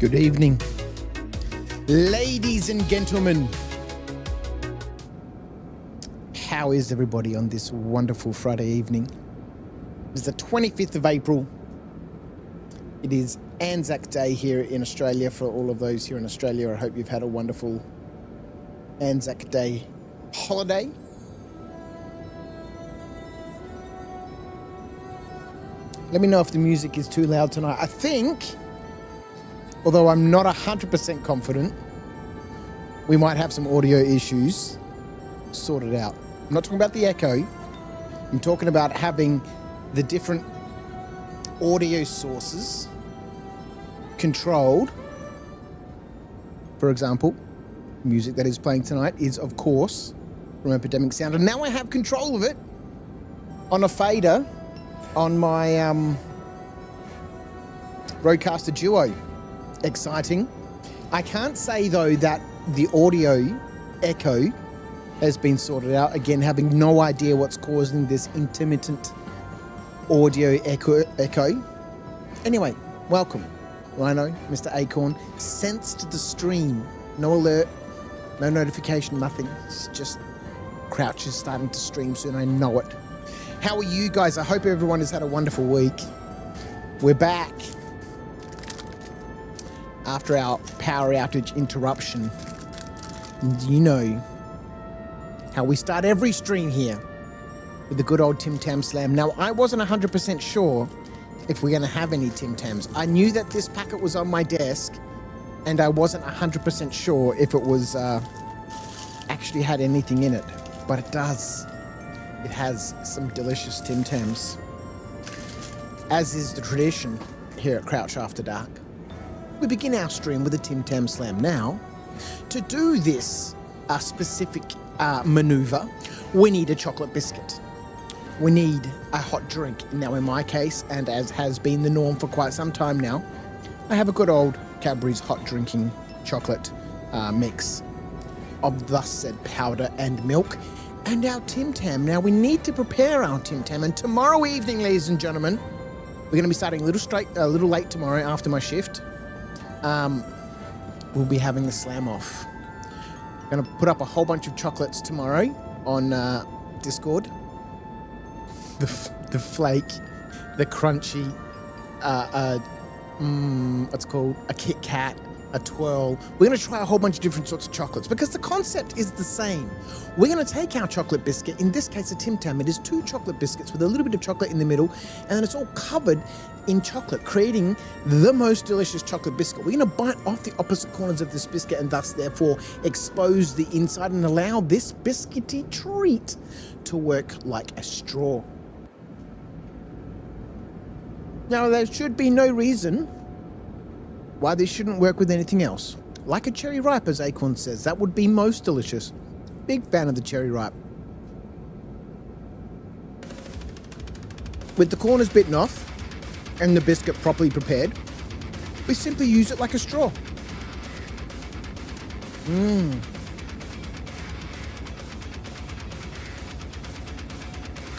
Good evening, ladies and gentlemen. How is everybody on this wonderful Friday evening? It's the 25th of April. It is Anzac Day here in Australia. For all of those here in Australia, I hope you've had a wonderful Anzac Day holiday. Let me know if the music is too loud tonight. I think, although I'm not 100% confident, we might have some audio issues sorted out. I'm not talking about the echo. I'm talking about having the different audio sources controlled. For example, music that is playing tonight is, of course, from Epidemic Sound. And now I have control of it on a fader on my Rodecaster Duo. Exciting. I can't say, though, that the audio echo has been sorted out. Again, having no idea what's causing this intermittent audio echo. Anyway, welcome. Rhino, Mr. Acorn, sensed the stream. No alert, no notification, nothing. It's just Crouch is starting to stream soon. I know it. How are you guys? I hope everyone has had a wonderful week. We're back after our power outage interruption. And you know how we start every stream here with the good old Tim Tam Slam. Now, I wasn't 100% sure if we're going to have any Tim Tams. I knew that this packet was on my desk, and I wasn't 100% sure if it was actually had anything in it. But it does. It has some delicious Tim Tams, as is the tradition here at Crouch After Dark. We begin our stream with a Tim Tam Slam. Now, to do this specific maneuver, we need a chocolate biscuit. We need a hot drink. Now, in my case, and as has been the norm for quite some time now, I have a good old Cadbury's hot drinking chocolate mix of thus said powder and milk, and our Tim Tam. Now, we need to prepare our Tim Tam, and tomorrow evening, ladies and gentlemen, we're going to be starting a little late tomorrow after my shift. We'll be having the slam off. Going to put up a whole bunch of chocolates tomorrow on Discord. The flake, the crunchy, what's called a Kit Kat, a twirl. We're going to try a whole bunch of different sorts of chocolates because the concept is the same. We're going to take our chocolate biscuit, in this case a Tim Tam. It is 2 chocolate biscuits with a little bit of chocolate in the middle, and then it's all covered in chocolate, creating the most delicious chocolate biscuit. We're going to bite off the opposite corners of this biscuit and thus therefore expose the inside and allow this biscuity treat to work like a straw. Now, there should be no reason why this shouldn't work with anything else. Like a cherry ripe, as Acorn says. That would be most delicious. Big fan of the cherry ripe. With the corners bitten off and the biscuit properly prepared, we simply use it like a straw.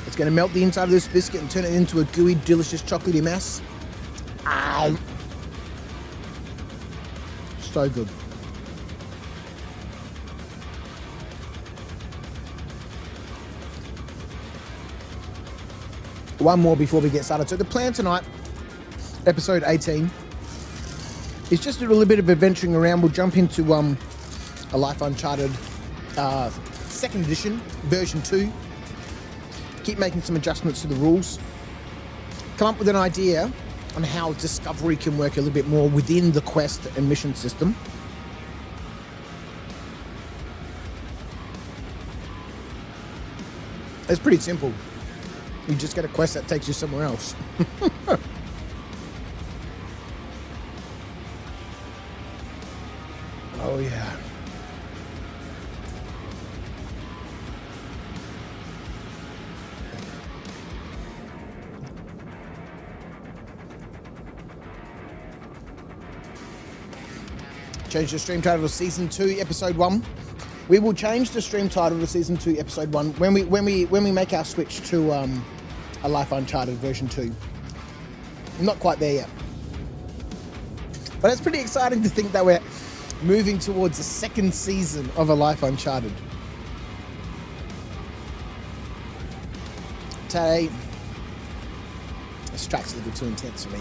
It's going to melt the inside of this biscuit and turn it into a gooey, delicious, chocolatey mess. Ow! So good. One more before we get started. So the plan tonight, episode 18, is just a little bit of adventuring around. We'll jump into a Life Uncharted 2nd edition, version 2. Keep making some adjustments to the rules. Come up with an idea on how discovery can work a little bit more within the quest and mission system. It's pretty simple. You just get a quest that takes you somewhere else. Oh yeah. Change the stream title to Season 2, Episode 1. We will change the stream title to Season 2, Episode 1 when we make our switch to a Life Uncharted version 2. I'm not quite there yet. But it's pretty exciting to think that we're moving towards the second season of A Life Uncharted. Today, this track's a little too intense for me.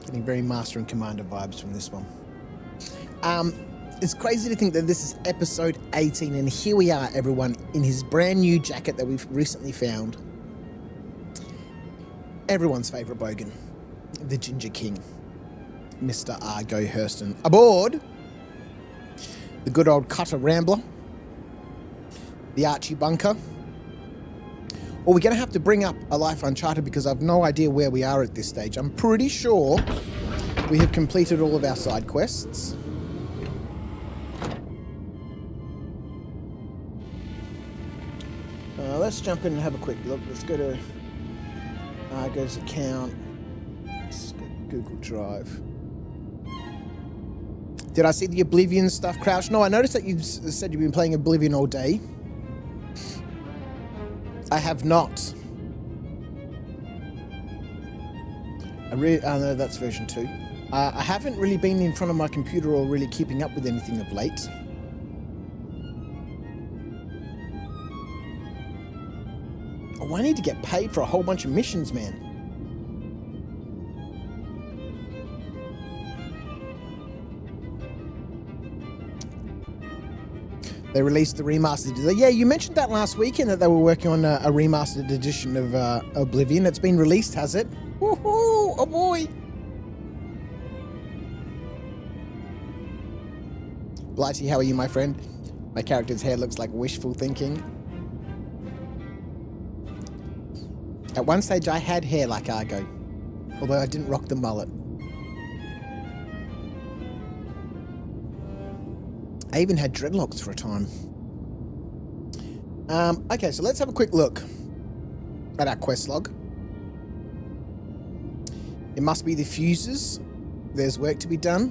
Getting very Master and Commander vibes from this one. It's crazy to think that this is episode 18, and here we are, everyone, in his brand new jacket that we've recently found. Everyone's favourite bogan, the Ginger King, Mr. Argo Ep.18, aboard the good old Cutter Rambler, the Archie Bunker. Well, we're going to have to bring up A Life Uncharted because I've no idea where we are at this stage. I'm pretty sure we have completed all of our side quests. Let's jump in and have a quick look. Let's go to Argo's account. Let's go to Google Drive. Did I see the Oblivion stuff, Crouch? No, I noticed that you said you've been playing Oblivion all day. I have not. No, that's version 2. I haven't really been in front of my computer or really keeping up with anything of late. Oh, I need to get paid for a whole bunch of missions, man. They released the remastered. Yeah, you mentioned that last weekend that they were working on a remastered edition of Oblivion. It's been released, has it? Woohoo! Oh boy! Blighty, how are you, my friend? My character's hair looks like wishful thinking. At one stage, I had hair like Argo, although I didn't rock the mullet. I even had dreadlocks for a time. Okay, so let's have a quick look at our quest log. It must be the fuses. There's work to be done,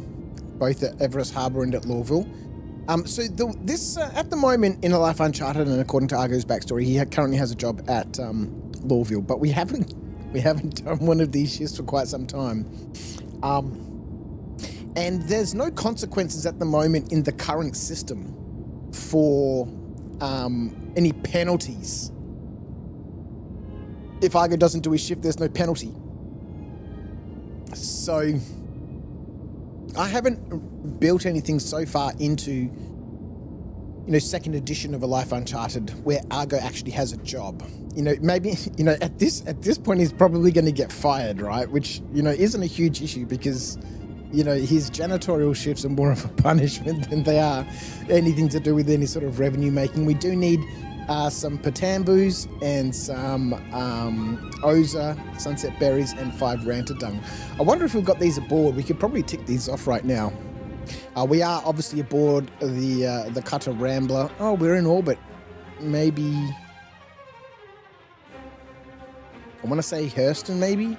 both at Everest Harbour and at Lawville. This at the moment in A Life Uncharted, and according to Argo's backstory, he currently has a job at Lawville, but we haven't done one of these shifts for quite some time. And there's no consequences at the moment in the current system for any penalties. If Argo doesn't do his shift, there's no penalty. So I haven't built anything so far into, second edition of A Life Uncharted where Argo actually has a job. Maybe, at this point he's probably going to get fired, right? Which, isn't a huge issue because, his janitorial shifts are more of a punishment than they are anything to do with any sort of revenue making. We do need some Patambus and some Oza, Sunset Berries, and 5 Rantadung. I wonder if we've got these aboard. We could probably tick these off right now. We are obviously aboard the Cutter Rambler. Oh, we're in orbit. Maybe... I want to say Hurston, maybe?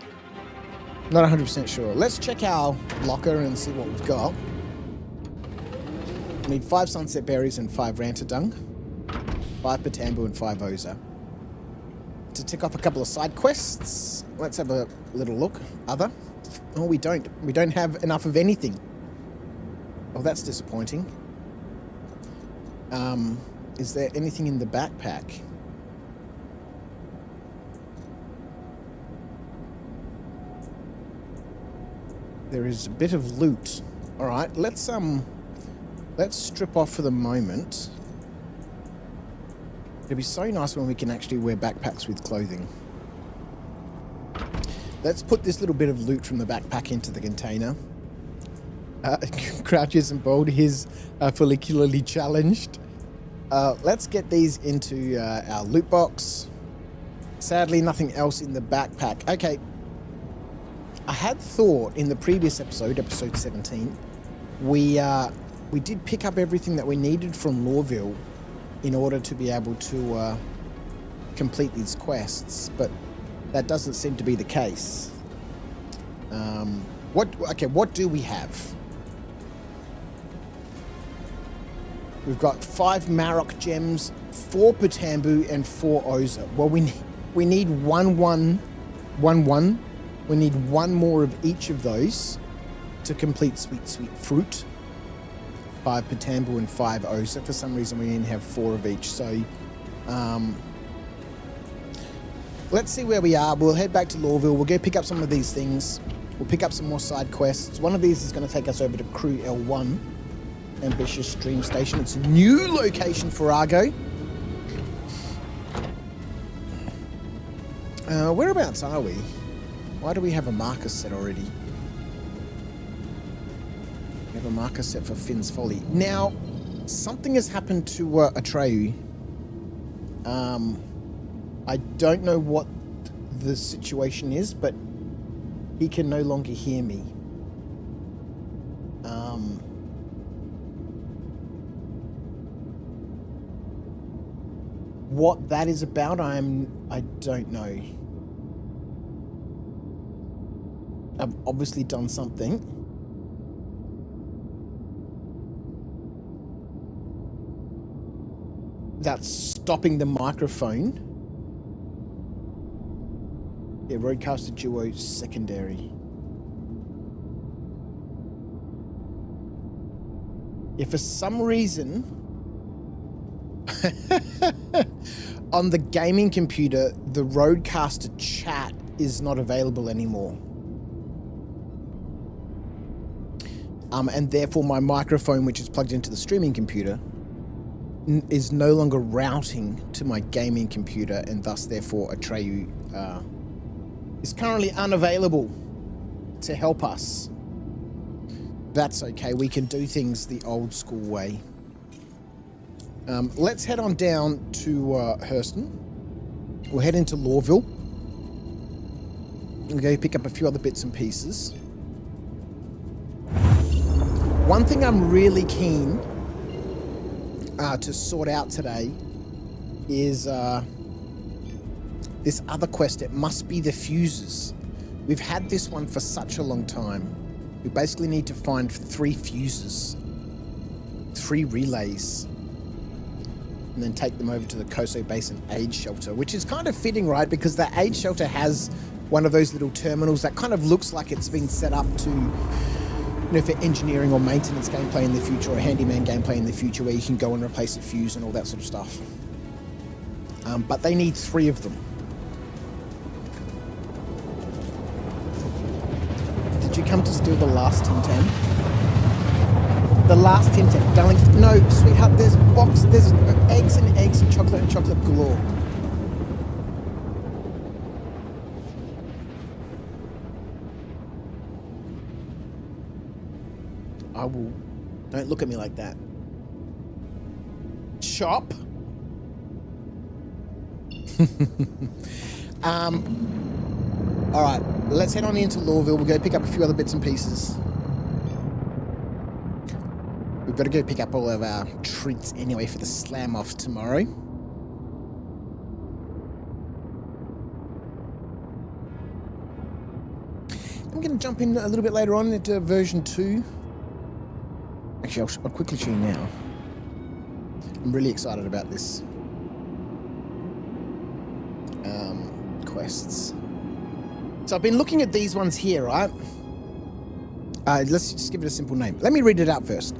Not 100% sure. Let's check our locker and see what we've got. We need 5 Sunset Berries and 5 Rantadung, 5 Patambu and 5 Oza. To tick off a couple of side quests, let's have a little look. Other? Oh, we don't. We don't have enough of anything. Oh, that's disappointing. Is there anything in the backpack? There is a bit of loot. All right, let's strip off for the moment. It'd be so nice when we can actually wear backpacks with clothing. Let's put this little bit of loot from the backpack into the container. Crouch isn't bold. He's follicularly challenged. Let's get these into our loot box. Sadly, nothing else in the backpack. Okay. I had thought in the previous episode, episode 17, we did pick up everything that we needed from Lawville in order to be able to complete these quests, but that doesn't seem to be the case. What do we have? We've got 5 Marok gems, 4 Patambu, and 4 Oza. Well, we need 1. We need 1 more of each of those to complete Sweet Fruit. 5 Patambu and 5 Oza. For some reason, we didn't have 4 of each. So, let's see where we are. We'll head back to Lawville. We'll go pick up some of these things. We'll pick up some more side quests. One of these is going to take us over to Crew L1. Ambitious Stream Station. It's a new location for Argo. Whereabouts are we? Why do we have a marker set already? We have a marker set for Finn's Folly. Now, something has happened to Atreyu. I don't know what the situation is, but he can no longer hear me. What that is about, I don't know. I've obviously done something. That's stopping the microphone. Yeah, Roadcaster Duo secondary. Yeah, for some reason, on the gaming computer, the Roadcaster chat is not available anymore. And therefore my microphone, which is plugged into the streaming computer, is no longer routing to my gaming computer, and thus, therefore, Atreyu is currently unavailable to help us. That's okay. We can do things the old school way. Let's head on down to Hurston. We'll head into Lawville. We'll go pick up a few other bits and pieces. One thing I'm really keen to sort out today is this other quest. It must be the fuses. We've had this one for such a long time. We basically need to find 3 fuses, 3 relays, and then take them over to the Koso Basin Aid Shelter, which is kind of fitting, right? Because the Aid Shelter has one of those little terminals that kind of looks like it's been set up to, you know, for engineering or maintenance gameplay in the future, or handyman gameplay in the future, where you can go and replace a fuse and all that sort of stuff. But they need 3 of them. Did you come to steal the last Tim Tam? The last Tim Tam, darling. No, sweetheart. There's eggs and chocolate galore. I will. Don't look at me like that. Chop. All right, let's head on into Lawville. We'll go pick up a few other bits and pieces. We've got to go pick up all of our treats anyway for the slam off tomorrow. I'm going to jump in a little bit later on into version 2. Actually, I'll quickly show you now. I'm really excited about this. Quests. So I've been looking at these ones here, right? Let's just give it a simple name. Let me read it out first.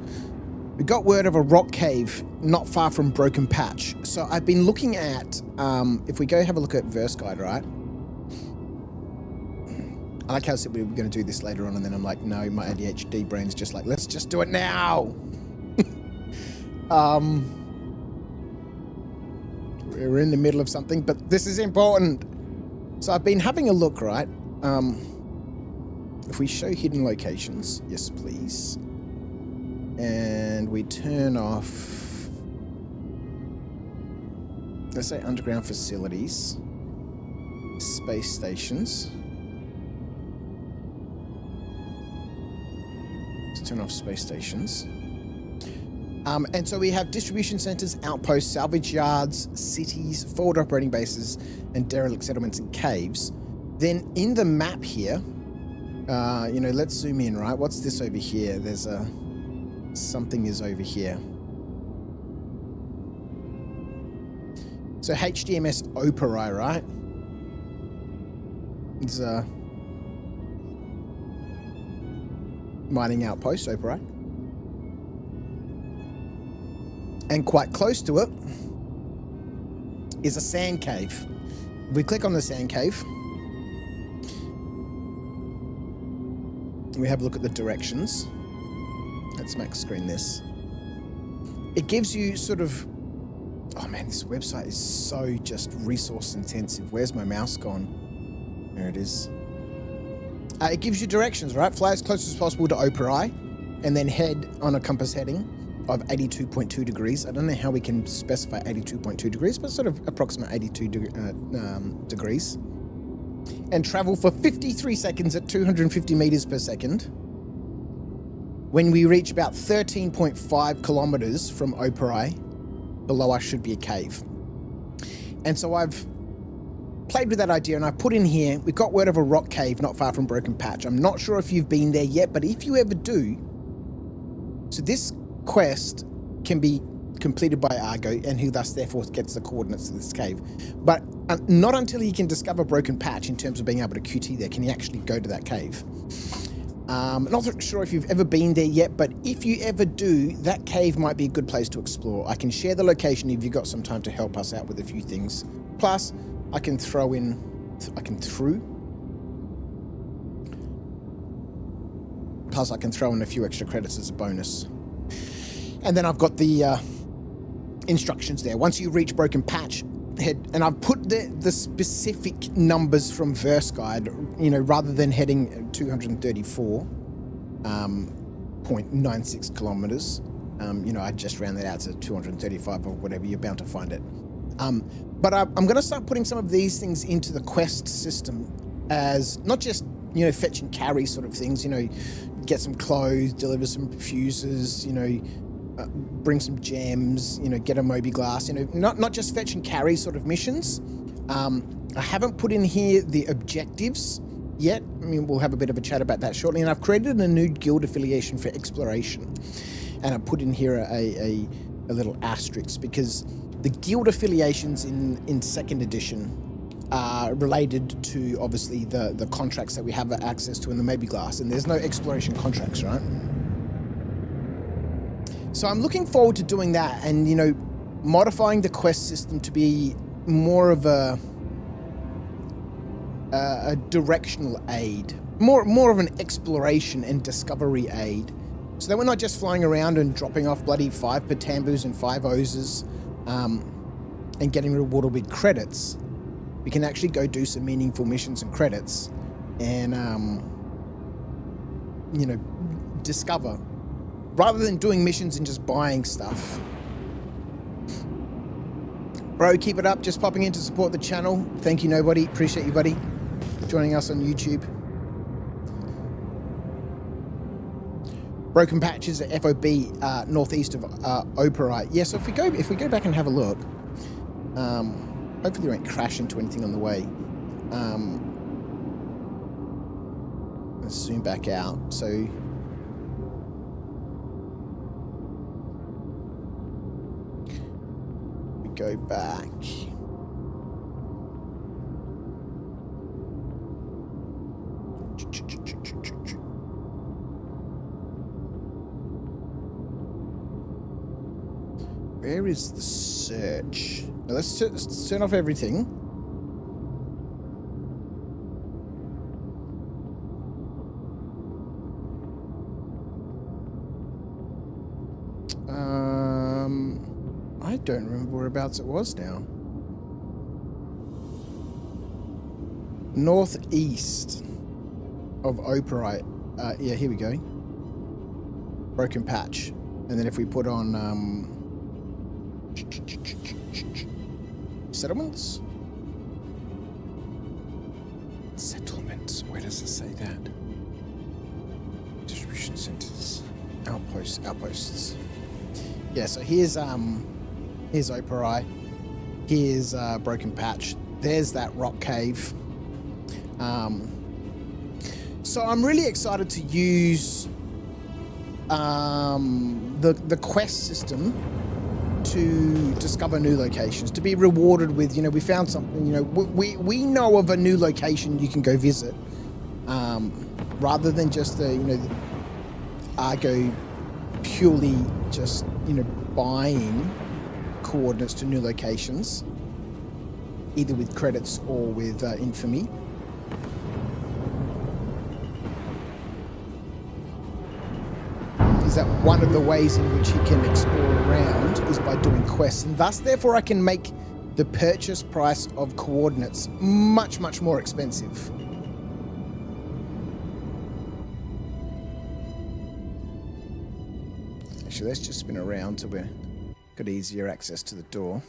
We got word of a rock cave not far from Broken Patch. So I've been looking at, if we go have a look at Verse Guide, right? I like how I said we were going to do this later on, and then I'm like, no, my ADHD brain's just like, let's just do it now. We're in the middle of something, but this is important. So I've been having a look, right? If we show hidden locations, yes, please. And we turn off, let's say, underground facilities, space stations. Let's turn off space stations. And so we have distribution centers, outposts, salvage yards, cities, forward operating bases, and derelict settlements and caves. Then in the map here, you know, let's zoom in, right? What's this over here? There's something is over here. So HDMS Opera, right? It's a mining outpost, Opera. And quite close to it is a sand cave. If we click on the sand cave, we have a look at the directions. Let's max screen this. It gives you sort of, oh man, this website is so just resource intensive. Where's my mouse gone? There it is. It gives you directions, right? Fly as close as possible to Opera and then head on a compass heading of 82.2 degrees. I don't know how we can specify 82.2 degrees, but sort of approximate 82 degrees. And travel for 53 seconds at 250 meters per second. When we reach about 13.5 kilometers from Opera, below us should be a cave. And so I've played with that idea and I put in here, we've got word of a rock cave not far from Broken Patch. I'm not sure if you've been there yet, but if you ever do, so this quest can be completed by Argo, and who thus therefore gets the coordinates to this cave. But not until he can discover Broken Patch in terms of being able to QT there can he actually go to that cave. Not sure if you've ever been there yet, but if you ever do, that cave might be a good place to explore. I can share the location if you've got some time to help us out with a few things. Plus, I can throw in, Plus, I can throw in a few extra credits as a bonus. And then I've got the instructions there. Once you reach Broken Patch, head, and I've put the specific numbers from Verse Guide, you know, rather than heading 234.96 kilometers. You know, I just round that out to 235 or whatever. You're bound to find it. But I'm going to start putting some of these things into the quest system as not just, you know, fetch and carry sort of things, you know, get some clothes, deliver some fuses, you know, bring some gems, you know, get a Moby glass, you know, not just fetch and carry sort of missions. I haven't put in here the objectives yet. I mean, we'll have a bit of a chat about that shortly. And I've created a new guild affiliation for exploration. And I put in here a little asterisk because the guild affiliations in 2nd edition are related to, obviously, the contracts that we have access to in the Moby glass. And there's no exploration contracts, right? So I'm looking forward to doing that and, you know, modifying the quest system to be more of a directional aid, more of an exploration and discovery aid. So that we're not just flying around and dropping off bloody 5 Patambus and 5 Ozes and getting rewarded with credits. We can actually go do some meaningful missions and credits and, you know, discover. Rather than doing missions and just buying stuff. Bro, keep it up. Just popping in to support the channel. Thank you, nobody. Appreciate you, buddy. Joining us on YouTube. Broken Patch is at FOB northeast of Opera. Yeah, so if we go back and have a look, hopefully we won't crash into anything on the way. Let's zoom back out. So go back. Where is the search? Now let's turn off everything. I don't remember whereabouts it was now. Northeast of Opera. Yeah, here we go. Broken Patch. And then if we put on settlements? Settlements. Where does it say that? Distribution centers. Outposts. Yeah, so here's Opera. Here's Broken Patch. There's that rock cave. So I'm really excited to use the quest system to discover new locations, to be rewarded with, you know, we found something, you know, we know of a new location you can go visit, rather than just the, you know, Argo purely just, you know, buying coordinates to new locations, either with credits or with infamy. Is that one of the ways in which he can explore around is by doing quests, and thus therefore I can make the purchase price of coordinates much, much more expensive. Actually, let's just spin around till we've got easier access to the door.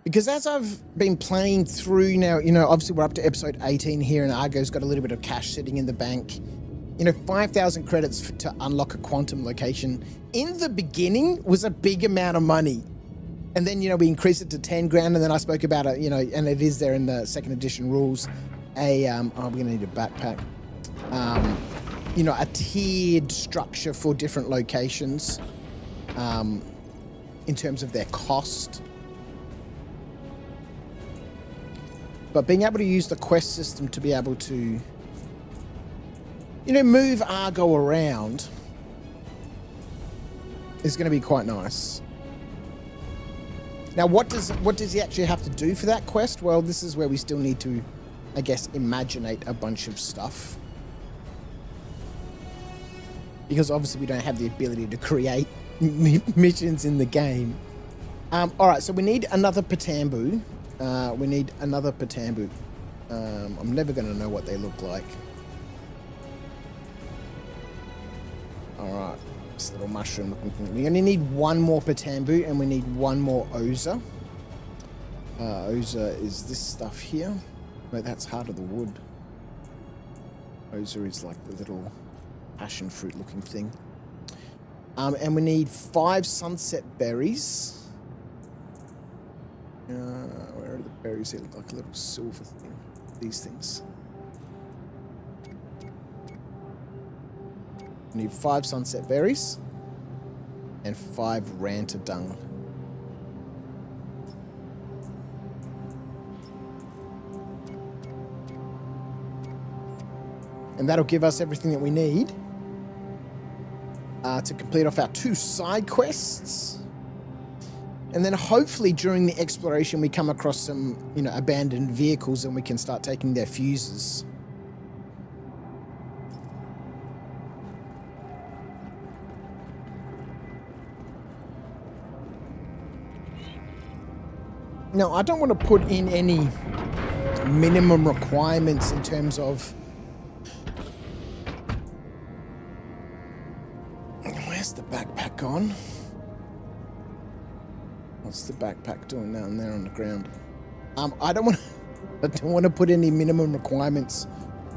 Because as I've been playing through now, you know, obviously we're up to episode 18 here, and Argo's got a little bit of cash sitting in the bank. You know, 5,000 credits to unlock a quantum location in the beginning was a big amount of money. And then, you know, we increased it to 10 grand, and then I spoke about it, you know, and it is there in the second edition rules, we're gonna need a backpack. You know, a tiered structure for different locations, in terms of their cost. But being able to use the quest system to be able to, you know, move Argo around is going to be quite nice. Now, what does he actually have to do for that quest? Well, this is where we still need to, I guess, imaginate a bunch of stuff. Because obviously we don't have the ability to create missions in the game. All right, so we need another Patambu. We need another Patambu. I'm never going to know what they look like. Alright, this little mushroom looking thing. We only need one more Patambu, and we need one more Oza. Oza is this stuff here. No, that's Heart of the Wood. Oza is like the little passion fruit looking thing. And we need 5 sunset berries. Where are the berries? They look like a little silver thing. These things. We need 5 sunset berries and 5 ranta dung. And that'll give us everything that we need to complete off our 2 side quests. And then hopefully during the exploration we come across some, you know, abandoned vehicles, and we can start taking their fuses. Now, I don't want to put in any minimum requirements in terms of... Where's the backpack gone? What's the backpack doing down there on the ground? I don't want to put any minimum requirements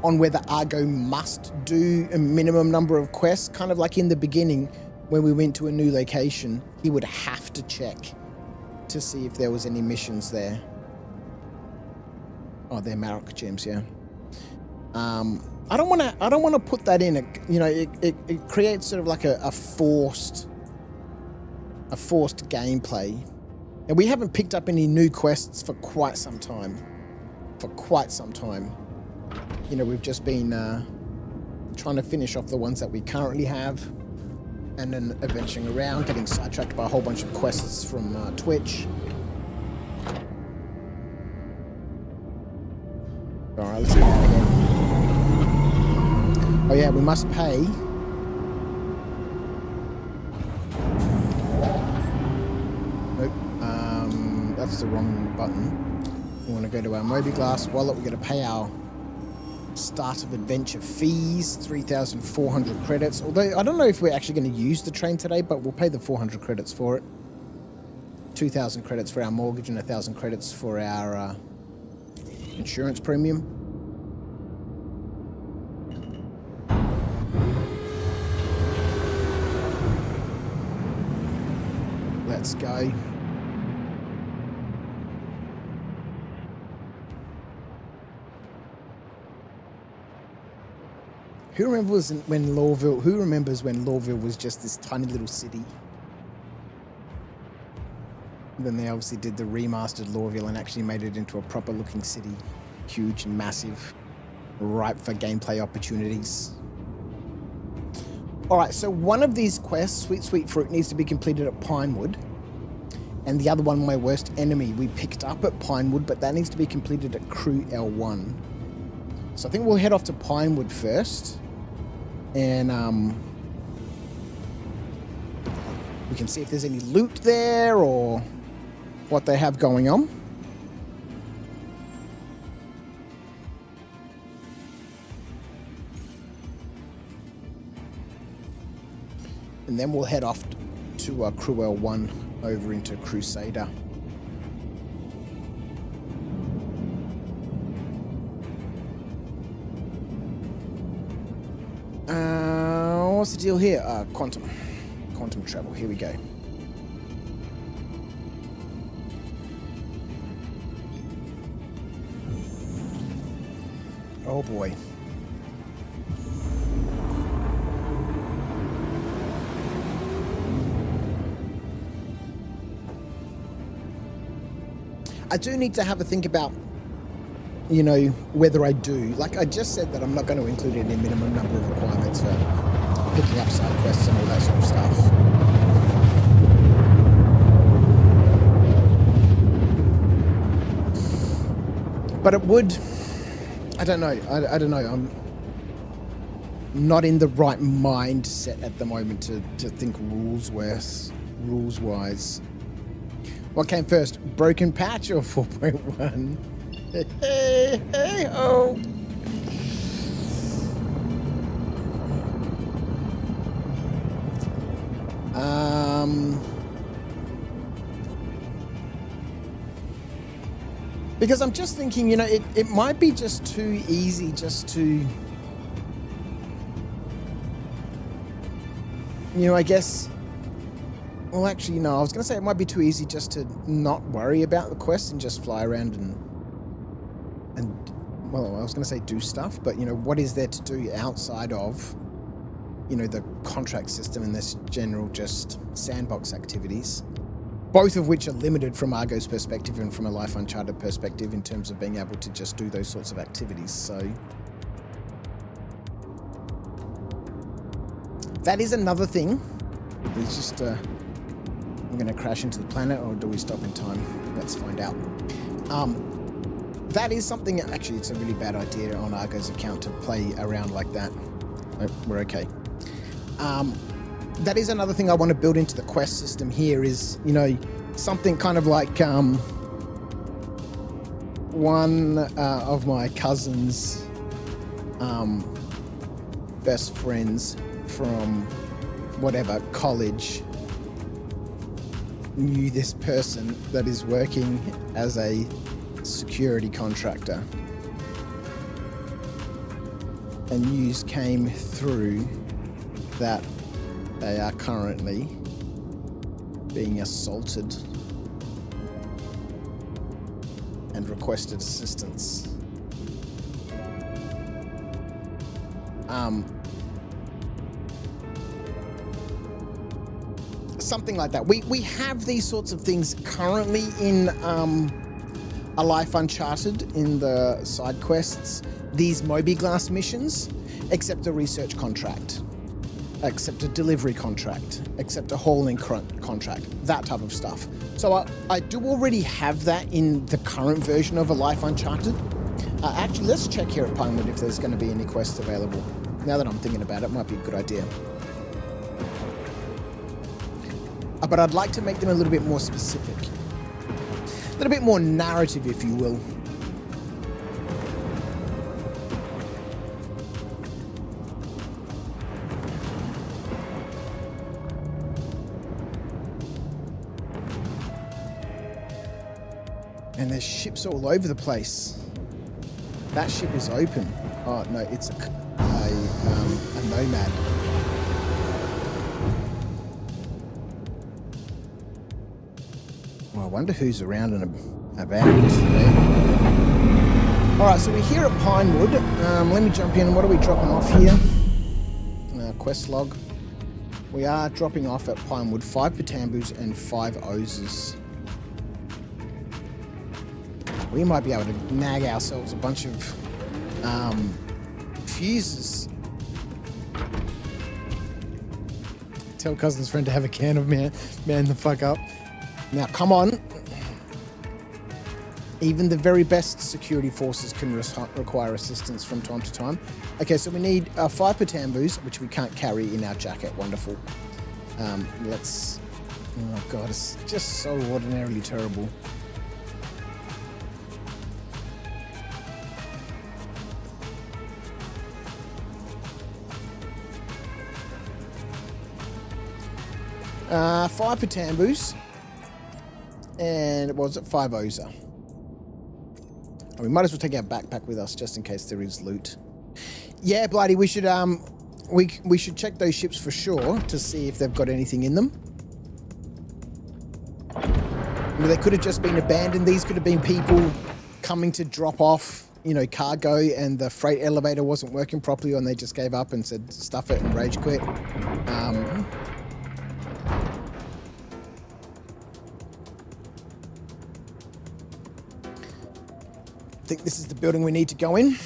on whether Argo must do a minimum number of quests. Kind of like in the beginning, when we went to a new location, he would have to check to see if there was any missions there. Oh, they're Marok gems, yeah. I don't want to put that in. You know, it creates sort of like a forced gameplay. And we haven't picked up any new quests for quite some time. You know, we've just been trying to finish off the ones that we currently have, and then adventuring around, getting sidetracked by a whole bunch of quests from Twitch. Alright, let's go again. Oh yeah, we must pay. That's the wrong button. We want to go to our Mobiglass wallet. We're going to pay our start of adventure fees, 3,400 credits. Although I don't know if we're actually going to use the train today, but we'll pay the 400 credits for it. 2,000 credits for our mortgage and 1,000 credits for our insurance premium. Let's go. Who remembers when Lawville was just this tiny little city? And then they obviously did the remastered Lawville and actually made it into a proper looking city. Huge and massive, ripe for gameplay opportunities. Alright, so one of these quests, Sweet Fruit, needs to be completed at Pinewood. And the other one, My Worst Enemy, we picked up at Pinewood, but that needs to be completed at Crew L1. So I think we'll head off to Pinewood first. And we can see if there's any loot there or what they have going on. And then we'll head off to Crew L1 over into Crusader. What's the deal here? Quantum travel. Here we go. Oh boy. I do need to have a think about, you know, whether I do. Like I just said that I'm not going to include any minimum number of requirements for picking up side quests and all that sort of stuff. But it would, I don't know. I don't know. I'm not in the right mindset at the moment to think rules-wise. What came first, Broken Patch or 4.1? Hey, ho! Because I'm just thinking, you know, it might be just too easy just to, you know, I guess. Well, actually, no, I was going to say it might be too easy just to not worry about the quest and just fly around and well, I was going to say do stuff, but, you know, what is there to do outside of, you know, the contract system and this general just sandbox activities, both of which are limited from Argo's perspective and from a Life Uncharted perspective in terms of being able to just do those sorts of activities, so. That is another thing. It's just, I'm going to crash into the planet, or do we stop in time? Let's find out. That is something, actually, it's a really bad idea on Argo's account to play around like that. Oh, we're okay. That is another thing I want to build into the quest system here is, you know, something kind of like one of my cousin's best friends from whatever college knew this person that is working as a security contractor, and news came through that they are currently being assaulted and requested assistance. Something like that. We have these sorts of things currently in A Life Uncharted in the side quests. These Moby-Glass missions, except a research contract, except a delivery contract, except a hauling contract, that type of stuff. So I do already have that in the current version of A Life Uncharted. Actually, let's check here at Pinewood if there's going to be any quests available. Now that I'm thinking about it, might be a good idea. But I'd like to make them a little bit more specific. A little bit more narrative, if you will. And there's ships all over the place. That ship is open. Oh, no, it's a nomad. Well, I wonder who's around and about. All right, so we're here at Pinewood. Let me jump in. What are we dropping off here? quest log. We are dropping off at Pinewood 5 Patambus and 5 Ozers. We might be able to nag ourselves a bunch of fuses. Tell cousin's friend to have a can of man the fuck up. Now, come on. Even the very best security forces can require assistance from time to time. Okay, so we need 5 Patambus, which we can't carry in our jacket. Wonderful. Let's... Oh, God, it's just so ordinarily terrible. Five Patambus. And what was it? 5 Ozer. And we might as well take our backpack with us just in case there is loot. Yeah, Blighty, we should we should check those ships for sure to see if they've got anything in them. I mean, they could have just been abandoned. These could have been people coming to drop off, you know, cargo, and the freight elevator wasn't working properly, and they just gave up and said stuff it and rage quit. I think this is the building we need to go in.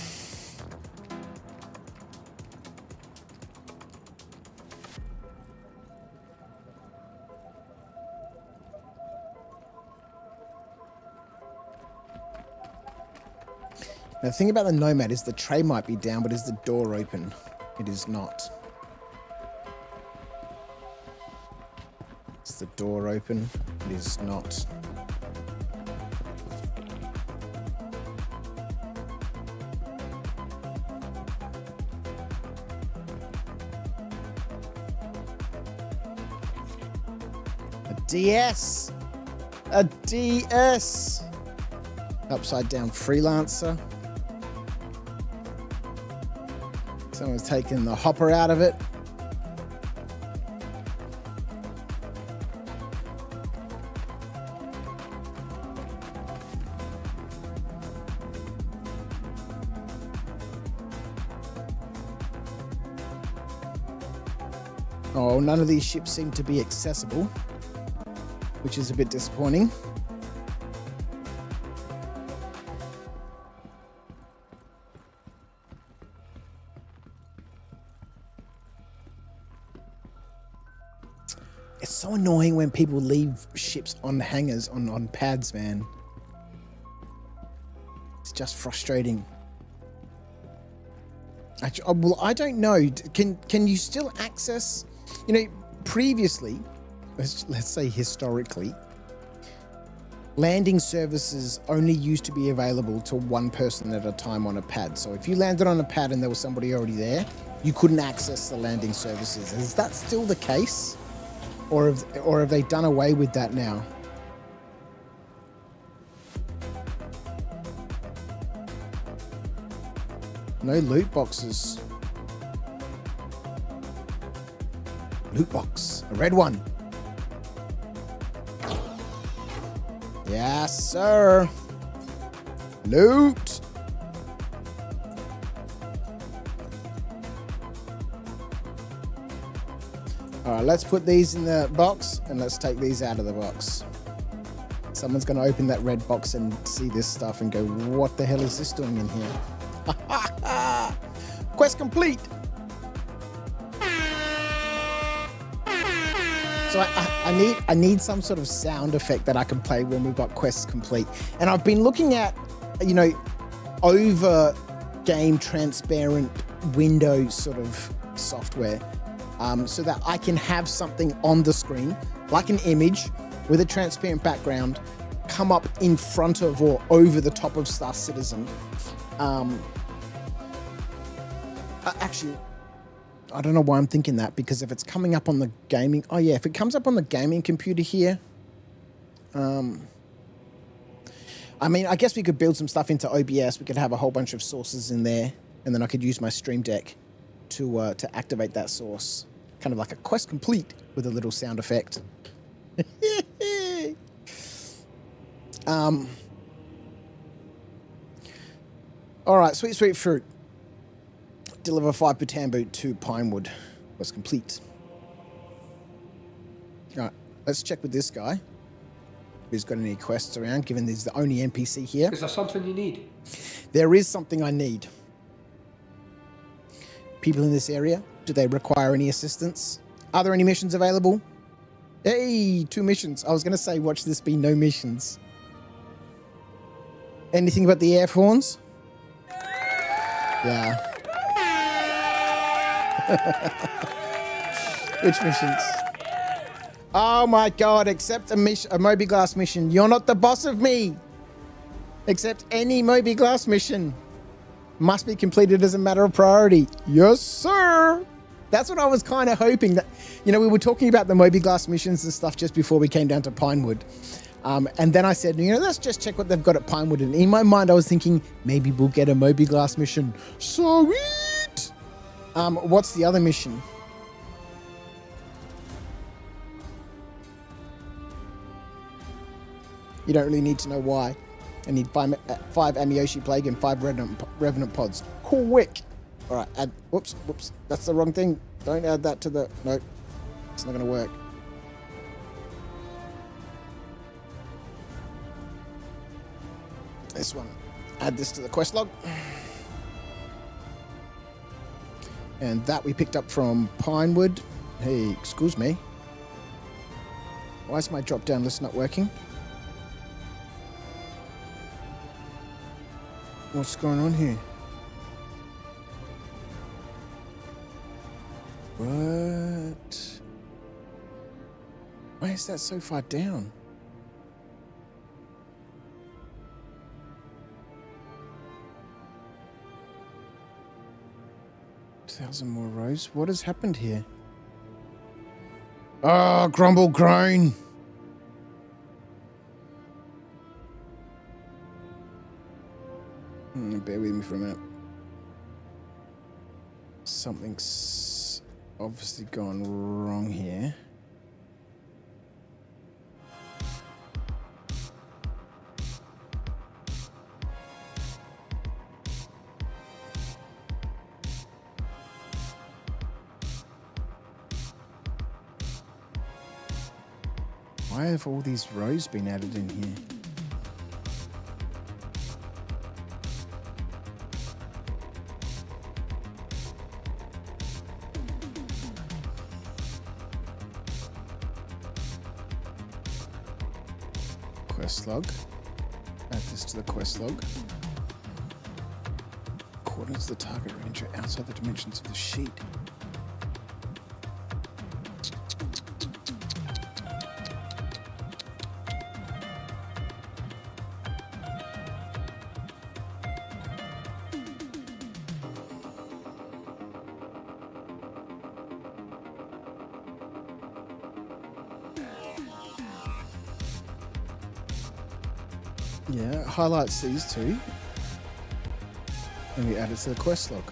Now, the thing about the Nomad is the tray might be down, but is the door open? It is not. Is the door open? It is not. DS! A DS! Upside down freelancer. Someone's taken the hopper out of it. Oh, none of these ships seem to be accessible, which is a bit disappointing. It's so annoying when people leave ships on hangars, on pads, man. It's just frustrating. Actually, well, I don't know. Can you still access, you know, previously, let's say historically, landing services only used to be available to one person at a time on a pad. So if you landed on a pad and there was somebody already there, you couldn't access the landing services. Is that still the case? Or have they done away with that now? No loot boxes. Loot box. A red one. Yes, sir. Loot. All right, let's put these in the box and let's take these out of the box. Someone's going to open that red box and see this stuff and go, what the hell is this doing in here? Quest complete. So I need some sort of sound effect that I can play when we've got quests complete. And I've been looking at, you know, over game transparent window sort of software, so that I can have something on the screen, like an image with a transparent background, come up in front of or over the top of Star Citizen. Actually, I don't know why I'm thinking that, because if it's coming up on the gaming... Oh, yeah, if it comes up on the gaming computer here... I mean, I guess we could build some stuff into OBS. We could have a whole bunch of sources in there, and then I could use my Stream Deck to activate that source. Kind of like a quest complete with a little sound effect. All right, sweet fruit. Deliver 5 Patambu to Pinewood. Quest complete. All right, let's check with this guy. If he's got any quests around, given he's the only NPC here. Is there something you need? There is something I need. People in this area, do they require any assistance? Are there any missions available? Hey, 2 missions. I was going to say, watch this be no missions. Anything but the air horns? Yeah. Which missions? Oh my God, accept a Moby Glass mission. You're not the boss of me. Accept any Moby Glass mission. Must be completed as a matter of priority. Yes, sir. That's what I was kind of hoping that, we were talking about the Moby Glass missions and stuff just before we came down to Pinewood. And then I said, let's just check what they've got at Pinewood. And in my mind, I was thinking, maybe we'll get a Moby Glass mission. Sweet. What's the other mission? You don't really need to know why. I need 5 Amiyoshi Plague and 5 Revenant Pods. Quick! Alright, add... Whoops. That's the wrong thing. Don't add that to the... Nope. It's not going to work. This one. Add this to the quest log. And that we picked up from Pinewood. Hey, excuse me. Why is my drop-down list not working? What's going on here? What? Why is that so far down? $1,000 more rows. What has happened here? Oh, grumble groan. Bear with me for a minute. Something's obviously gone wrong here. Why have all these rows been added in here? Quest log. Add this to the quest log. Coordinates of the target range are outside the dimensions of the sheet. Yeah, it highlights these two. And we add it to the quest log.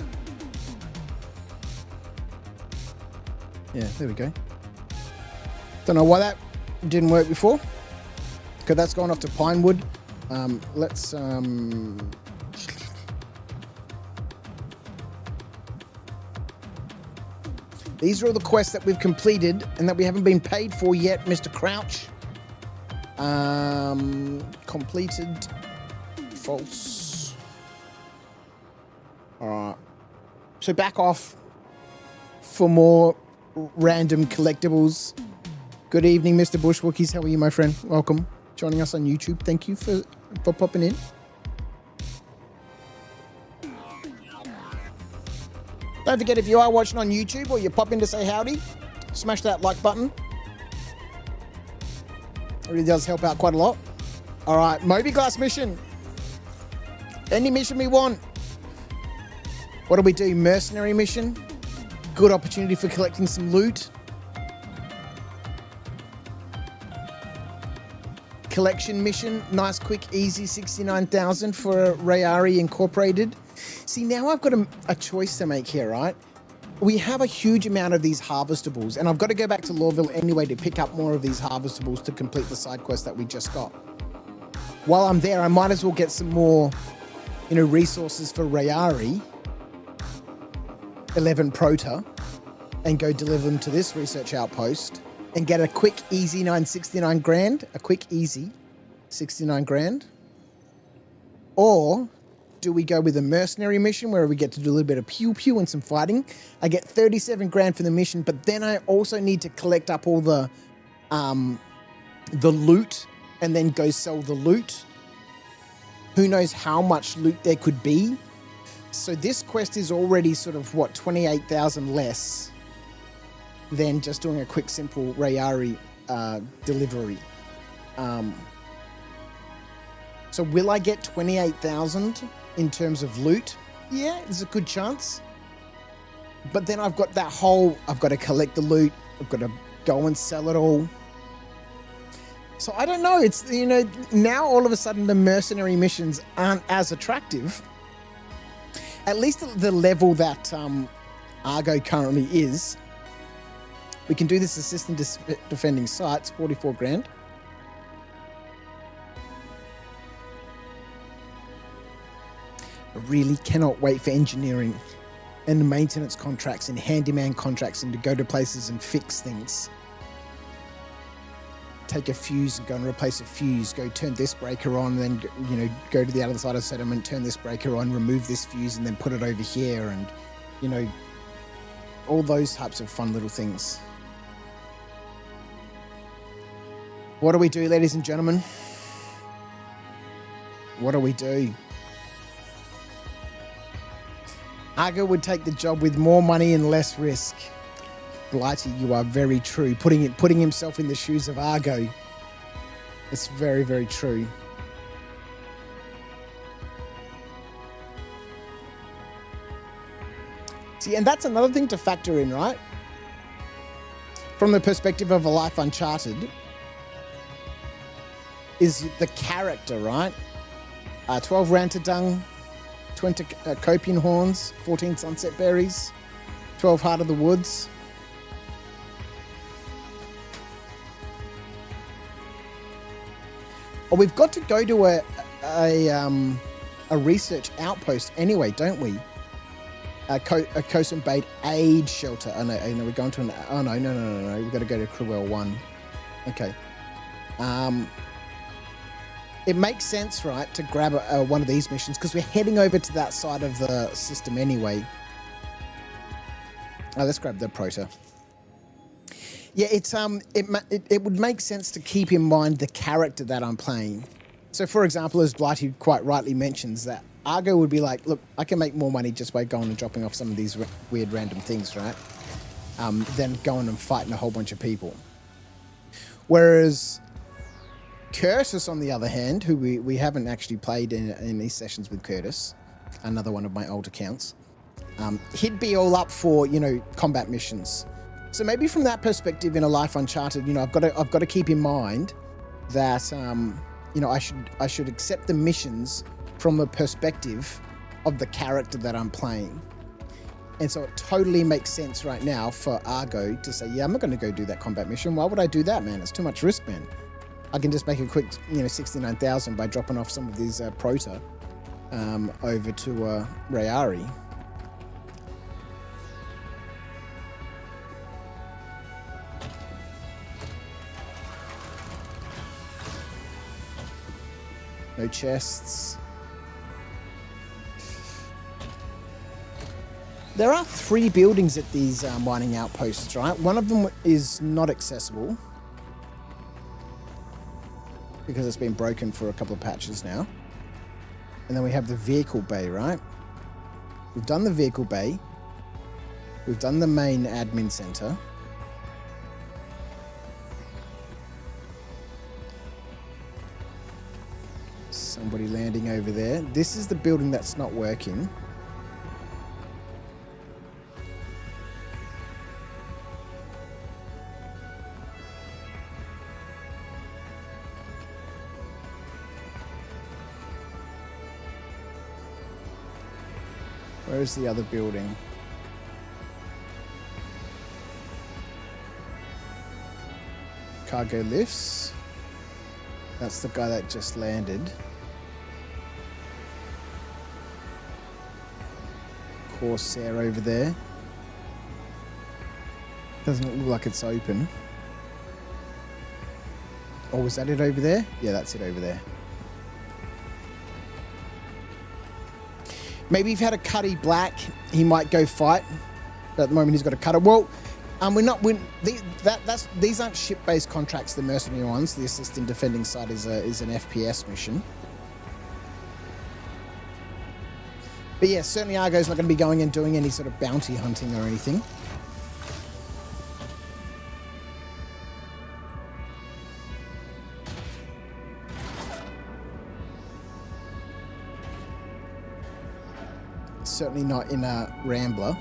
Yeah, there we go. Don't know why that didn't work before. Okay, that's gone off to Pinewood. Let's... These are all the quests that we've completed and that we haven't been paid for yet, Mr. Crouch. Completed. False. Alright. So back off for more random collectibles. Good evening, Mr. Bushwookies. How are you, my friend? Welcome. Joining us on YouTube. Thank you for popping in. Don't forget, if you are watching on YouTube or you pop in to say howdy, smash that like button. It really does help out quite a lot. All right, Moby Glass mission. Any mission we want. What do we do? Mercenary mission. Good opportunity for collecting some loot. Collection mission. Nice, quick, easy 69,000 for Rayari Incorporated. See, now I've got a choice to make here, right? We have a huge amount of these harvestables, and I've got to go back to Lawville anyway to pick up more of these harvestables to complete the side quest that we just got. While I'm there, I might as well get some more, resources for Rayari. 11 Prota. and go deliver them to this research outpost and get a quick, easy 969 grand, a quick, easy 69 grand? Or do we go with a mercenary mission where we get to do a little bit of pew-pew and some fighting? I get 37 grand for the mission, but then I also need to collect up all the loot and then go sell the loot. Who knows how much loot there could be? So this quest is already sort of, 28,000 less than just doing a quick, simple Rayari delivery. So will I get 28,000 in terms of loot? Yeah, there's a good chance. But then I've got that whole, I've got to collect the loot. I've got to go and sell it all. So I don't know. It's, now all of a sudden the mercenary missions aren't as attractive. At least at the level that Argo currently is. We can do this assistant defending sites, 44 grand. I really cannot wait for engineering and maintenance contracts and handyman contracts and to go to places and fix things. Take a fuse and go and replace a fuse, go turn this breaker on, then, go to the other side of settlement, turn this breaker on, remove this fuse and then put it over here and, all those types of fun little things. What do we do, ladies and gentlemen? What do we do? Argo would take the job with more money and less risk. Blighty, you are very true. Putting himself in the shoes of Argo. It's very, very true. See, and that's another thing to factor in, right? From the perspective of A Life Uncharted, is the character, right? 12 Rantadung, 20 Copian Horns, 14 Sunset Berries, 12 Heart of the Woods. Oh, we've got to go to a research outpost anyway, don't we? A Kosan Bait aid shelter. Oh no, we're going to no. We've got to go to Cruel 1. Okay. It makes sense, right, to grab one of these missions because we're heading over to that side of the system anyway. Oh, let's grab the Prota. Yeah, it would make sense to keep in mind the character that I'm playing. So, for example, as Blighty quite rightly mentions, that Argo would be like, look, I can make more money just by going and dropping off some of these weird random things, right? Than going and fighting a whole bunch of people. Whereas Curtis, on the other hand, who we haven't actually played in these sessions with Curtis, another one of my old accounts, he'd be all up for, combat missions. So maybe from that perspective, in A Life Uncharted, I've got to keep in mind that I should accept the missions from the perspective of the character that I'm playing. And so it totally makes sense right now for Argo to say, yeah, I'm not going to go do that combat mission. Why would I do that, man? It's too much risk, man. I can just make a quick, 69,000 by dropping off some of these Prota over to Rayari. No chests. There are 3 buildings at these mining outposts, right? One of them is not accessible because it's been broken for a couple of patches now. And then we have the vehicle bay, right? We've done the vehicle bay. We've done the main admin center. Somebody landing over there. This is the building that's not working. Where's the other building? Cargo lifts. That's the guy that just landed. Corsair over there. Doesn't look like it's open. Oh, is that it over there? Yeah, that's it over there. Maybe if he had a Cuddy Black, he might go fight. But at the moment, he's got a Cutter. Well, these aren't ship-based contracts, the mercenary ones. The assist in defending side is an FPS mission. But yeah, certainly Argo's not going to be going and doing any sort of bounty hunting or anything. Certainly not in a Rambler.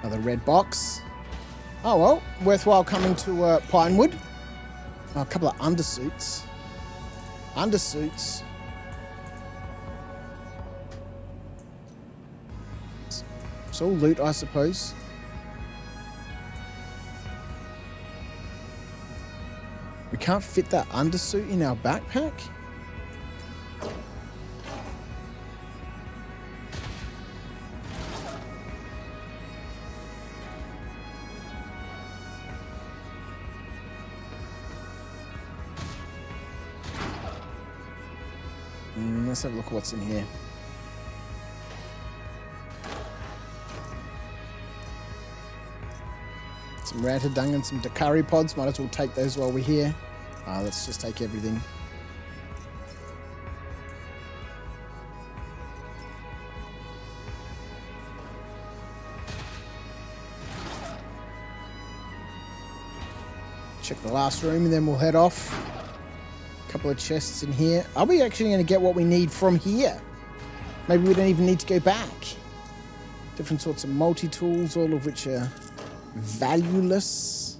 Another red box. Oh well, worthwhile coming to Pinewood. Oh, a couple of undersuits. Undersuits. It's all loot, I suppose. We can't fit that undersuit in our backpack? Let's have a look at what's in here. Some Ranta Dung and some Dakari pods. Might as well take those while we're here. Let's just take everything. Check the last room and then we'll head off. Couple of chests in here. Are we actually going to get what we need from here? Maybe we don't even need to go back. Different sorts of multi-tools, all of which are valueless.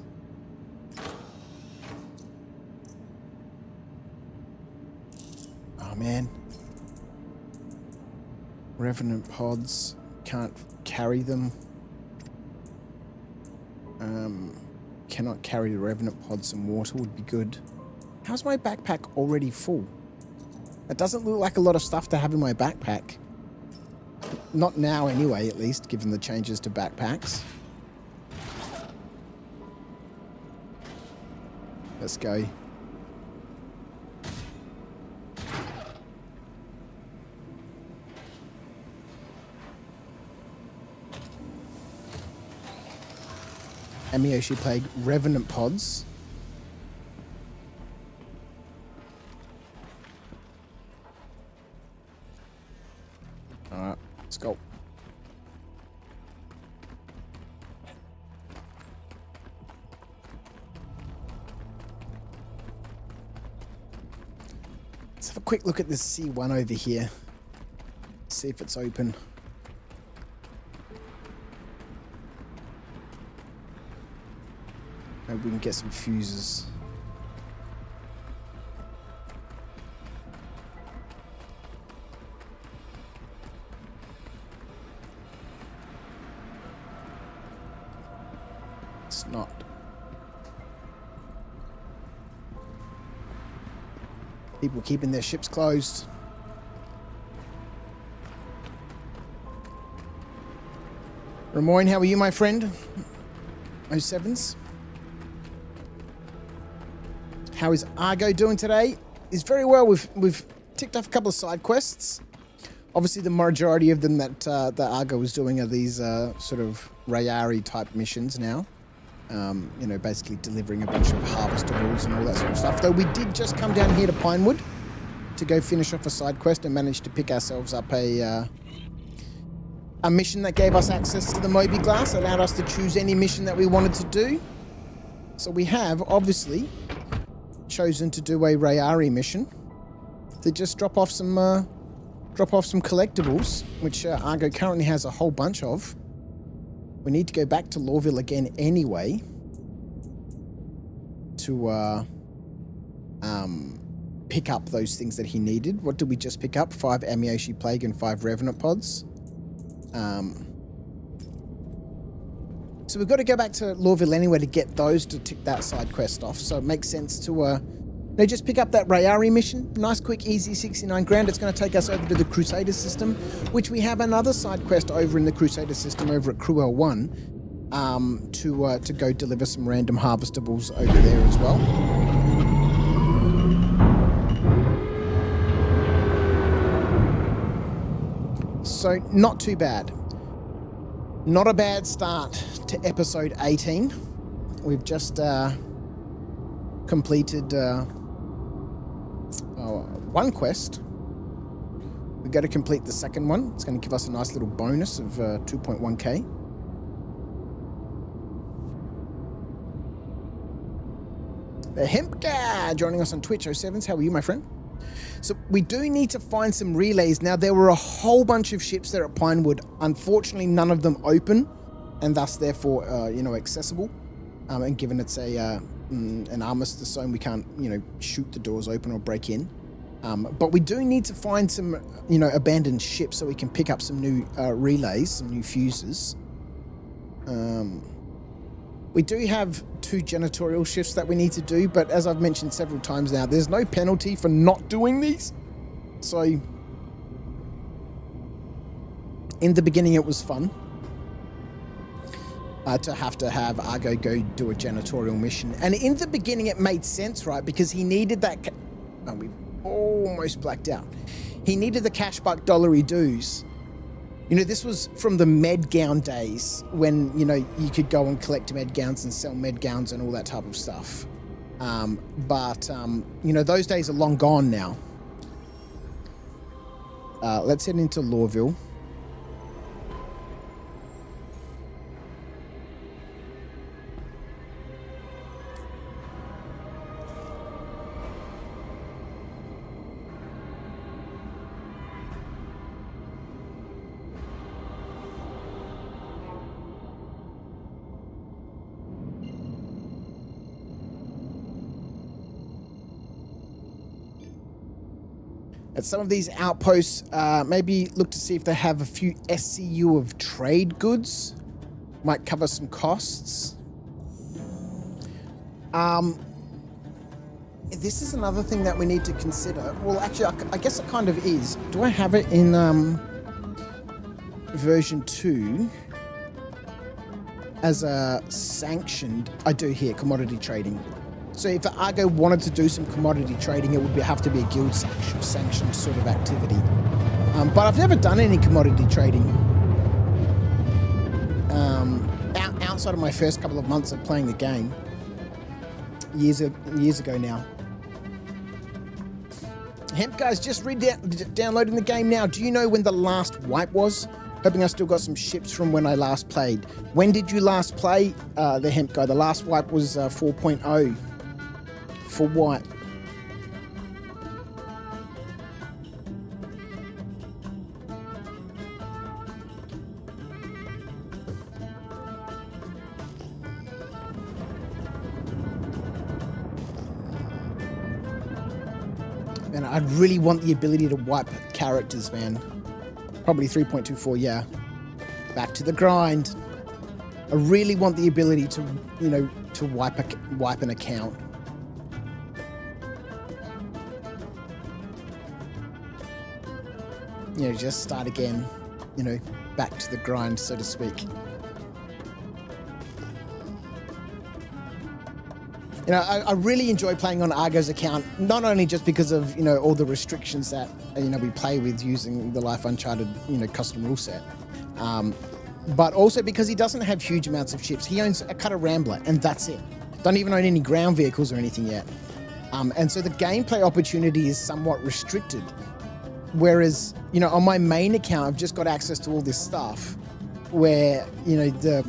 Oh man. Revenant pods. Can't carry them. Cannot carry the Revenant pods. Some water would be good. How's my backpack already full? It doesn't look like a lot of stuff to have in my backpack. Not now anyway, at least, given the changes to backpacks. Let's go. Amiyoshi Plague Revenant pods. Alright, let's go. Let's have a quick look at this C1 over here. See if it's open. Maybe we can get some fuses. It's not. People keeping their ships closed. Ramoyne, how are you, my friend? 07s. How is Argo doing today? He's very well. We've ticked off a couple of side quests. Obviously, the majority of them that Argo was doing are these sort of Rayari type missions now. You know, basically delivering a bunch of harvestables and all that sort of stuff. Though we did just come down here to Pinewood to go finish off a side quest and managed to pick ourselves up a mission that gave us access to the Moby Glass, allowed us to choose any mission that we wanted to do. So we have obviously chosen to do a Rayari mission to just drop off some collectibles, which Argo currently has a whole bunch of. We need to go back to Lorville again anyway to pick up those things that he needed. What did we just pick up? 5 Amiyoshi Plague and 5 Revenant pods. So we've got to go back to Lorville anyway to get those to tick that side quest off. So it makes sense to Now just pick up that Rayari mission. Nice, quick, easy 69 grand. It's going to take us over to the Crusader system, which we have another side quest over in the Crusader system over at Crew L1 to go deliver some random harvestables over there as well. So not too bad. Not a bad start to episode 18. We've just completed one quest. We've got to complete the second one. It's going to give us a nice little bonus of 2.1k. The Hemp Guy joining us on Twitch. 07s, how are you, my friend? So we do need to find some relays. Now, there were a whole bunch of ships there at Pinewood. Unfortunately, none of them open, and thus, therefore, accessible. And given it's an armistice zone, we can't, shoot the doors open or break in. But we do need to find some, abandoned ships so we can pick up some new relays, some new fuses. We do have 2 janitorial shifts that we need to do, but as I've mentioned several times now, there's no penalty for not doing these. So, in the beginning, it was fun to have Argo go do a janitorial mission. And in the beginning, it made sense, right? Because he needed that... we almost blacked out. He needed the cash buck dollary dues. This was from the med gown days when, you could go and collect med gowns and sell med gowns and all that type of stuff. But those days are long gone now. Let's head into Lawville. At some of these outposts, maybe look to see if they have a few SCU of trade goods. Might cover some costs. This is another thing that we need to consider. Well, actually, I guess it kind of is. Do I have it in version 2 as a sanctioned? I do here, commodity trading. So if Argo wanted to do some commodity trading, it would have to be a guild sanctioned sort of activity. But I've never done any commodity trading. Outside of my first couple of months of playing the game. Years ago now. Hemp Guys, just downloading the game now. Do you know when the last wipe was? Hoping I still got some ships from when I last played. When did you last play the Hemp Guy? The last wipe was 4.0. For what? Man, I really want the ability to wipe characters, man. Probably 3.24, yeah. Back to the grind. I really want the ability to, to wipe an account. Just start again, back to the grind, so to speak. I really enjoy playing on Argo's account, not only just because of, all the restrictions that, we play with using the Life Uncharted, custom rule set, but also because he doesn't have huge amounts of ships. He owns a Cutter Rambler, and that's it. Don't even own any ground vehicles or anything yet. And so the gameplay opportunity is somewhat restricted. Whereas, on my main account, I've just got access to all this stuff where, the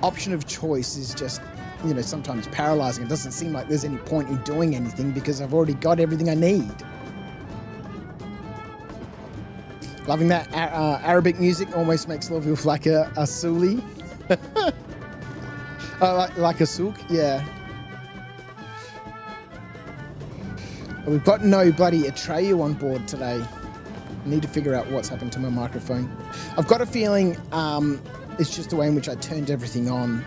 option of choice is just, sometimes paralyzing. It doesn't seem like there's any point in doing anything because I've already got everything I need. Loving that Arabic music. Almost makes Lawville like a Suli. Like a souk, yeah. We've got no bloody Atreyu on board today. I need to figure out what's happened to my microphone. I've got a feeling it's just the way in which I turned everything on.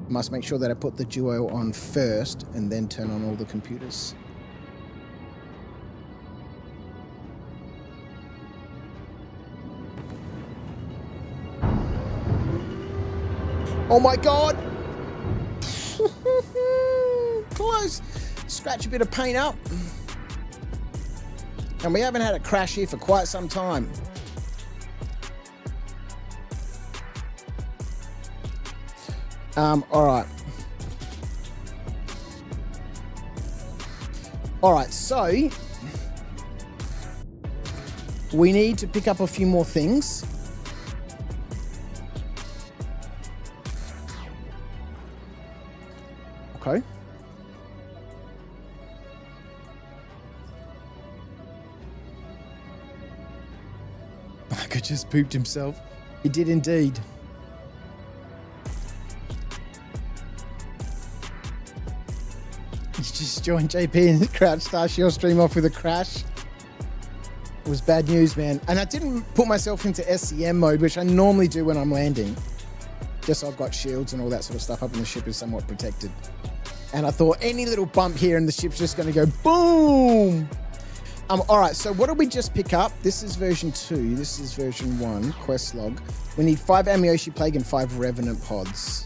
Must make sure that I put the duo on first and then turn on all the computers. Oh my god! Close! Scratch a bit of paint up. And we haven't had a crash here for quite some time. Alright. Alright, so we need to pick up a few more things. Okay. Marco just pooped himself. He did indeed. You just joined JP and Crouch Starts your stream off with a crash. It was bad news, man. And I didn't put myself into SCM mode, which I normally do when I'm landing. Just so I've got shields and all that sort of stuff up and the ship is somewhat protected. And I thought any little bump here and the ship's just going to go boom. All right, so what did we just pick up? This is version 2. This is version 1, quest log. We need 5 Amioshi Plague and 5 Revenant Pods.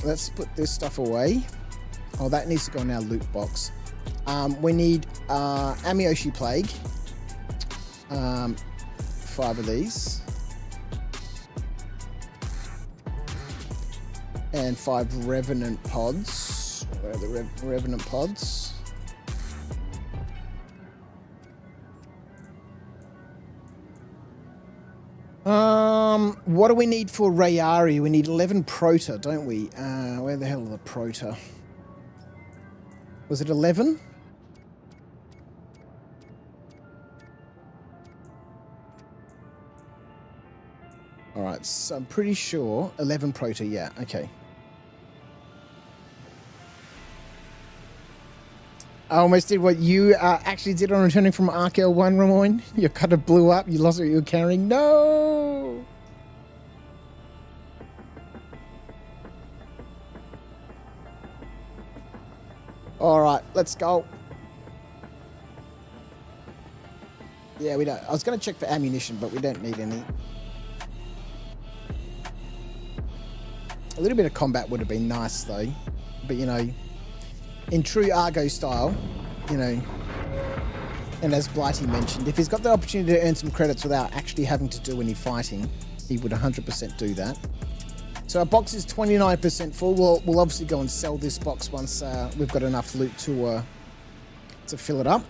Let's put this stuff away. Oh, that needs to go in our loot box. We need Amioshi Plague. 5 of these. And 5 Revenant Pods. Where are the Revenant Pods? What do we need for Rayari? We need 11 Prota, don't we? Where the hell are the Prota? Was it 11? Alright, so I'm pretty sure 11 Prota, yeah, okay. I almost did what you actually did on returning from Argo 1, Ramon. Your cutter blew up, you lost what you were carrying. No! Alright, let's go. Yeah, we don't. I was going to check for ammunition, but we don't need any. A little bit of combat would have been nice, though. But, you know, in true Argo style, you know, and as Blighty mentioned, if he's got the opportunity to earn some credits without actually having to do any fighting, he would 100% do that. So our box is 29% full. We'll obviously go and sell this box once we've got enough loot to fill it up.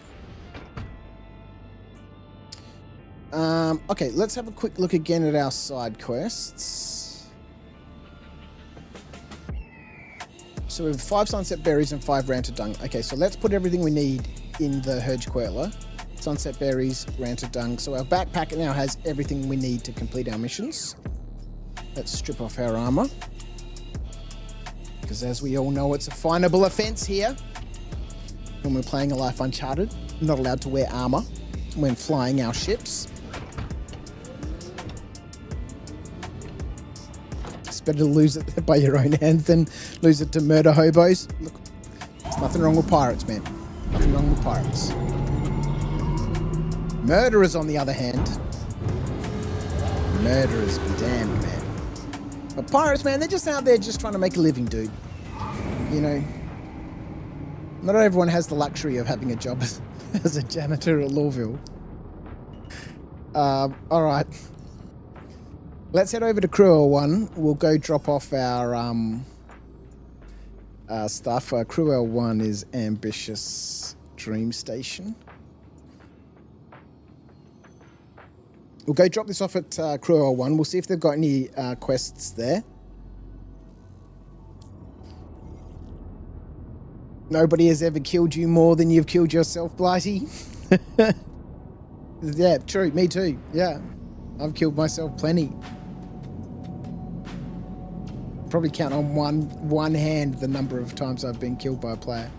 Okay, let's have a quick look again at our side quests. So we have 5 Sunset Berries and 5 Ranted Dung. Okay, so let's put everything we need in the Herge Queller. Sunset Berries, Ranted Dung. So our backpack now has everything we need to complete our missions. Let's strip off our armor. Because as we all know, it's a finable offense here. When we're playing A Life Uncharted, we're not allowed to wear armor when flying our ships. It's better to lose it by your own hands than lose it to murder hobos. Look, there's nothing wrong with pirates, man. Nothing wrong with pirates. Murderers, on the other hand, murderers be damned, man. But pirates, man, they're just out there just trying to make a living, dude. You know, not everyone has the luxury of having a job as a janitor at Lawville. All right. Let's head over to Cruel 1. We'll go drop off our stuff. Cruel 1 is Ambitious Dream Station. We'll go drop this off at Cruel 1. We'll see if they've got any quests there. Nobody has ever killed you more than you've killed yourself, Blighty. Yeah, true. Me too. Yeah. I've killed myself plenty. Probably count on one hand the number of times I've been killed by a player.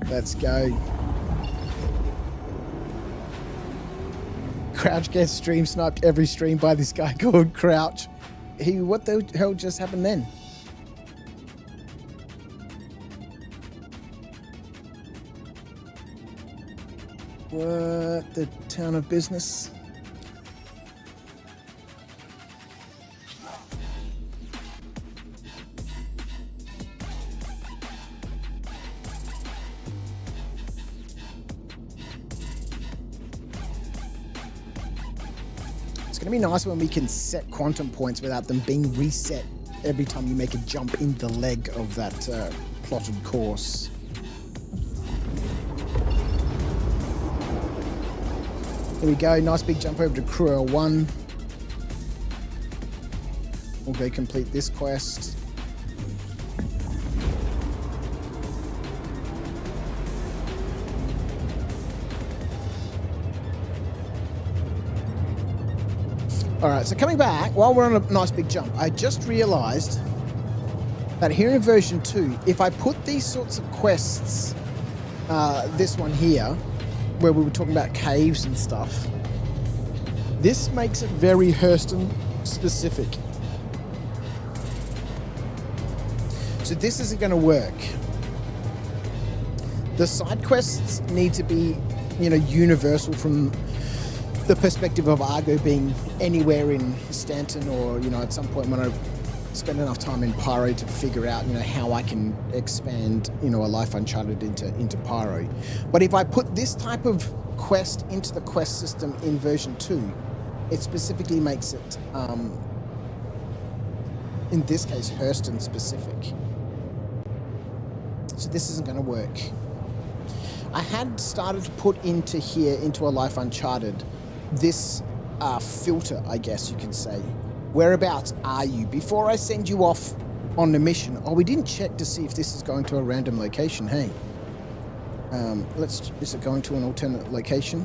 Let's go. Crouch gets stream sniped every stream by this guy called Crouch. What the hell just happened then? What the town of business? It's going to be nice when we can set quantum points without them being reset every time you make a jump in the leg of that plotted course. Here we go, nice big jump over to Cruel 1. We'll go complete this quest. Alright, so coming back, while we're on a nice big jump, I just realized that here in version 2, if I put these sorts of quests, this one here, where we were talking about caves and stuff, this makes it very Hurston specific. So this isn't going to work. The side quests need to be, universal from the perspective of Argo being anywhere in Stanton, or, at some point when I spend enough time in Pyro to figure out, how I can expand, a life uncharted into Pyro. But if I put this type of quest into the quest system in version 2, it specifically makes it, in this case, Hurston specific. So this isn't going to work. I had started to put into a life uncharted, this filter, I guess you could say. Whereabouts are you? Before I send you off on the mission. Oh, we didn't check to see if this is going to a random location, hey. Is it going to an alternate location?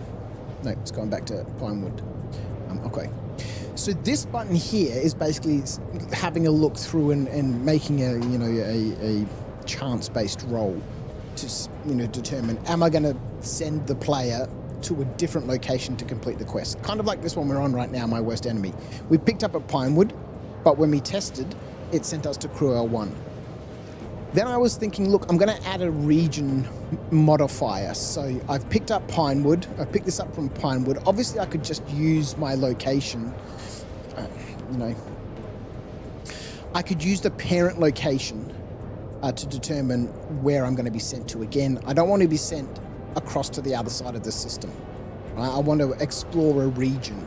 No, it's going back to Pinewood. Okay. So this button here is basically having a look through and making a chance-based roll to determine, am I going to send the player to a different location to complete the quest. Kind of like this one we're on right now, My Worst Enemy. We picked up at Pinewood, but when we tested, it sent us to Cruel 1. Then I was thinking, look, I'm going to add a region modifier. So I've picked up Pinewood. I picked this up from Pinewood. Obviously, I could just use my location. I could use the parent location to determine where I'm going to be sent to. Again, I don't want to be sent across to the other side of the system. Right? I want to explore a region.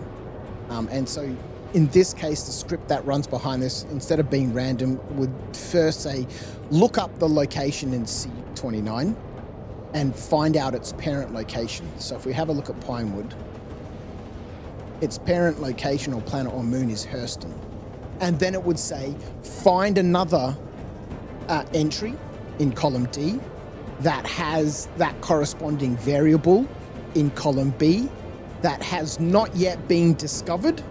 And so in this case, the script that runs behind this, instead of being random, would first say, look up the location in C29 and find out its parent location. So if we have a look at Pinewood, its parent location or planet or moon is Hurston. And then it would say, find another entry in column D that has that corresponding variable in column B that has not yet been discovered,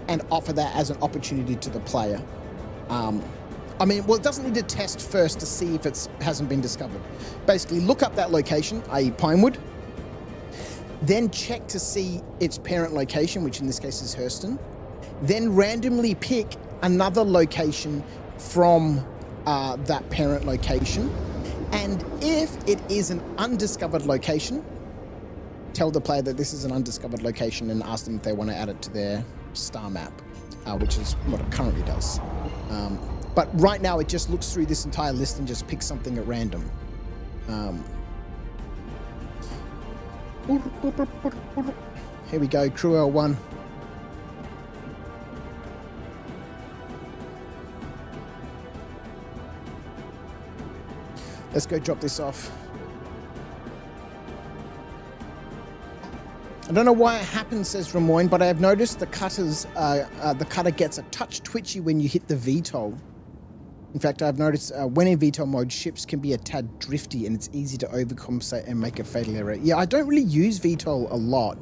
and offer that as an opportunity to the player. It doesn't need to test first to see if it hasn't been discovered. Basically, look up that location, i.e. Pinewood, then check to see its parent location, which in this case is Hurston, then randomly pick another location from that parent location. And if it is an undiscovered location, tell the player that this is an undiscovered location and ask them if they want to add it to their star map, which is what it currently does. But right now it just looks through this entire list and just picks something at random. Here we go, Cruel 1. Let's go drop this off. I don't know why it happens, says Ramoyne, but I have noticed the cutter gets a touch twitchy when you hit the VTOL. In fact, I've noticed when in VTOL mode, ships can be a tad drifty and it's easy to overcompensate and make a fatal error. Yeah, I don't really use VTOL a lot.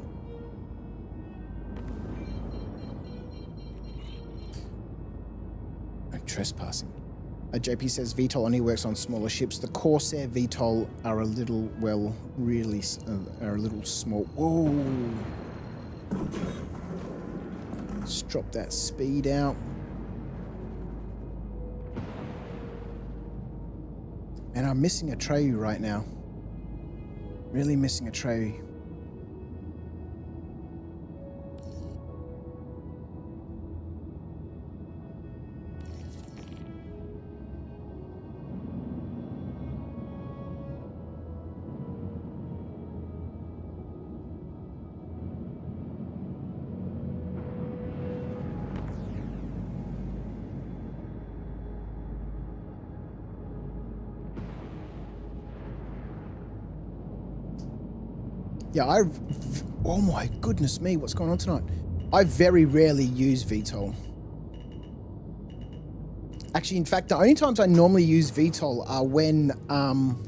Trespassing. JP says VTOL only works on smaller ships. The Corsair VTOL are a little, are a little small. Whoa. Let's drop that speed out. And I'm missing a Atreyu right now. Really missing a Atreyu. Yeah, oh my goodness me, what's going on tonight? I very rarely use VTOL. Actually, in fact, the only times I normally use VTOL are when I'm,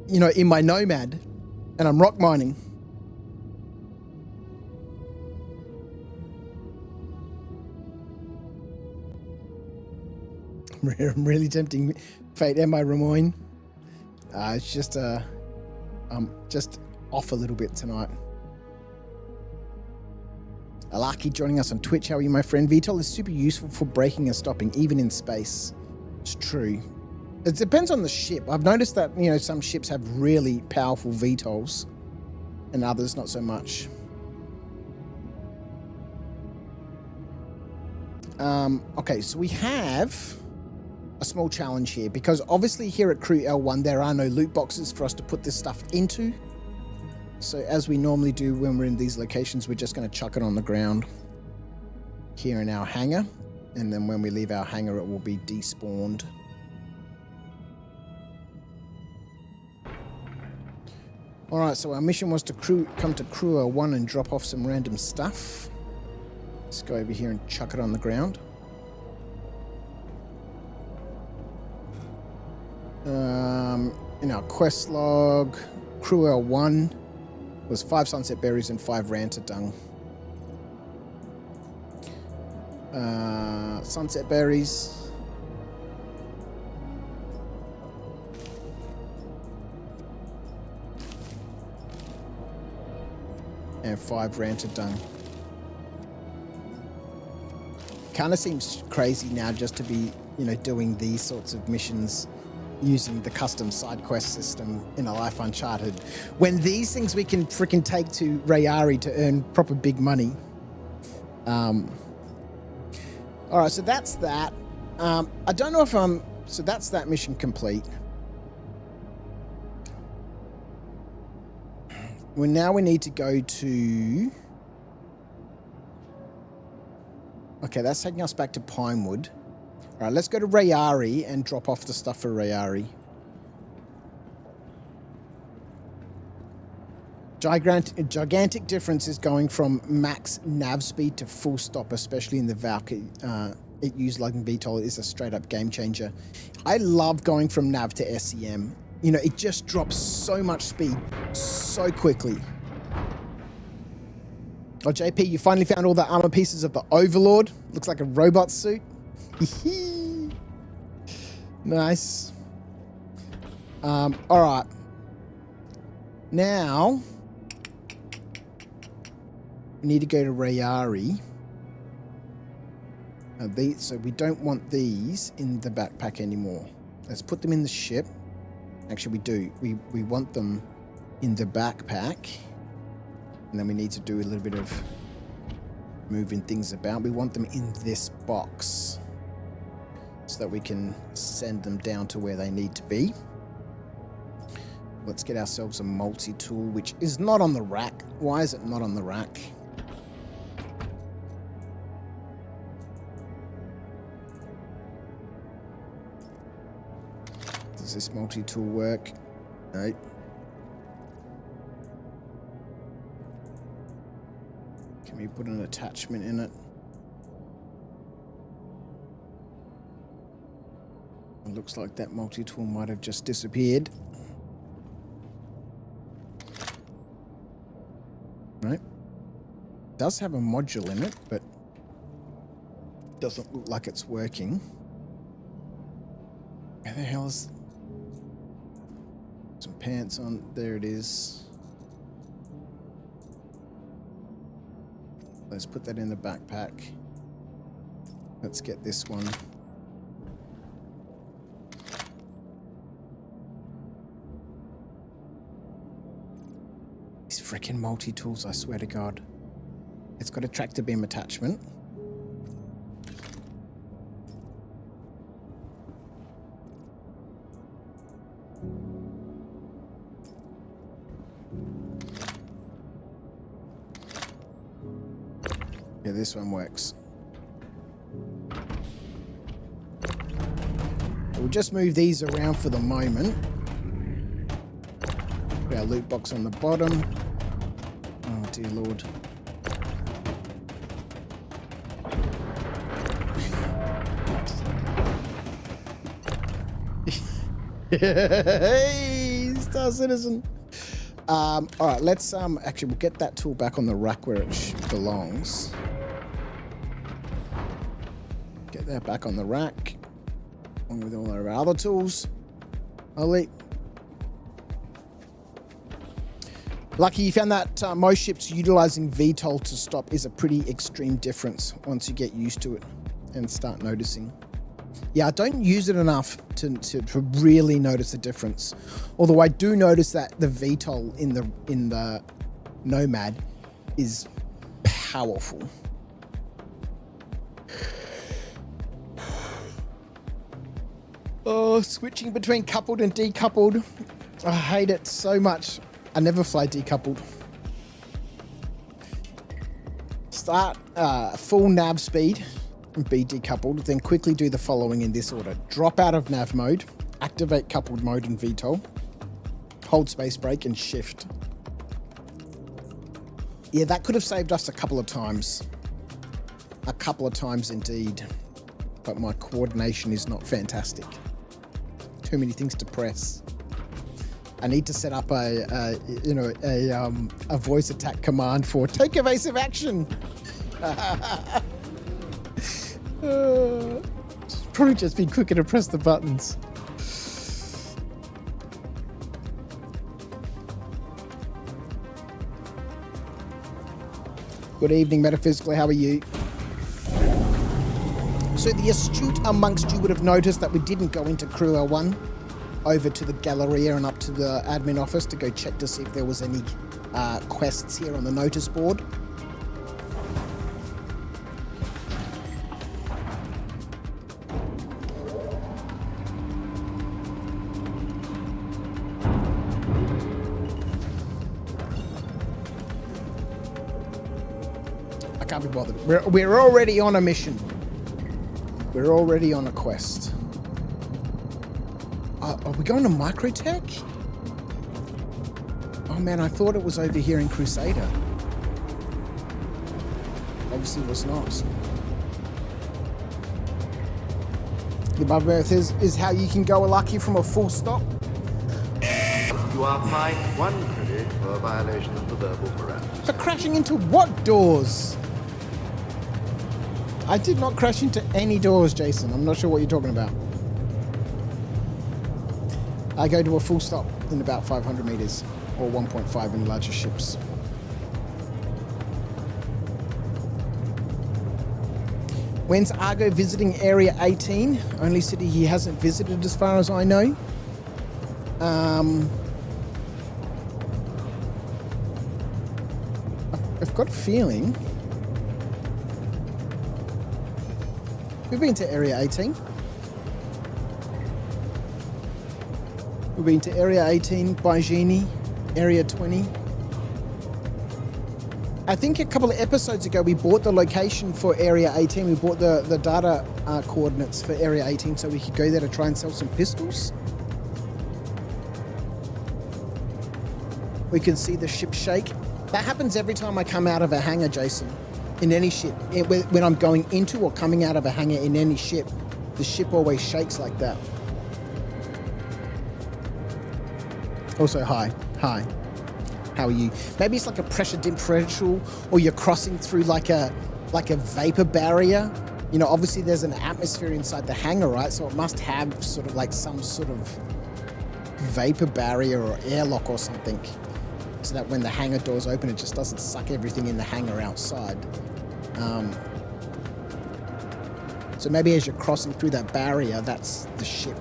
you know, in my Nomad and I'm rock mining. I'm really tempting fate. Am I Ramoyne? It's just off a little bit tonight. Alaki joining us on Twitch. How are you, my friend? VTOL is super useful for braking and stopping, even in space. It's true. It depends on the ship. I've noticed that, you know, some ships have really powerful VTOLs and others not so much. Okay, so we have a small challenge here because obviously here at Crew L1 there are no loot boxes for us to put this stuff into. So as we normally do when we're in these locations, we're just going to chuck it on the ground here in our hangar, and then when we leave our hangar it will be despawned. Alright, so our mission was to come to Crew L1 and drop off some random stuff. Let's go over here and chuck it on the ground. In our quest log, Crew L1 was 5 sunset berries and 5 ranta dung. Sunset berries. And 5 ranta dung. Kind of seems crazy now just to be, you know, doing these sorts of missions using the custom side quest system in A Life Uncharted, when these things we can freaking take to Rayari to earn proper big money. All right, so that's that. I don't know if so that's that mission complete. Well, now we need to go to... Okay, that's taking us back to Pinewood. All right, let's go to Rayari and drop off the stuff for Rayari. Gigantic difference is going from max nav speed to full stop, especially in the Valk. It used like in VTOL is a straight up game changer. I love going from nav to SEM. You know, it just drops so much speed so quickly. Oh, JP, you finally found all the armor pieces of the Overlord. Looks like a robot suit. Nice. All right. Now, we need to go to Rayari. So we don't want these in the backpack anymore. Let's put them in the ship. Actually, we do. We want them in the backpack. And then we need to do a little bit of moving things about. We want them in this box so that we can send them down to where they need to be. Let's get ourselves a multi-tool, which is not on the rack. Why is it not on the rack? Does this multi-tool work? No. Can we put an attachment in it? It looks like that multi-tool might have just disappeared. Right. Does have a module in it, but doesn't look like it's working. Where the hell is... Some pants on. There it is. Let's put that in the backpack. Let's get this one. These freaking multi-tools, I swear to God. It's got a tractor beam attachment. Yeah, this one works. We'll just move these around for the moment. Put our loot box on the bottom. Oh, dear Lord. Hey, Star Citizen. All right, let's actually we'll get that tool back on the rack where it belongs. Get that back on the rack, along with all our other tools. Holy. Lucky you found that most ships utilizing VTOL to stop is a pretty extreme difference once you get used to it and start noticing. Yeah, I don't use it enough to really notice a difference. Although I do notice that the VTOL in the Nomad is powerful. Oh, switching between coupled and decoupled. I hate it so much. I never fly decoupled. Start full nav speed and be decoupled, then quickly do the following in this order. Drop out of nav mode, activate coupled mode in VTOL, hold space brake and shift. Yeah, that could have saved us a couple of times. A couple of times indeed. But my coordination is not fantastic. Too many things to press. I need to set up a voice attack command for take evasive action. Probably just be quicker to press the buttons. Good evening, Metaphysical. How are you? So the astute amongst you would have noticed that we didn't go into Crew L1 over to the Galleria and up to the admin office to go check to see if there was any quests here on the notice board. I can't be bothered. We're already on a mission. We're already on a quest. Are we going to Microtech? Oh man, I thought it was over here in Crusader. Obviously it was not. The above earth is how you can go lucky from a full stop. You are fined 1 credit for a violation of the verbal parameters. For crashing into what doors? I did not crash into any doors, Jason. I'm not sure what you're talking about. I go to a full stop in about 500 meters, or 1.5 in larger ships. When's Argo visiting Area 18? Only city he hasn't visited as far as I know. I've got a feeling. We've been to Area 18. We've been to Area 18, Baijini, Area 20. I think a couple of episodes ago we bought the location for Area 18. We bought the data coordinates for Area 18 so we could go there to try and sell some pistols. We could see the ship shake. That happens every time I come out of a hangar, Jason. In any ship. When I'm going into or coming out of a hangar in any ship, the ship always shakes like that. Also, hi. How are you? Maybe it's like a pressure differential, or you're crossing through like a vapor barrier. You know, obviously there's an atmosphere inside the hangar, right? So it must have sort of like some sort of vapor barrier or airlock or something, so that when the hangar doors open, it just doesn't suck everything in the hangar outside. So maybe as you're crossing through that barrier, that's the ship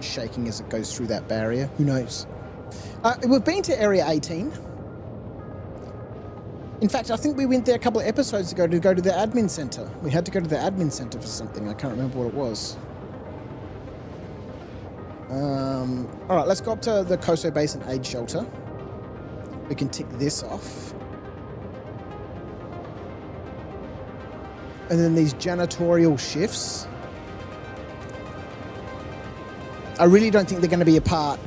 shaking as it goes through that barrier. Who knows? We've been to Area 18. In fact, I think we went there a couple of episodes ago to go to the admin center. We had to go to the admin center for something. I can't remember what it was. All right, let's go up to the Koso Basin Aid Shelter. We can tick this off. And then these janitorial shifts. I really don't think they're going to be a part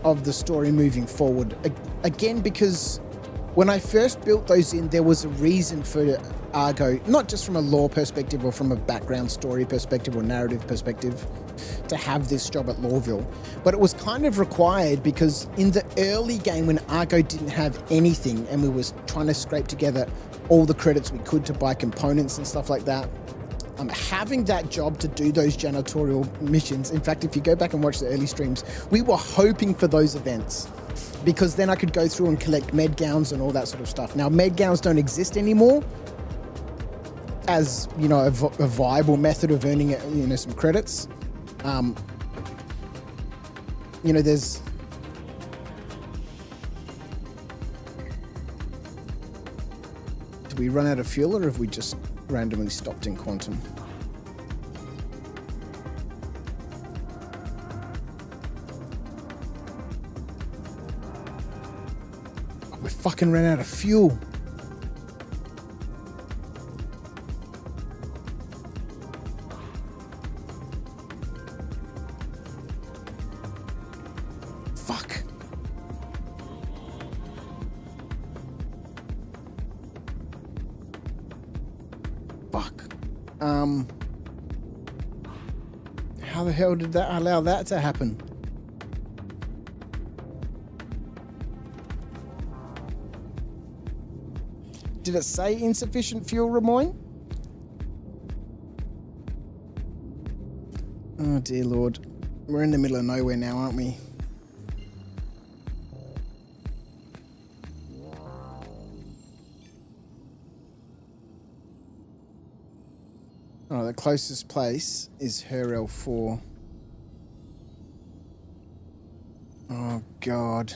of the story moving forward. Again, because when I first built those in, there was a reason for Argo, not just from a lore perspective or from a background story perspective or narrative perspective, to have this job at Lorville. But it was kind of required because in the early game when Argo didn't have anything and we was trying to scrape together all the credits we could to buy components and stuff like that, having that job to do those janitorial missions. In fact, if you go back and watch the early streams, we were hoping for those events because then I could go through and collect med gowns and all that sort of stuff. Now, med gowns don't exist anymore as, you know, a viable method of earning, you know, some credits. You know, there's... Did we run out of fuel or have we just randomly stopped in quantum? Oh, we fucking ran out of fuel. Fuck. How the hell did that allow that to happen? Did it say insufficient fuel, Ramoyne? Oh dear Lord. We're in the middle of nowhere now, aren't we? Oh, the closest place is Herel 4. Oh, God.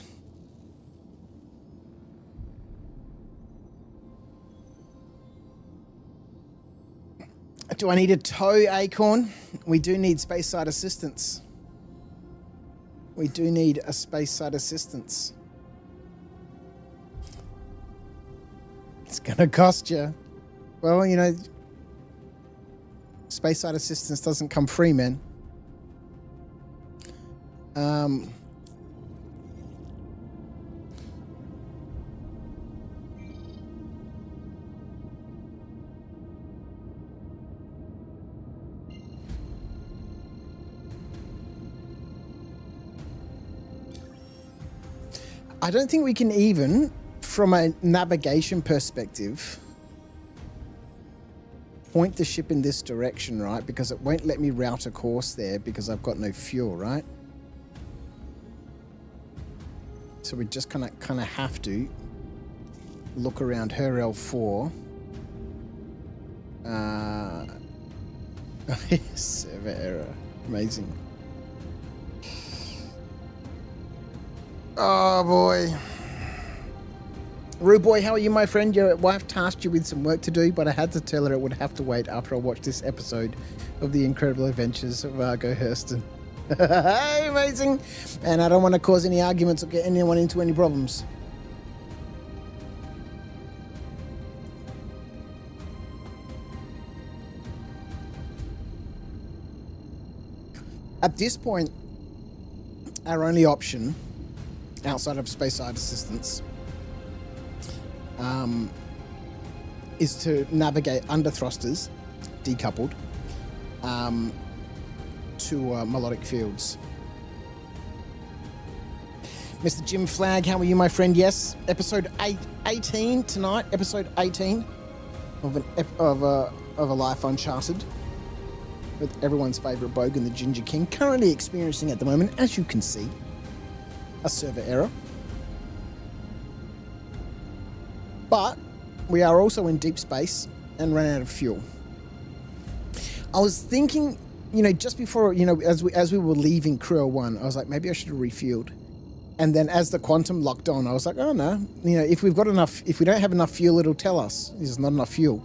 Do I need a tow, Acorn? We do need space side assistance. We do need a space side assistance. It's gonna cost you. Well, you know... Space side assistance doesn't come free, man. I don't think we can even, from a navigation perspective, point the ship in this direction, right? Because it won't let me route a course there because I've got no fuel, right? So we just kind of have to look around her L4. Server error. Amazing. Oh boy. Ruboy, how are you, my friend? Your wife tasked you with some work to do, but I had to tell her it would have to wait after I watched this episode of The Incredible Adventures of Argo Hurston. Hey, amazing. And I don't want to cause any arguments or get anyone into any problems. At this point, our only option outside of space side assistance is to navigate under thrusters, decoupled, to melodic fields. Mr. Jim Flagg, how are you, my friend? Yes, episode 18 tonight. Episode 18 of a Life Uncharted with everyone's favourite Bogan, the Ginger King, currently experiencing at the moment, as you can see, a server error. But we are also in deep space and ran out of fuel. I was thinking, just before, as we were leaving Crew 1, I was like, maybe I should have refueled. And then as the quantum locked on, I was like, oh no, if we don't have enough fuel, it'll tell us there's not enough fuel.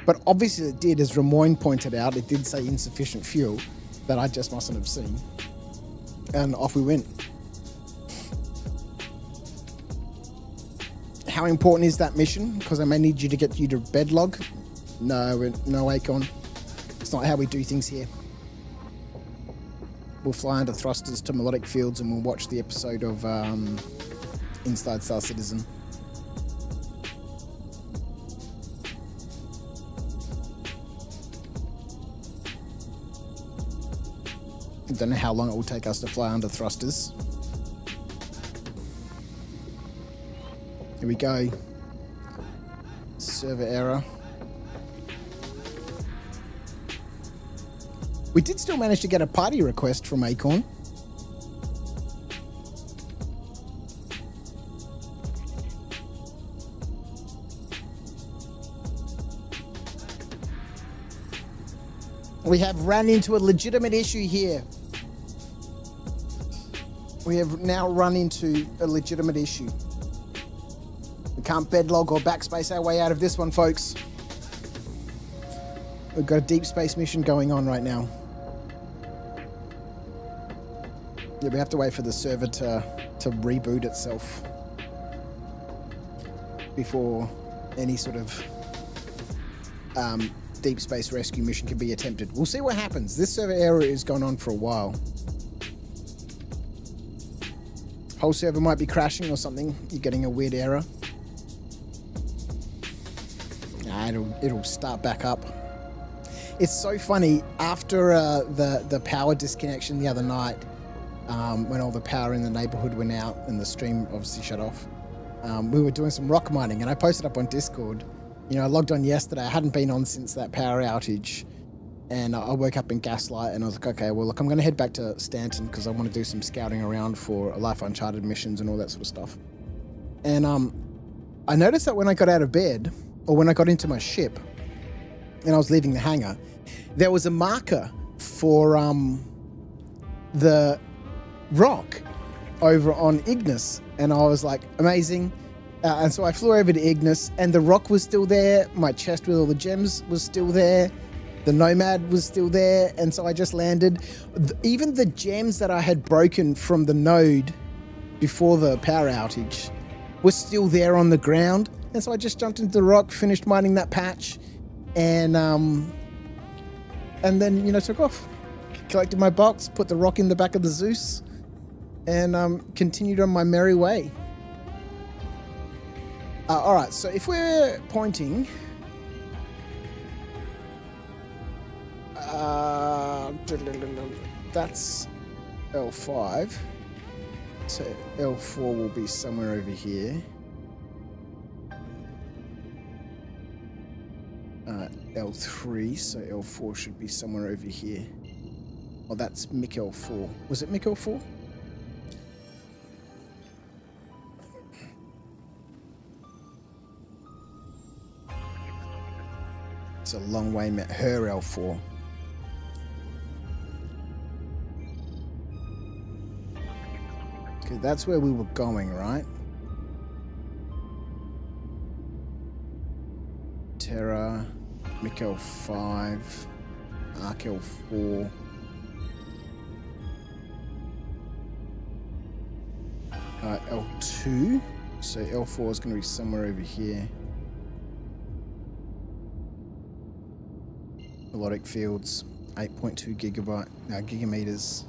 But obviously it did, as Ramoyne pointed out, it did say insufficient fuel that I just mustn't have seen. And off we went. How important is that mission? Because I may need you to get you to bedlog. No, Akon. It's not how we do things here. We'll fly under thrusters to melodic fields and we'll watch the episode of Inside Star Citizen. I don't know how long it will take us to fly under thrusters. Here we go. Server error. We did still manage to get a party request from Acorn. We have run into a legitimate issue here. We have now run into a legitimate issue. We can't bedlog or backspace our way out of this one, folks. We've got a deep space mission going on right now. Yeah, we have to wait for the server to reboot itself before any sort of deep space rescue mission can be attempted. We'll see what happens. This server error is going on for a while. Whole server might be crashing or something. You're getting a weird error. Nah, it'll start back up. It's so funny. After the power disconnection the other night, when all the power in the neighborhood went out and the stream obviously shut off, we were doing some rock mining and I posted up on Discord. I logged on yesterday. I hadn't been on since that power outage. And I woke up in Gaslight and I was like, okay, well, look, I'm going to head back to Stanton because I want to do some scouting around for Life Uncharted missions and all that sort of stuff. And I noticed that when I got out of bed, or when I got into my ship and I was leaving the hangar, there was a marker for the rock over on Ignis. And I was like, amazing. And so I flew over to Ignis and the rock was still there. My chest with all the gems was still there. The Nomad was still there, and so I just landed. Even the gems that I had broken from the node before the power outage were still there on the ground, and so I just jumped into the rock, finished mining that patch, and then took off, collected my box, put the rock in the back of the Zeus, and continued on my merry way. All right, so if we're pointing. That's L5, so L4 will be somewhere over here. L3, so L4 should be somewhere over here. Oh, that's Mick L4. Was it Mick L4? It's a long way, met her L4. Okay, that's where we were going, right? Terra, Mikkel 5, Arkel 4. L2, so L4 is going to be somewhere over here. Melodic fields, 8.2 gigameters.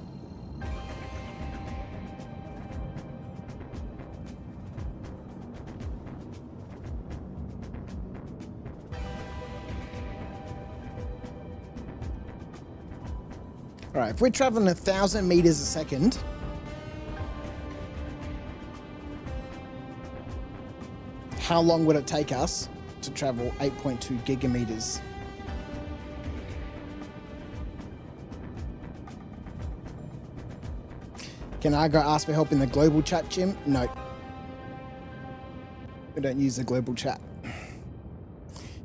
All right, if we're traveling 1,000 meters a second, how long would it take us to travel 8.2 gigameters? Can I go ask for help in the global chat, Jim? No. We don't use the global chat.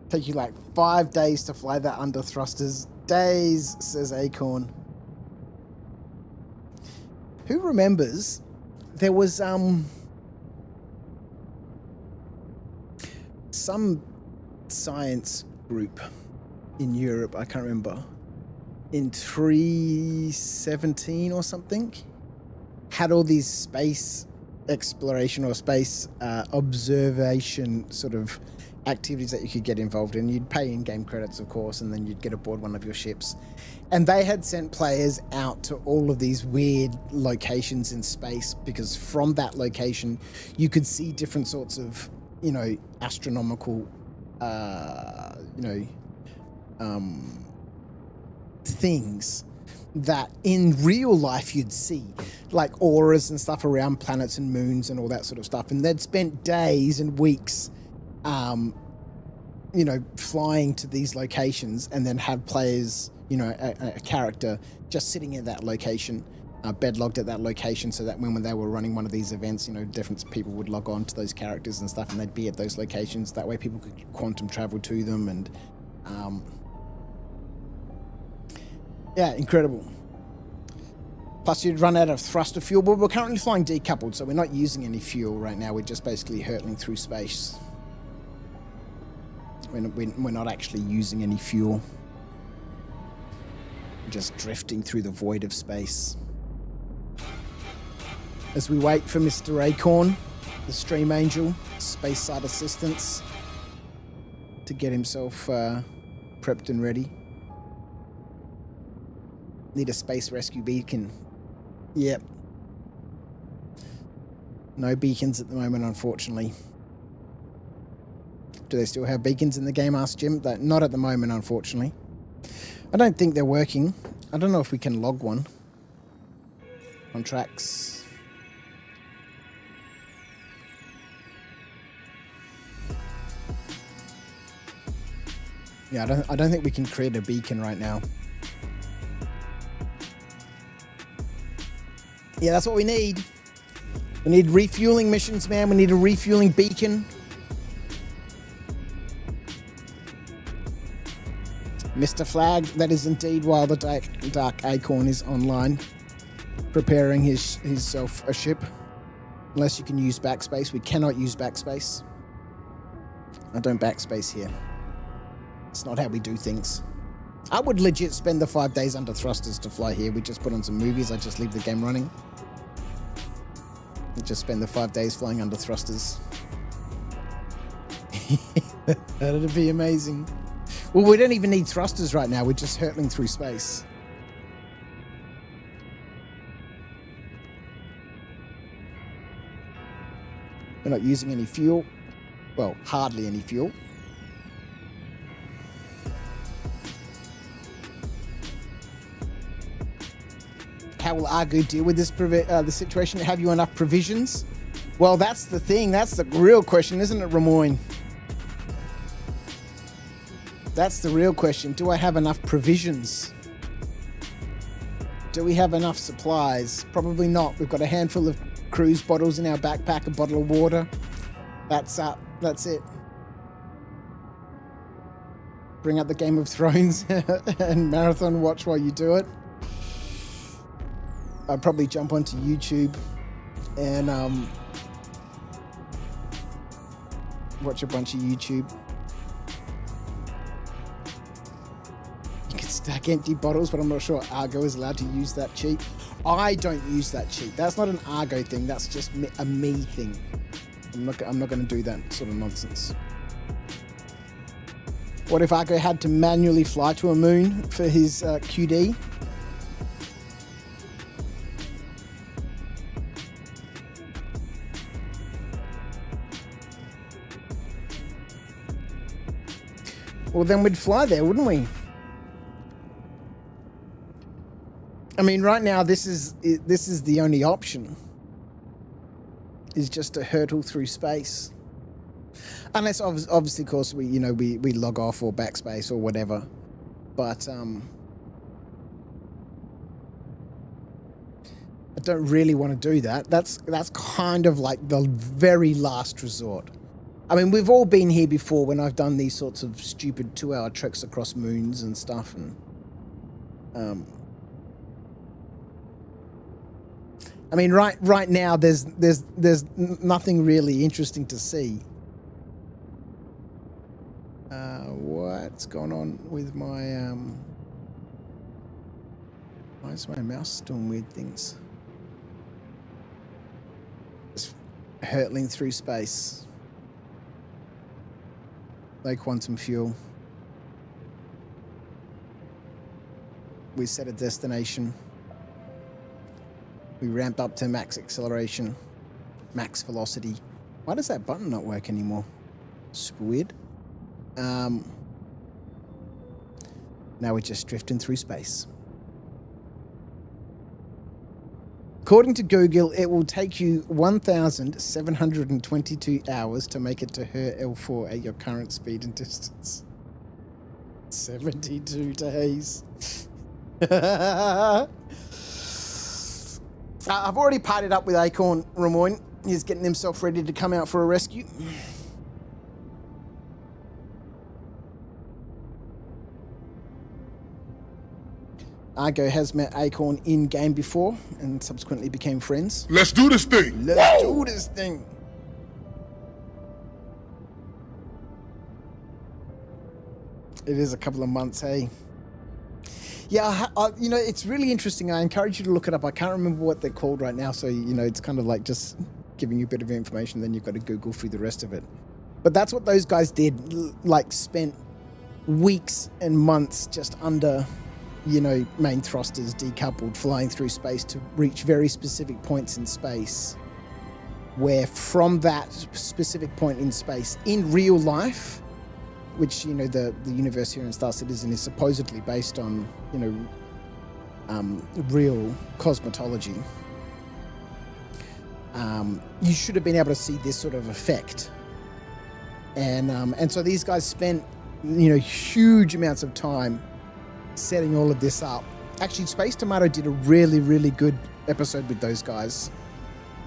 Take you like 5 days to fly that under thrusters. Days, says Acorn. Who remembers there was some science group in Europe, I can't remember, in 317 or something, had all these space exploration or space observation sort of activities that you could get involved in. You'd pay in-game credits, of course, and then you'd get aboard one of your ships. And they had sent players out to all of these weird locations in space, because from that location you could see different sorts of, you know, astronomical, things that in real life you'd see, like auras and stuff around planets and moons and all that sort of stuff. And they'd spent days and weeks flying to these locations, and then have players, a character just sitting in that location, bedlogged at that location, so that when they were running one of these events, different people would log on to those characters and stuff, and they'd be at those locations. That way people could quantum travel to them, and yeah, incredible. Plus you'd run out of thruster fuel, but we're currently flying decoupled, so we're not using any fuel right now. We're just basically hurtling through space. We're not actually using any fuel. We're just drifting through the void of space. As we wait for Mr. Acorn, the Stream Angel, Space Side Assistance, to get himself prepped and ready. Need a space rescue beacon. Yep. No beacons at the moment, unfortunately. Do they still have beacons in the game? Asked Jim. Not at the moment, unfortunately. I don't think they're working. I don't know if we can log one. Contracts. Yeah, I don't think we can create a beacon right now. Yeah, that's what we need. We need refueling missions, man. We need a refueling beacon. Mr. Flag, that is indeed while the Dark Acorn is online, preparing himself a ship. Unless you can use backspace. We cannot use backspace. I don't backspace here. It's not how we do things. I would legit spend the 5 days under thrusters to fly here. We just put on some movies. I just leave the game running. We just spend the 5 days flying under thrusters. That'd be amazing. Well, we don't even need thrusters right now. We're just hurtling through space. We're not using any fuel. Well, hardly any fuel. How will Argo deal with this situation? Have you enough provisions? Well, that's the thing. That's the real question, isn't it, Ramoyne? That's the real question. Do I have enough provisions? Do we have enough supplies? Probably not. We've got a handful of cruise bottles in our backpack, a bottle of water. That's it. Bring up the Game of Thrones and marathon watch while you do it. I'd probably jump onto YouTube and watch a bunch of YouTube. You can stack empty bottles, but I'm not sure Argo is allowed to use that cheat. I don't use that cheat. That's not an Argo thing. That's just a me thing. I'm not going to do that sort of nonsense. What if Argo had to manually fly to a moon for his QD? Well, then we'd fly there, wouldn't we? I mean, right now this is the only option. Is just to hurtle through space. Unless obviously, of course, we log off or backspace or whatever. But I don't really want to do that. That's kind of like the very last resort. I mean, we've all been here before when I've done these sorts of stupid 2-hour treks across moons and stuff, and I mean, right now there's nothing really interesting to see. What's going on with my why is my mouse doing weird things? It's hurtling through space. Low quantum fuel. We set a destination. We ramped up to max acceleration, max velocity. Why does that button not work anymore? Super weird. Now we're just drifting through space. According to Google, it will take you 1,722 hours to make it to Her L4 at your current speed and distance. 72 days. I've already partied up with Acorn Ramoin. He's getting himself ready to come out for a rescue. Argo has met Acorn in-game before and subsequently became friends. Let's do this thing! Let's do this thing! It is a couple of months, hey? Yeah, you know, it's really interesting. I encourage you to look it up. I can't remember what they're called right now, so, you know, it's kind of like just giving you a bit of information, then you've got to Google through the rest of it. But that's what those guys did, like spent weeks and months just under, you know, main thrusters, decoupled, flying through space to reach very specific points in space, where from that specific point in space, in real life, which, you know, the universe here in Star Citizen is supposedly based on, you know, real cosmetology. You should have been able to see this sort of effect. And so these guys spent, you know, huge amounts of time setting all of this up. Actually, Space Tomato did a really, really good episode with those guys,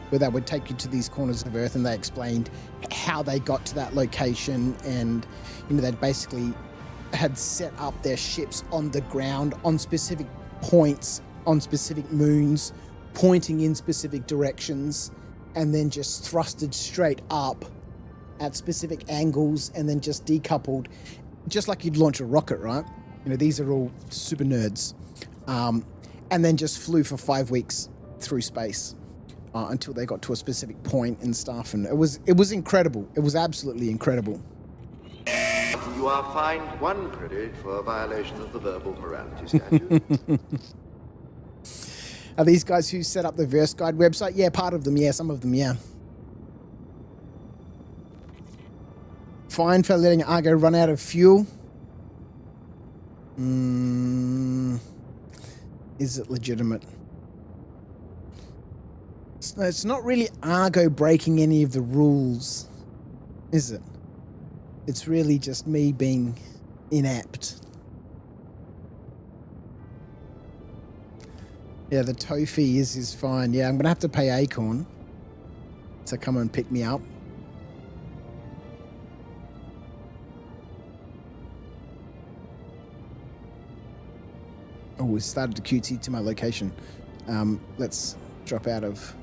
where they would take you to these corners of Earth and they explained how they got to that location, and, you know, they'd basically had set up their ships on the ground on specific points, on specific moons, pointing in specific directions, and then just thrusted straight up at specific angles and then just decoupled, just like you'd launch a rocket, right? You know, these are all super nerds. And then just flew for 5 weeks through space. Until they got to a specific point and stuff, and it was incredible. It was absolutely incredible. You are fined 1 credit for a violation of the verbal morality statute. Are these guys who set up the Verse Guide website? Yeah, part of them. Yeah, some of them. Yeah. Fine for letting Argo run out of fuel. Is it legitimate? It's not really Argo breaking any of the rules, is it? It's really just me being inept. Yeah, the tow fee is fine. Yeah, I'm going to have to pay Acorn to come and pick me up. Oh, we started to QT to my location. Let's drop out of...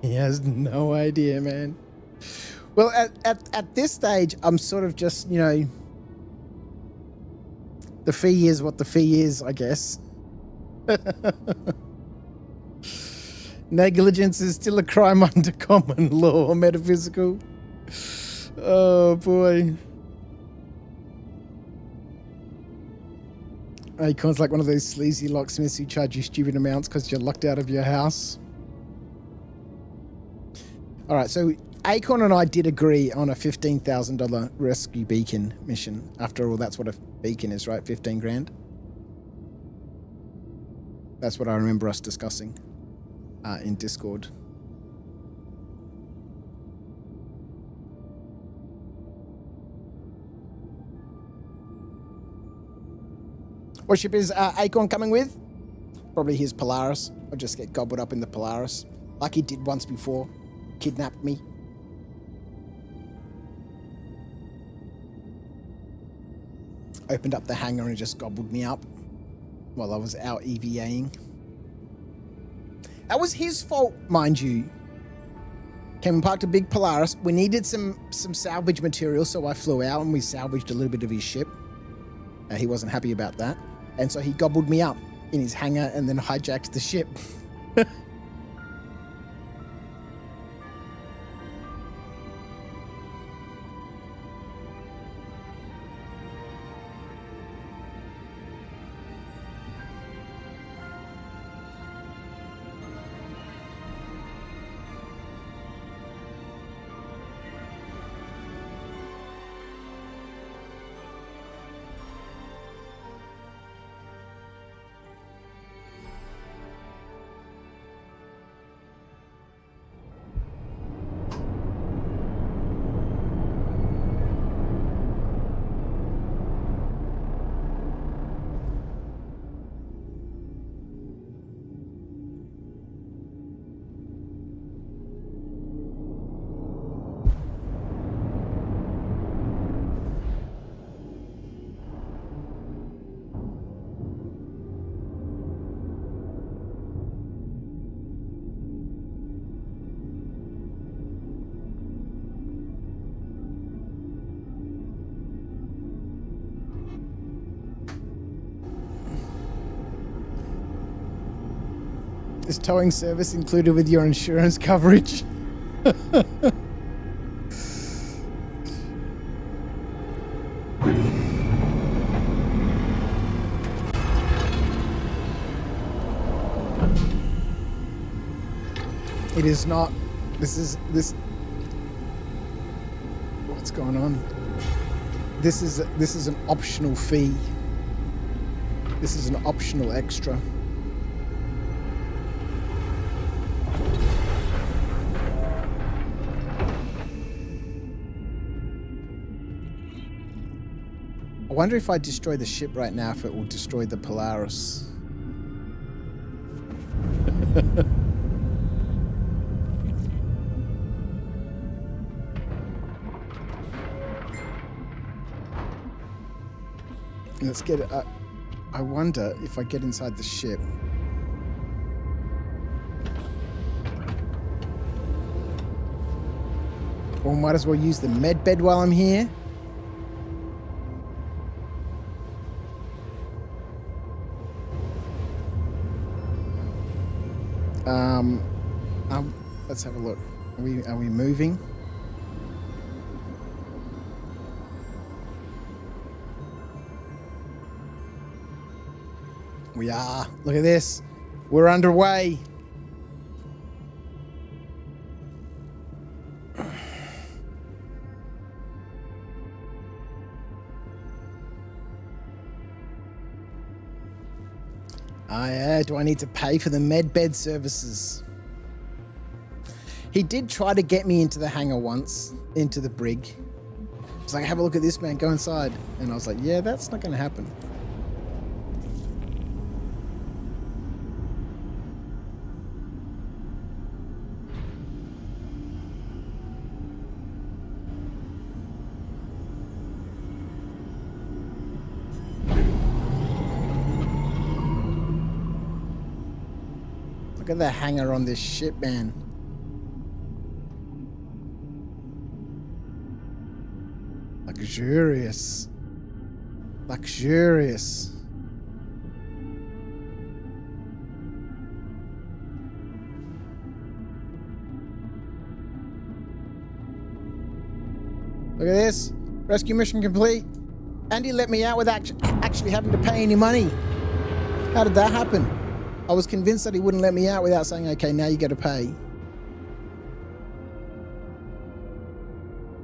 He has no idea, man. Well, at this stage, I'm sort of just, you know, the fee is what the fee is, I guess. Negligence is still a crime under common law, metaphysical. Oh, boy. Acorn's like one of those sleazy locksmiths who charge you stupid amounts because you're locked out of your house. All right, so Acorn and I did agree on a $15,000 rescue beacon mission. After all, that's what a beacon is, right? 15 grand. That's what I remember us discussing in Discord. What ship is Acorn coming with? Probably his Polaris. I'll just get gobbled up in the Polaris. Like he did once before. Kidnapped me. Opened up the hangar and just gobbled me up while I was out EVAing. That was his fault, mind you. Came and parked a big Polaris. We needed some salvage material, so I flew out and we salvaged a little bit of his ship. He wasn't happy about that. And so he gobbled me up in his hangar and then hijacked the ship. Is towing service included with your insurance coverage? It is not. This. What's going on? This is an optional fee. This is an optional extra. I wonder if I destroy the ship right now, if it will destroy the Polaris. Let's get it. I wonder if I get inside the ship. Or might as well use the med bed while I'm here. Let's have a look. Are we moving? We are. Look at this. We're underway. Yeah. Do I need to pay for the med bed services? He did try to get me into the hangar once, into the brig. He's like, have a look at this, man, go inside. And I was like, yeah, that's not going to happen. Look at the hangar on this ship, man. Luxurious. Luxurious. Look at this. Rescue mission complete. Andy let me out without actually having to pay any money. How did that happen? I was convinced that he wouldn't let me out without saying, okay, now you got to pay.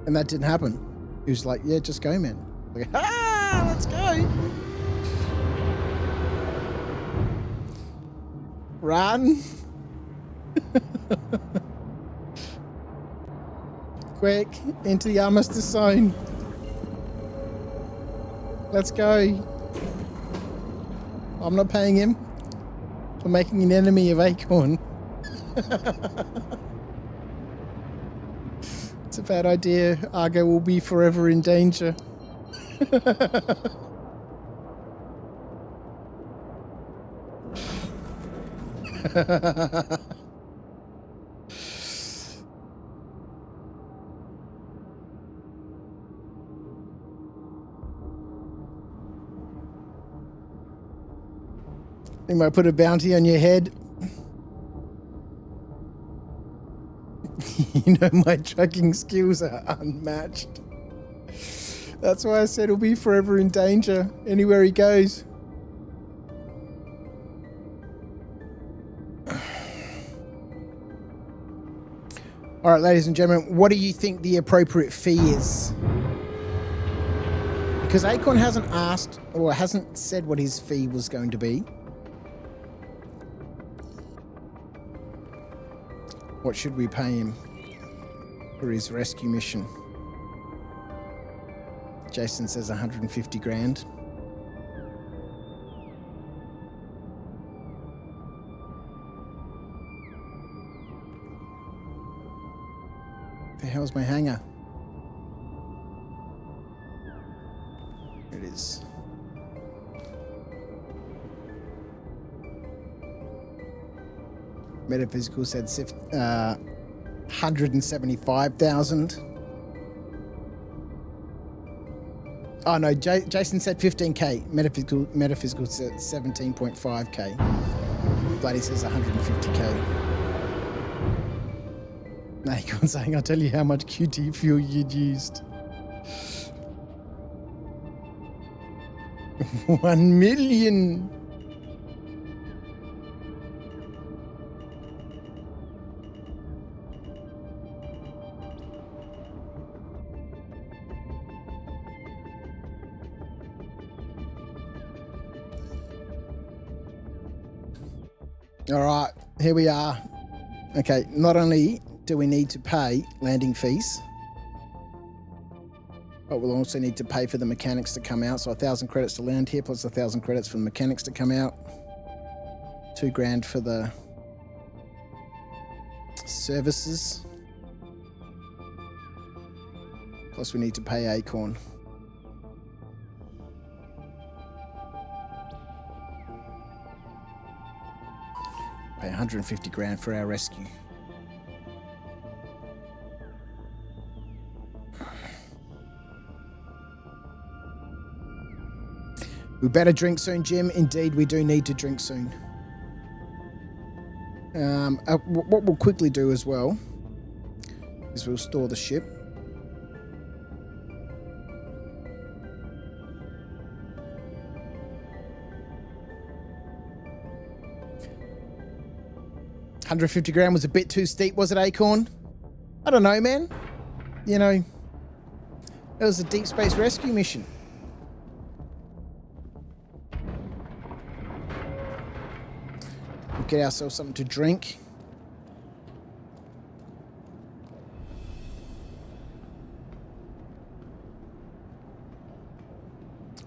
And that didn't happen. He was like, yeah, just go, man. Like, ah, let's go. Run. Quick, into the armistice zone. Let's go. I'm not paying him for making an enemy of Acorn. It's a bad idea. Argo will be forever in danger. You might put a bounty on your head. You know, my trucking skills are unmatched. That's why I said he'll be forever in danger anywhere he goes. All right, ladies and gentlemen, what do you think the appropriate fee is? Because Acorn hasn't asked or hasn't said what his fee was going to be. What should we pay him for his rescue mission? Jason says 150 grand. The hell's my hanger? Here it is. Metaphysical said 175,000. Oh no, Jason said 15k. Metaphysical said 17.5k. Bloody says 150k. Acorn saying, I'll tell you how much QT fuel you'd used. 1 million. All right, here we are. Okay, not only do we need to pay landing fees, but we'll also need to pay for the mechanics to come out. So 1,000 credits to land here, plus 1,000 credits for the mechanics to come out. 2 grand for the services. Plus we need to pay Acorn. Pay 150 grand for our rescue. We better drink soon, Jim. Indeed, we do need to drink soon. What we'll quickly do as well is we'll store the ship. $150 grand was a bit too steep, was it, Acorn? I don't know, man. You know, it was a deep space rescue mission. We'll get ourselves something to drink.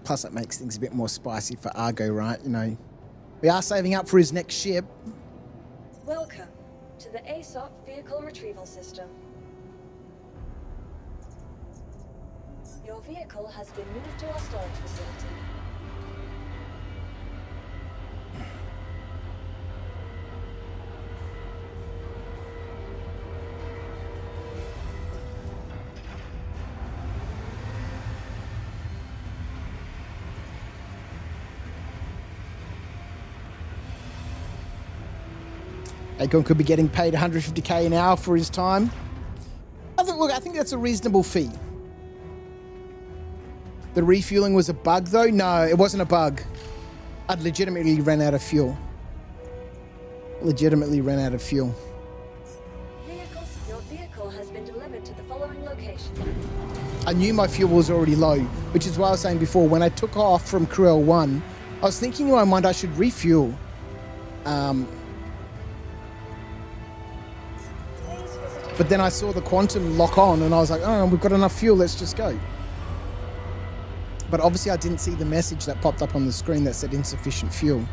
Plus, it makes things a bit more spicy for Argo, right? You know, we are saving up for his next ship. Welcome to the ASOP Vehicle Retrieval System. Your vehicle has been moved to our storage facility. Acorn could be getting paid 150k an hour for his time. I think that's a reasonable fee. The refueling was a bug, though? No, it wasn't a bug. I'd legitimately ran out of fuel. Your vehicle has been delivered to the following location. I knew my fuel was already low, which is why I was saying before, when I took off from Crew L1, I was thinking in my mind I should refuel. But then I saw the quantum lock on and I was like, oh, we've got enough fuel, let's just go. But obviously I didn't see the message that popped up on the screen that said insufficient fuel.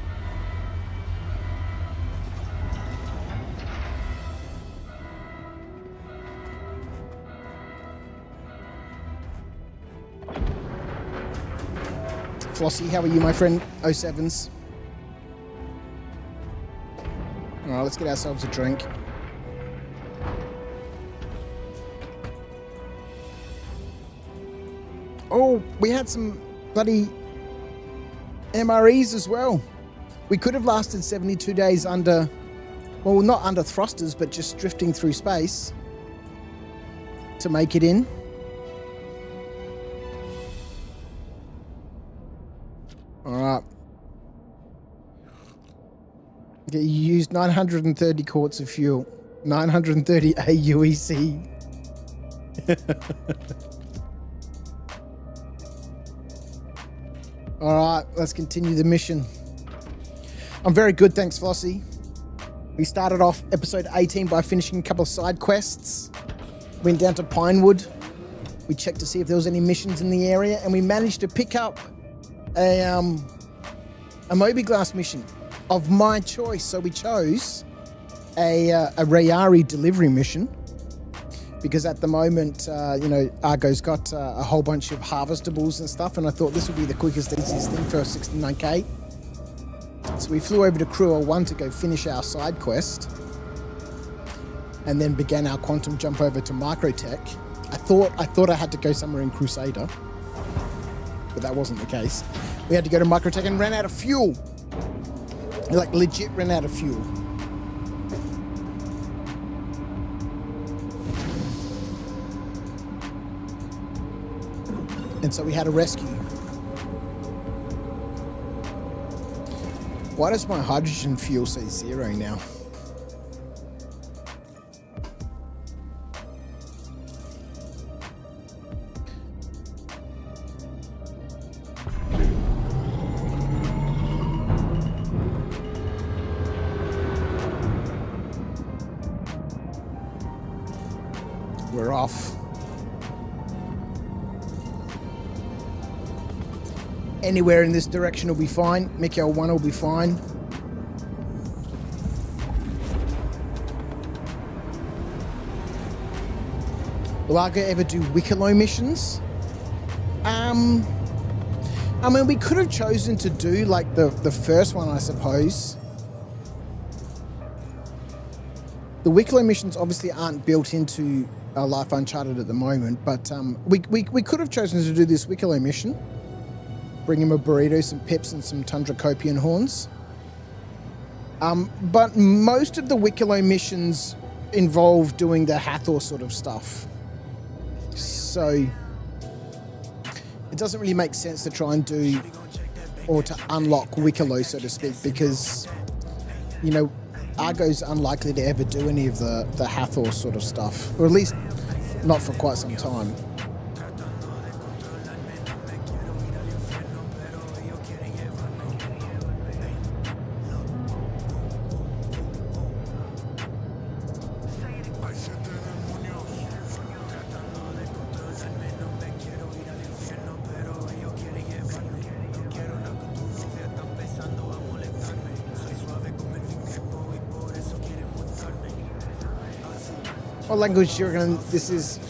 Flossie, how are you, my friend? 07s. Alright, let's get ourselves a drink. Oh, we had some bloody MREs as well. We could have lasted 72 days under, well, not under thrusters, but just drifting through space to make it in. All right. Okay, you used 930 quarts of fuel, 930 AUEC. All right, let's continue the mission. I'm very good, thanks, Flossie. We started off episode 18 by finishing a couple of side quests. Went down to Pinewood. We checked to see if there was any missions in the area, and we managed to pick up a Moby-Glass mission of my choice. So we chose a Rayari delivery mission because at the moment, Argo's got a whole bunch of harvestables and stuff, and I thought this would be the quickest, easiest thing for 69k. So we flew over to Crew 01 to go finish our side quest, and then began our quantum jump over to Microtech. I thought I had to go somewhere in Crusader, but that wasn't the case. We had to go to Microtech and ran out of fuel. Like, legit ran out of fuel. And so we had a rescue. Why does my hydrogen fuel say 0 now? We're off. Anywhere in this direction will be fine. Mikhail 1 will be fine. Will Argo ever do Wicklow missions? I mean, we could have chosen to do like the first one, I suppose. The Wicklow missions obviously aren't built into Life Uncharted at the moment, but we could have chosen to do this Wicklow mission. Bring him a burrito, some pips, and some Tundra Copian horns. But most of the Wicklow missions involve doing the Hathor sort of stuff. So it doesn't really make sense to try and do, or to unlock Wicklow, so to speak, because, you know, Argo's unlikely to ever do any of the Hathor sort of stuff, or at least not for quite some time. What language you're gonna? This is.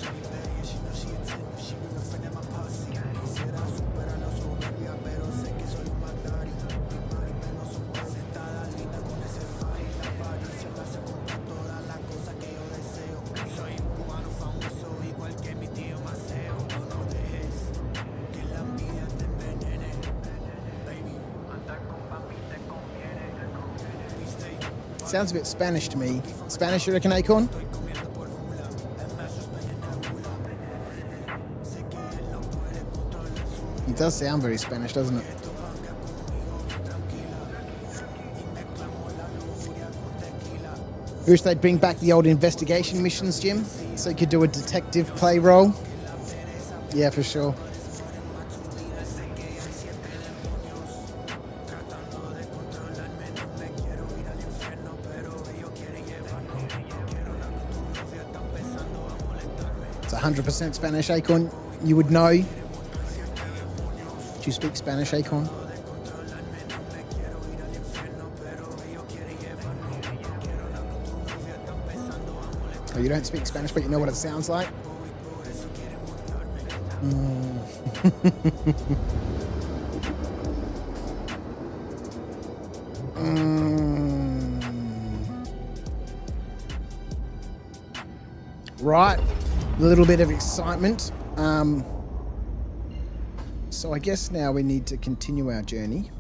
Sounds a bit Spanish to me. Spanish, you reckon, Acorn? It does sound very Spanish, doesn't it? Wish they'd bring back the old investigation missions, Jim, so you could do a detective play role. Yeah, for sure. It's 100% Spanish, Acorn. You would know. Do you speak Spanish, Akon? Oh, you don't speak Spanish, but you know what it sounds like? Right, a little bit of excitement. So I guess now we need to continue our journey.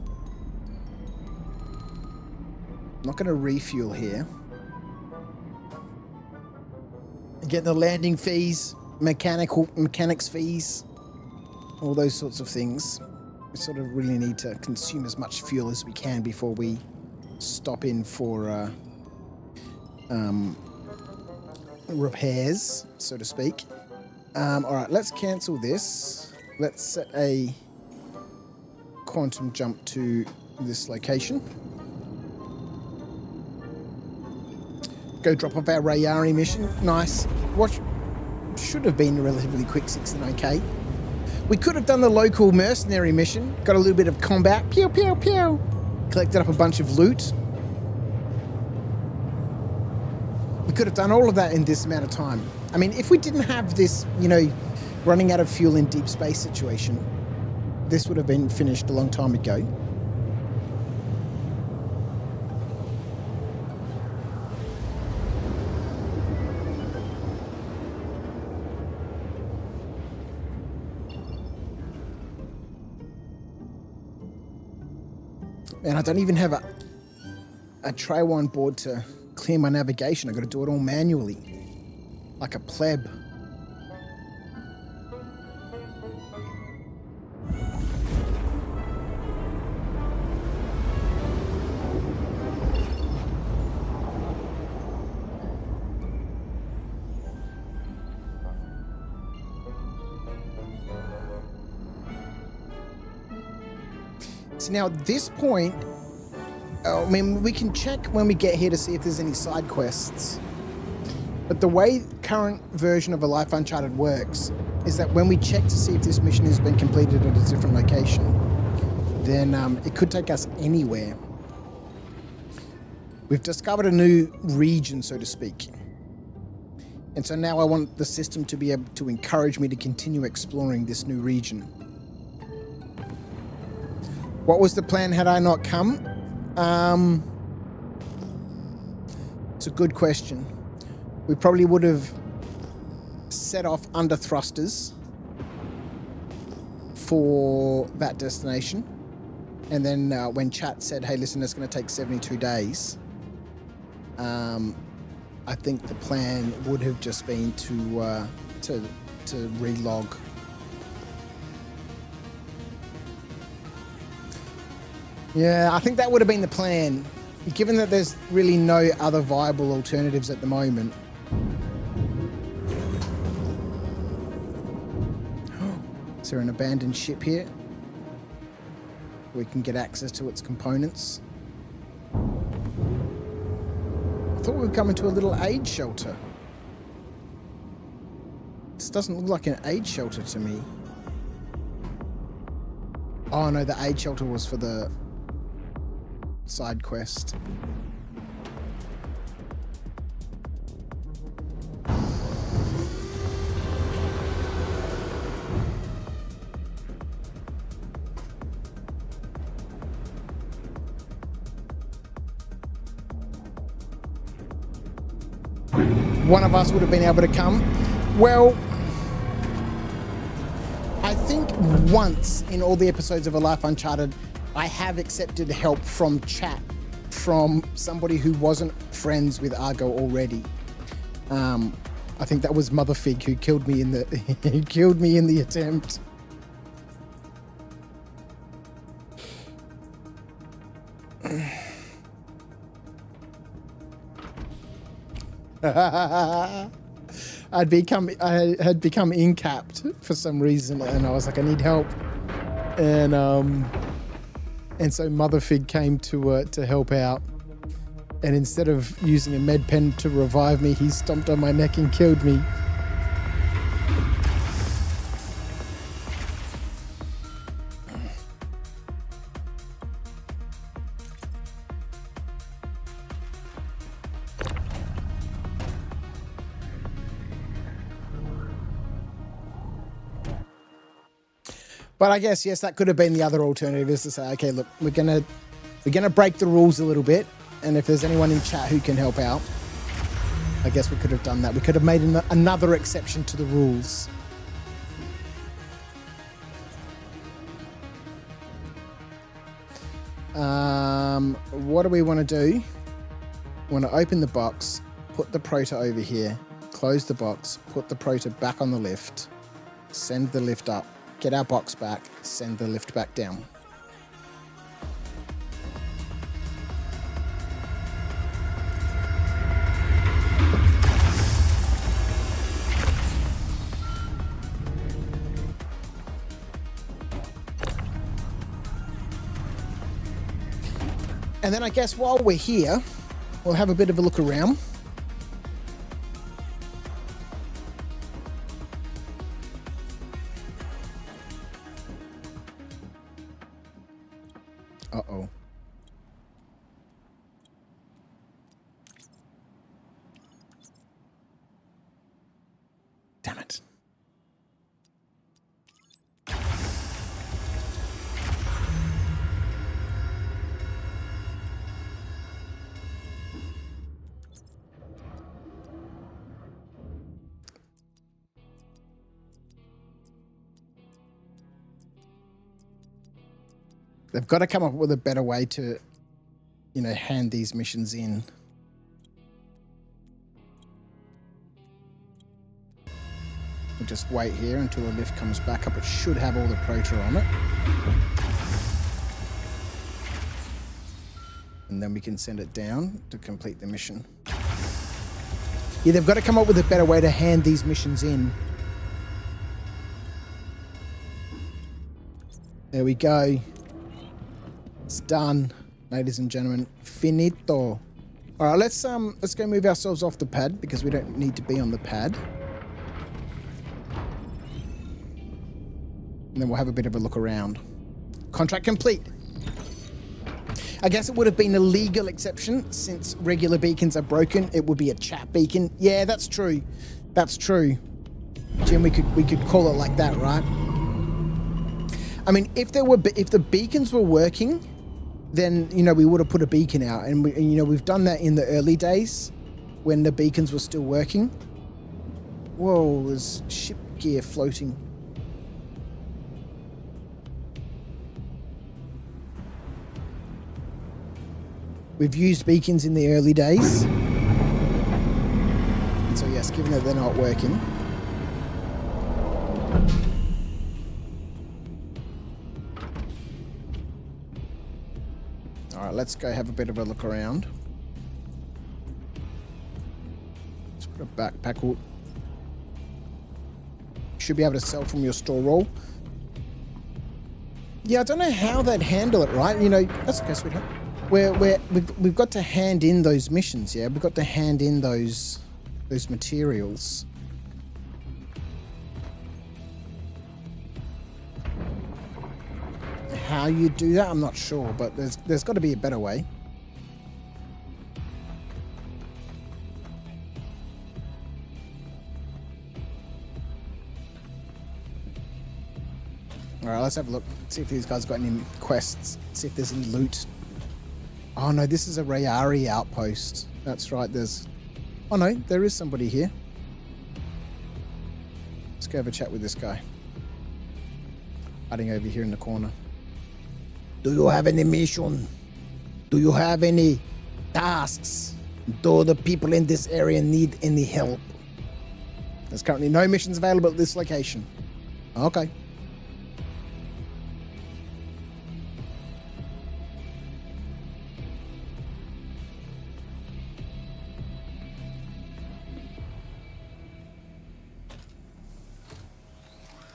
I'm not going to refuel here. Get the landing fees, mechanics fees, all those sorts of things. We sort of really need to consume as much fuel as we can before we stop in for repairs, so to speak. All right, let's cancel this. Let's set a quantum jump to this location. Go drop off our Rayari mission. Nice. What should have been a relatively quick 69k. We could have done the local mercenary mission. Got a little bit of combat. Pew, pew, pew. Collected up a bunch of loot. We could have done all of that in this amount of time. I mean, if we didn't have this, running out of fuel in deep space situation, this would have been finished a long time ago. And I don't even have a trail on board to clear my navigation. I've got to do it all manually, like a pleb. So now at this point, I mean, we can check when we get here to see if there's any side quests. But the way current version of A Life Uncharted works is that when we check to see if this mission has been completed at a different location, then it could take us anywhere. We've discovered a new region, so to speak. And so now I want the system to be able to encourage me to continue exploring this new region. What was the plan had I not come? It's a good question. We probably would have set off under thrusters for that destination. And then when chat said, hey, listen, it's going to take 72 days, I think the plan would have just been to relog. Yeah, I think that would have been the plan, given that there's really no other viable alternatives at the moment. Is there an abandoned ship here? We can get access to its components. I thought we were coming to a little aid shelter. This doesn't look like an aid shelter to me. Oh no, the aid shelter was for the side quest. One of us would have been able to come. Well, I think once in all the episodes of A Life Uncharted, I have accepted help from chat from somebody who wasn't friends with Argo already. I think that was Motherfig who killed me in the attempt. I had become incapped for some reason, and I was like, I need help, and so Motherfig came to help out, and instead of using a med pen to revive me, he stomped on my neck and killed me. But I guess, yes, that could have been the other alternative, is to say, okay, look, we're gonna break the rules a little bit, and if there's anyone in chat who can help out, I guess we could have done that. We could have made another exception to the rules. What do we want to do? We want to open the box, put the proto over here, close the box, put the proto back on the lift, send the lift up, get our box back, send the lift back down. And then I guess while we're here, we'll have a bit of a look around. Uh-oh. Damn it. They've got to come up with a better way to, you know, hand these missions in. We'll just wait here until the lift comes back up. It should have all the proto on it. And then we can send it down to complete the mission. Yeah, they've got to come up with a better way to hand these missions in. There we go. It's done, ladies and gentlemen. Finito. All right, let's go move ourselves off the pad because we don't need to be on the pad. And then we'll have a bit of a look around. Contract complete. I guess it would have been a legal exception since regular beacons are broken. It would be a chat beacon. Yeah, that's true. That's true. Jim, we could call it like that, right? I mean, if the beacons were working, then, you know, we would have put a beacon out, and you know, we've done that in the early days when the beacons were still working. Whoa, there's ship gear floating. We've used beacons in the early days. And so yes, given that they're not working. All right, let's go have a bit of a look around. Let's put a backpack. You should be able to sell from your store roll. Yeah, I don't know how they'd handle it, right? You know, that's okay, sweetheart. We've got to hand in those missions, yeah? We've got to hand in those materials. How you do that, I'm not sure, but there's got to be a better way. All right, let's have a look. See if these guys got any quests. See if there's any loot. Oh no, this is a Rayari outpost. That's right, there's... Oh no, there is somebody here. Let's go have a chat with this guy. Hiding over here in the corner. Do you have any mission? Do you have any tasks? Do the people in this area need any help? There's currently no missions available at this location. Okay.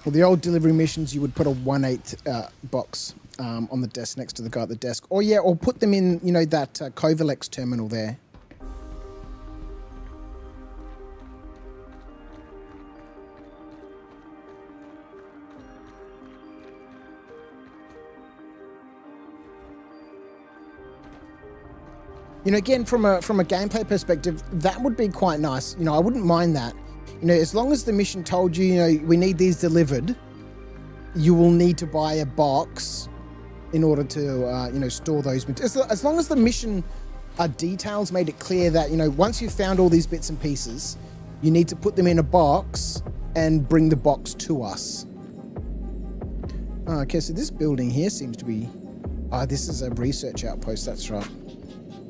Well, the old delivery missions, you would put a 1/8 box on the desk next to the guy at the desk. Or yeah, or put them in, you know, that Covalex terminal there. You know, again, from a gameplay perspective, that would be quite nice. You know, I wouldn't mind that. You know, as long as the mission told you, you know, we need these delivered, you will need to buy a box in order to, store those. As long as the mission details made it clear that, once you've found all these bits and pieces, you need to put them in a box and bring the box to us. Okay, so this building here seems to be... this is a research outpost, that's right.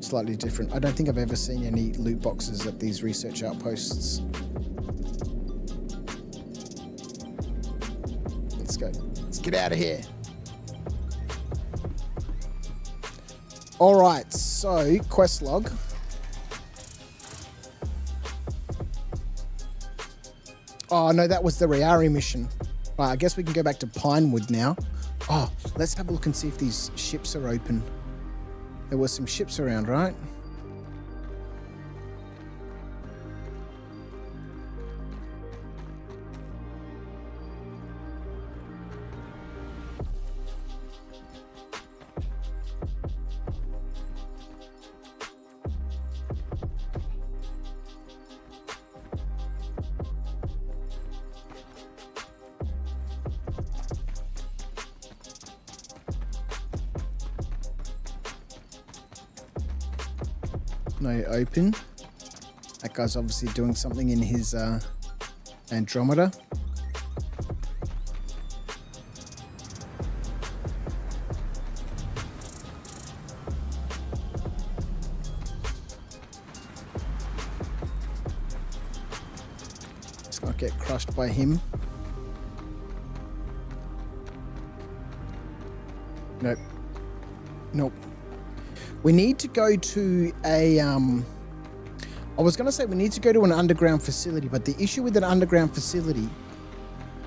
Slightly different. I don't think I've ever seen any loot boxes at these research outposts. Let's go. Let's get out of here. Alright, so quest log. Oh no, that was the Riari mission. Right, I guess we can go back to Pinewood now. Oh, let's have a look and see if these ships are open. There were some ships around, right? No open. That guy's obviously doing something in his Andromeda. Let's not get crushed by him. Nope. Nope. We need to go to a, I was going to say we need to go to an underground facility, but the issue with an underground facility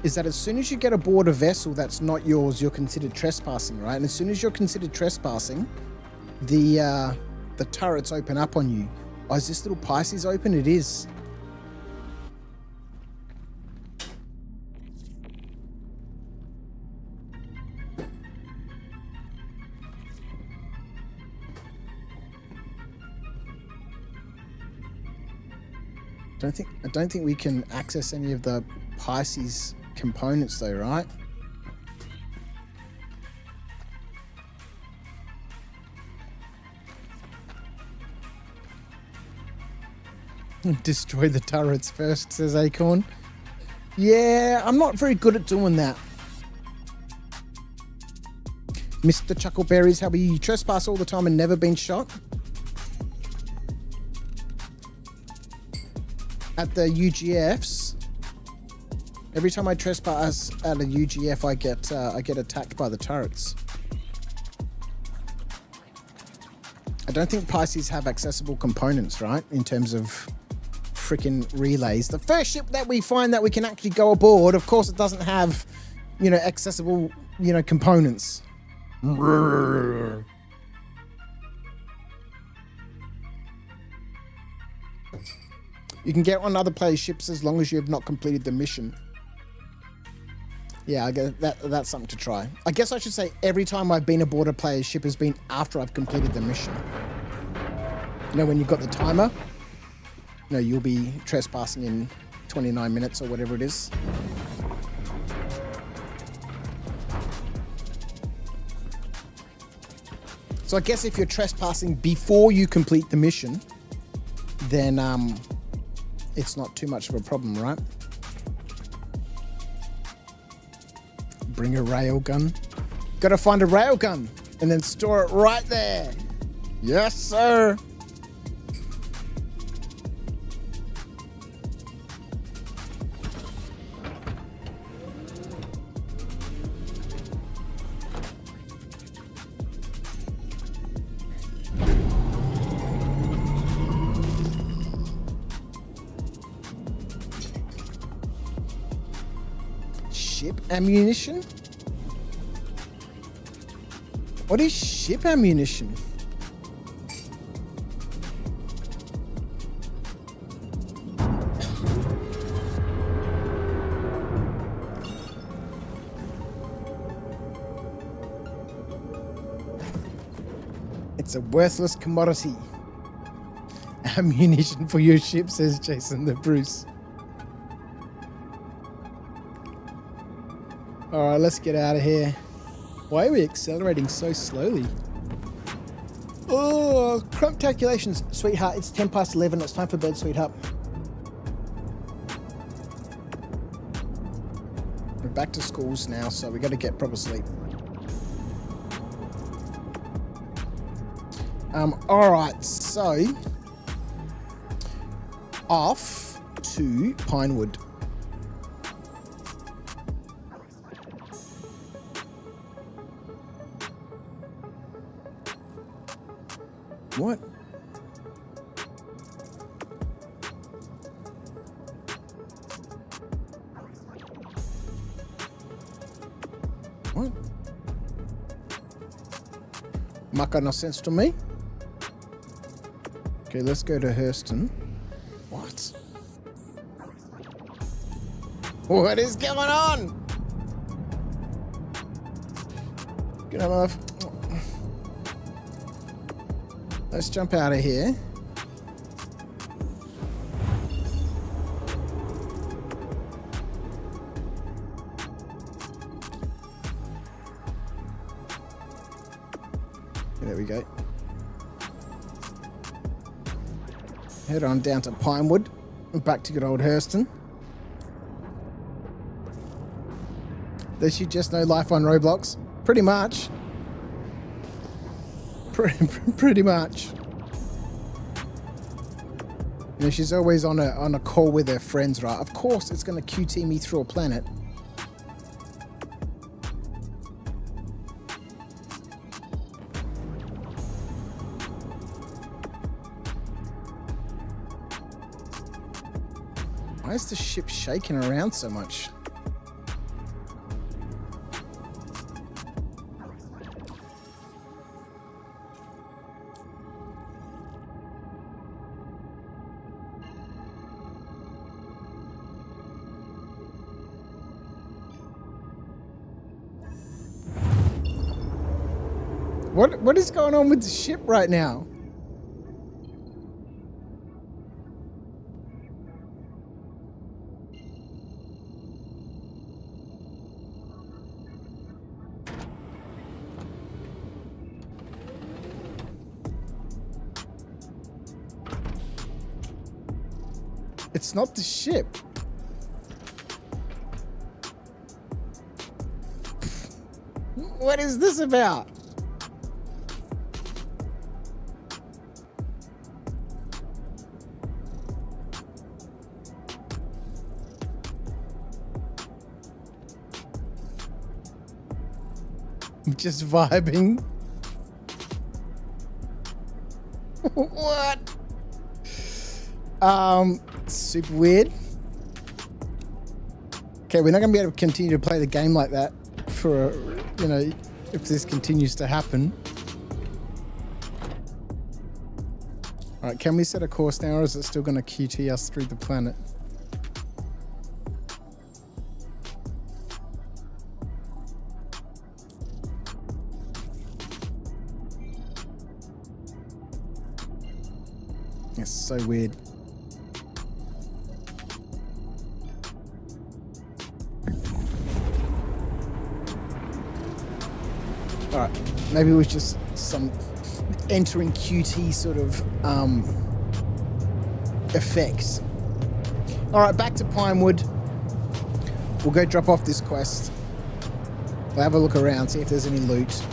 is that as soon as you get aboard a vessel that's not yours, you're considered trespassing, right? And as soon as you're considered trespassing, the turrets open up on you. Oh, is this little Pisces open? It is. I don't think we can access any of the Pisces components though, right? Destroy the turrets first, says Acorn. Yeah, I'm not very good at doing that. Mr. Chuckleberries, how are you? You trespass all the time and never been shot? At the UGFs, every time I trespass at a UGF, I get attacked by the turrets. I don't think Pisces have accessible components, right? In terms of freaking relays. The first ship that we find that we can actually go aboard, of course, it doesn't have, accessible, components. You can get on other players' ships as long as you have not completed the mission. Yeah, I guess that's something to try. I guess I should say every time I've been aboard a player's ship has been after I've completed the mission. When you've got the timer, you'll be trespassing in 29 minutes or whatever it is. So I guess if you're trespassing before you complete the mission, then it's not too much of a problem, right? Bring a railgun. Gotta find a railgun and then store it right there. Yes, sir. Ship ammunition? What is ship ammunition? It's a worthless commodity. Ammunition for your ship, says Jason the Bruce. All right, let's get out of here. Why are we accelerating so slowly? Oh, crump calculations. Sweetheart, it's 10 past 11. It's time for bed, sweetheart. We're back to schools now, so we got to get proper sleep. All right, so off to Pinewood. What? What? Maka no sense to me. Okay, let's go to Hurston. What? What is going on? Get on off. Let's jump out of here. There we go. Head on down to Pinewood and back to good old Hurston. Does she just know life on Roblox? Pretty much. Pretty much. You know, she's always on a call with her friends, right? Of course, it's going to QT me through a planet. Why is the ship shaking around so much? What is going on with the ship right now? It's not the ship. What is this about? Just vibing. What? Super weird. Okay, we're not going to be able to continue to play the game like that for, you know, if this continues to happen. All right, can we set a course now, or is it still going to QT us through the planet? It's so weird. All right, maybe it was just some entering QT sort of effect. All right, back to Pinewood. We'll go drop off this quest. We'll have a look around, see if there's any loot.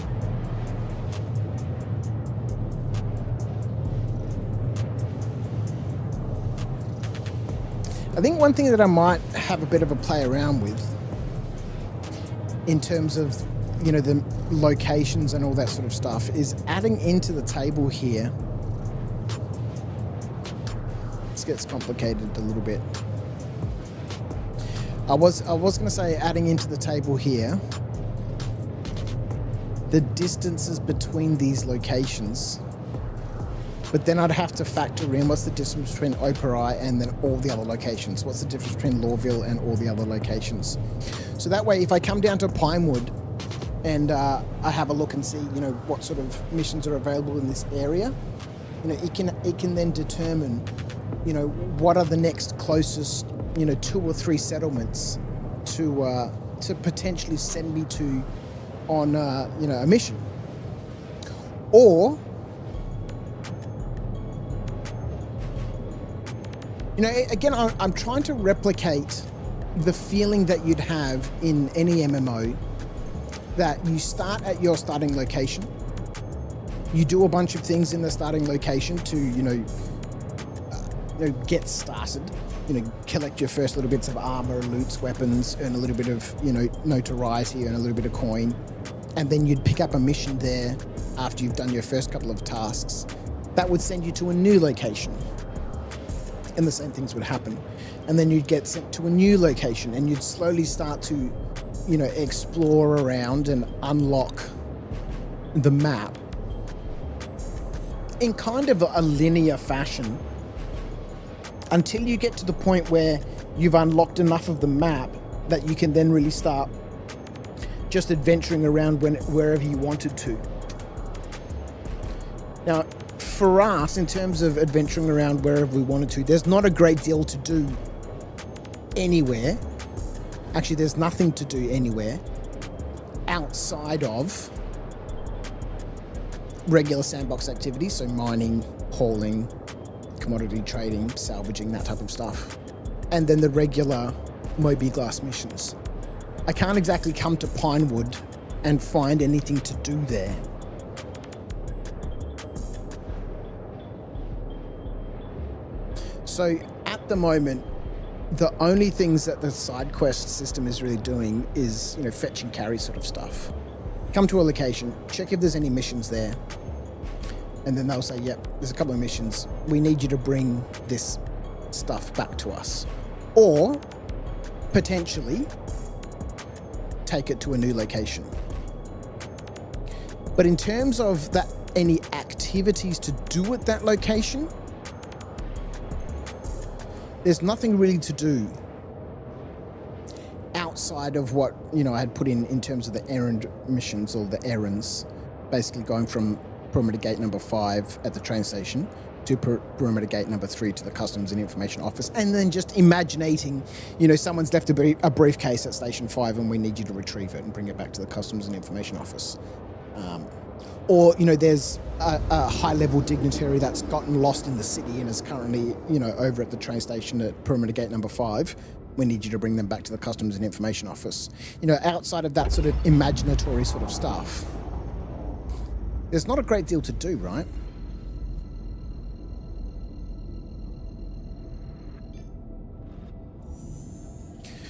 I think one thing that I might have a bit of a play around with in terms of, you know, the locations and all that sort of stuff is adding into the table here. This gets complicated a little bit. I was going to say adding into the table here the distances between these locations. But then I'd have to factor in what's the distance between Operi and then all the other locations. What's the difference between Lawville and all the other locations? So that way, if I come down to Pinewood and I have a look and see, you know, what sort of missions are available in this area, you know, it can then determine, you know, what are the next closest, you know, 2 or 3 settlements to to potentially send me to on a mission. Or again, I'm trying to replicate the feeling that you'd have in any MMO, that you start at your starting location, you do a bunch of things in the starting location to get started, collect your first little bits of armor, loots, weapons, earn a little bit of notoriety, earn a little bit of coin, and then you'd pick up a mission there after you've done your first couple of tasks that would send you to a new location, and the same things would happen. And then you'd get sent to a new location, and you'd slowly start to explore around and unlock the map in kind of a linear fashion until you get to the point where you've unlocked enough of the map that you can then really start just adventuring around wherever you wanted to. Now, for us, in terms of adventuring around wherever we wanted to, there's not a great deal to do anywhere. Actually, there's nothing to do anywhere outside of regular sandbox activities, so mining, hauling, commodity trading, salvaging, that type of stuff. And then the regular Moby Glass missions. I can't exactly come to Pinewood and find anything to do there. So at the moment, the only things that the side quest system is really doing is, fetch and carry sort of stuff. Come to a location, check if there's any missions there, and then they'll say, yep, there's a couple of missions. We need you to bring this stuff back to us. Or potentially take it to a new location. But in terms of that, any activities to do at that location, there's nothing really to do outside of what, I had put in terms of the errand missions, or the errands, basically going from perimeter gate number 5 at the train station to perimeter gate number 3 to the customs and information office, and then just imaginating, someone's left a briefcase at station 5 and we need you to retrieve it and bring it back to the customs and information office. Or, there's a high-level dignitary that's gotten lost in the city and is currently, over at the train station at perimeter gate number 5. We need you to bring them back to the customs and information office. Outside of that sort of imaginatory sort of stuff, there's not a great deal to do, right?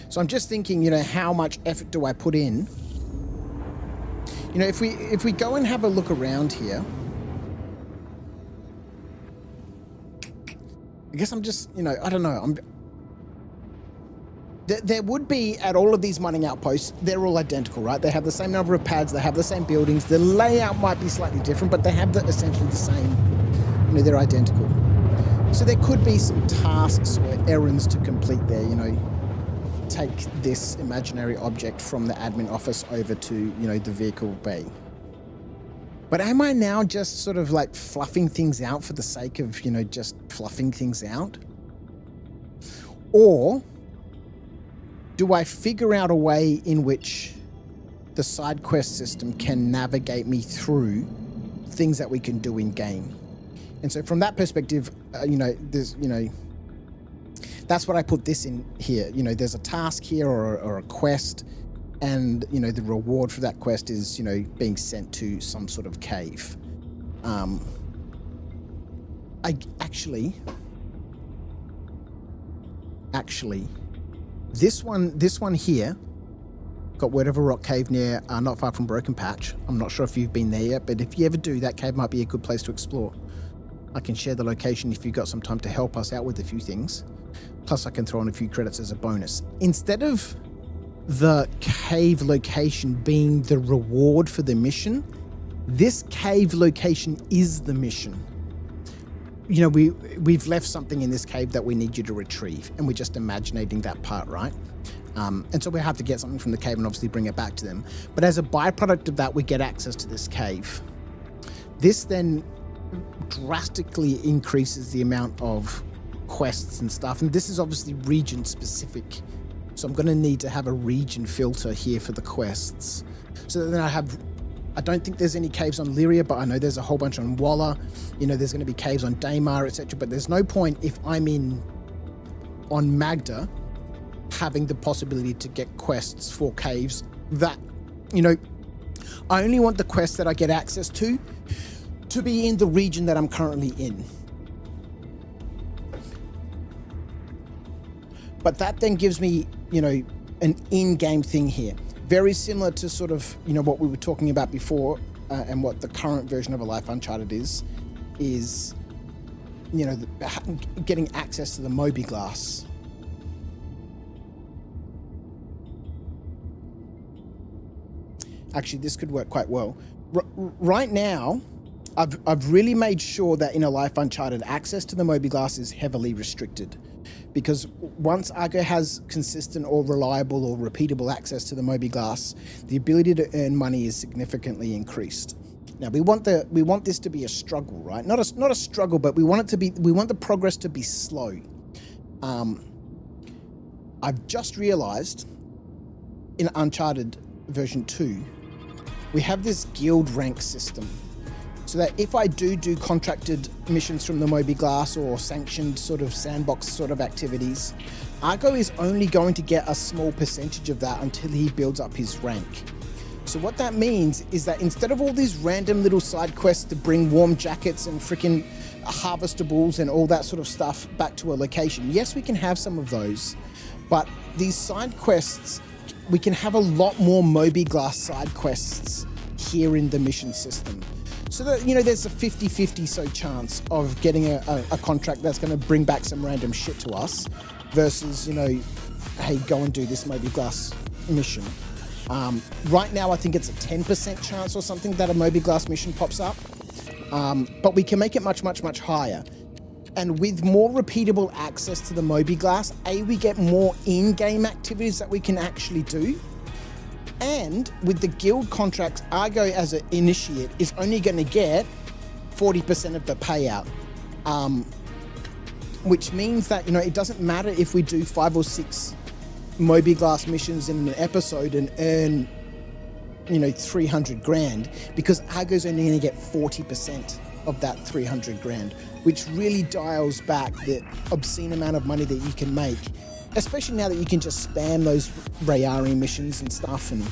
So I'm just thinking, how much effort do I put in? If we go and have a look around here, I guess I'm just, I don't know. There would be, at all of these mining outposts, they're all identical, right? They have the same number of pads, they have the same buildings. The layout might be slightly different, but they have essentially the same, they're identical. So there could be some tasks or errands to complete there, take this imaginary object from the admin office over to, the vehicle bay. But am I now just sort of like fluffing things out for the sake of, just fluffing things out? Or do I figure out a way in which the side quest system can navigate me through things that we can do in game? And so from that perspective, there's, that's what I put this in here. There's a task here or a quest, and, the reward for that quest is, being sent to some sort of cave. This one here, got word of a rock cave near, not far from Broken Patch. I'm not sure if you've been there yet, but if you ever do, that cave might be a good place to explore. I can share the location if you've got some time to help us out with a few things. Plus, I can throw in a few credits as a bonus. Instead of the cave location being the reward for the mission, this cave location is the mission. We've left something in this cave that we need you to retrieve, and we're just imagining that part, right? And so we have to get something from the cave and obviously bring it back to them. But as a byproduct of that, we get access to this cave. This then drastically increases the amount of quests and stuff, and this is obviously region specific So I'm going to need to have a region filter here for the quests. So then I don't think there's any caves on Lyria, but I know there's a whole bunch on Walla. You know, there's going to be caves on Daymar, etc. But there's no point if I'm on Magda having the possibility to get quests for caves that, you know, I only want the quests that I get access to be in the region that I'm currently in. But that then gives me, you know, an in-game thing here. Very similar to sort of, you know, what we were talking about before and what the current version of A Life Uncharted is, you know, getting access to the Moby Glass. Actually, this could work quite well. Right now, I've really made sure that in A Life Uncharted, access to the Moby Glass is heavily restricted. Because once Argo has consistent or reliable or repeatable access to the Moby Glass, the ability to earn money is significantly increased. Now we want this to be a struggle, right? Not a struggle, but we want the progress to be slow. I've just realized in Uncharted version 2, we have this guild rank system. So that if I do contracted missions from the Moby Glass or sanctioned sort of sandbox sort of activities, Argo is only going to get a small percentage of that until he builds up his rank. So what that means is that instead of all these random little side quests to bring warm jackets and freaking harvestables and all that sort of stuff back to a location, yes, we can have some of those, but these side quests, we can have a lot more Moby Glass side quests here in the mission system. So that, you know, there's a 50-50 so chance of getting a contract that's going to bring back some random shit to us versus, you know, hey, go and do this Moby Glass mission. Right now, I think it's a 10% chance or something that a Moby Glass mission pops up. But we can make it much, much, much higher. And with more repeatable access to the Moby Glass, we get more in-game activities that we can actually do. And with the guild contracts, Argo as an initiate is only going to get 40% of the payout. Which means that, you know, it doesn't matter if we do 5 or 6 Moby Glass missions in an episode and earn, you know, 300 grand, because Argo's only going to get 40% of that 300 grand, which really dials back the obscene amount of money that you can make, especially now that you can just spam those Rayari missions and stuff. And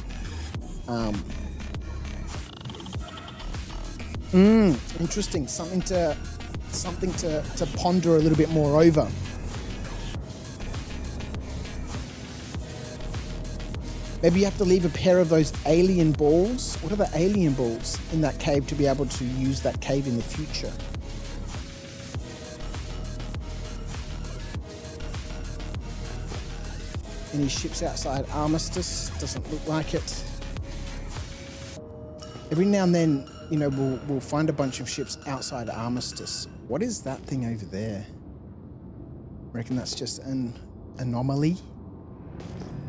interesting, something to ponder a little bit more over. Maybe you have to leave a pair of those alien balls. What are the alien balls in that cave to be able to use that cave in the future? Any ships outside Armistice? Doesn't look like it. Every now and then, you know, we'll find a bunch of ships outside Armistice. What is that thing over there? I reckon that's just an anomaly.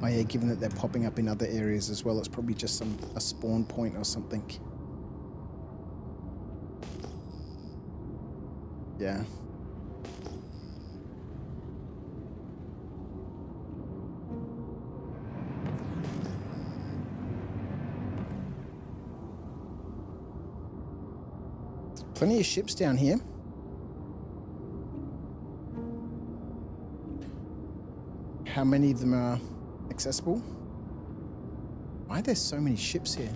Oh yeah, given that they're popping up in other areas as well, it's probably just a spawn point or something. Yeah. Plenty of ships down here. How many of them are accessible? Why are there so many ships here?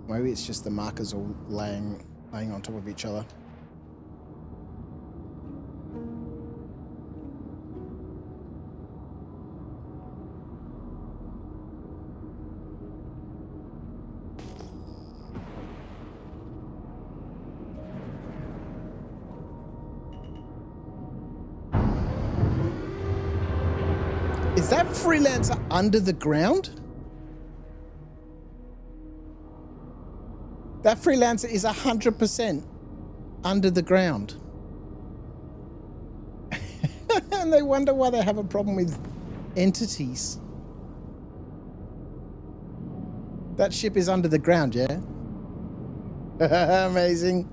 Maybe it's just the markers all laying on top of each other. Is that freelancer under the ground? That freelancer is 100% under the ground. And they wonder why they have a problem with entities. That ship is under the ground, yeah? Amazing.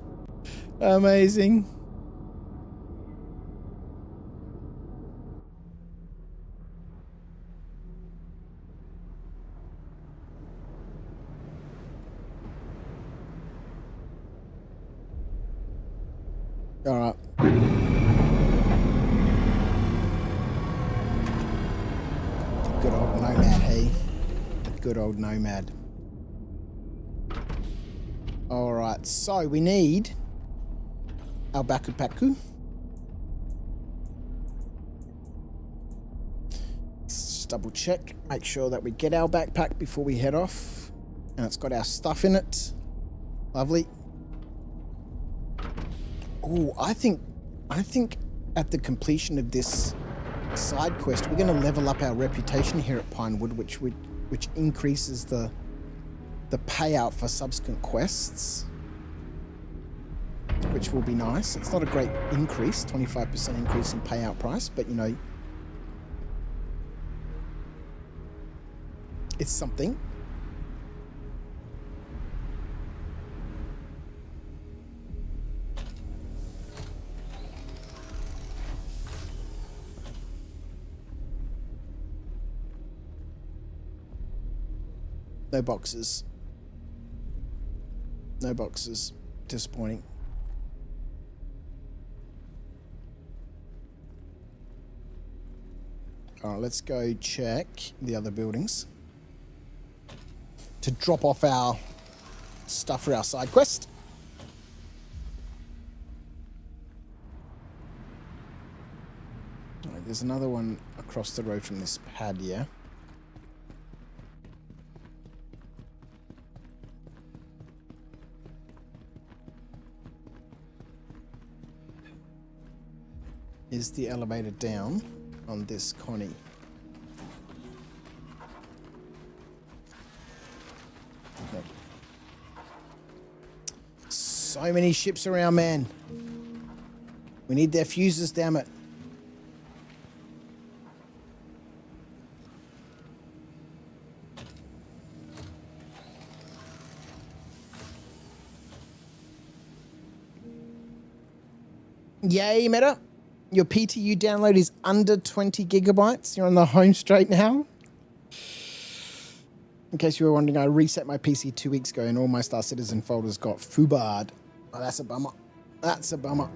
Amazing. All right. Good old Nomad, hey? The good old Nomad. All right, so we need our Baku. Let's just double check, make sure that we get our backpack before we head off. And it's got our stuff in it. Lovely. Oh, I think at the completion of this side quest, we're going to level up our reputation here at Pinewood, which increases the payout for subsequent quests, which will be nice. It's not a great increase, 25% increase in payout price, but you know, it's something. No boxes. No boxes. Disappointing. Alright, let's go check the other buildings to drop off our stuff for our side quest. Alright, there's another one across the road from this pad here. Is the elevator down on this Connie? Nope. So many ships around, man. We need their fuses, damn it. Yay, Meta. Your PTU download is under 20 gigabytes. You're on the home straight now. In case you were wondering, I reset my PC 2 weeks ago and all my Star Citizen folders got foobarred. Oh, that's a bummer. That's a bummer.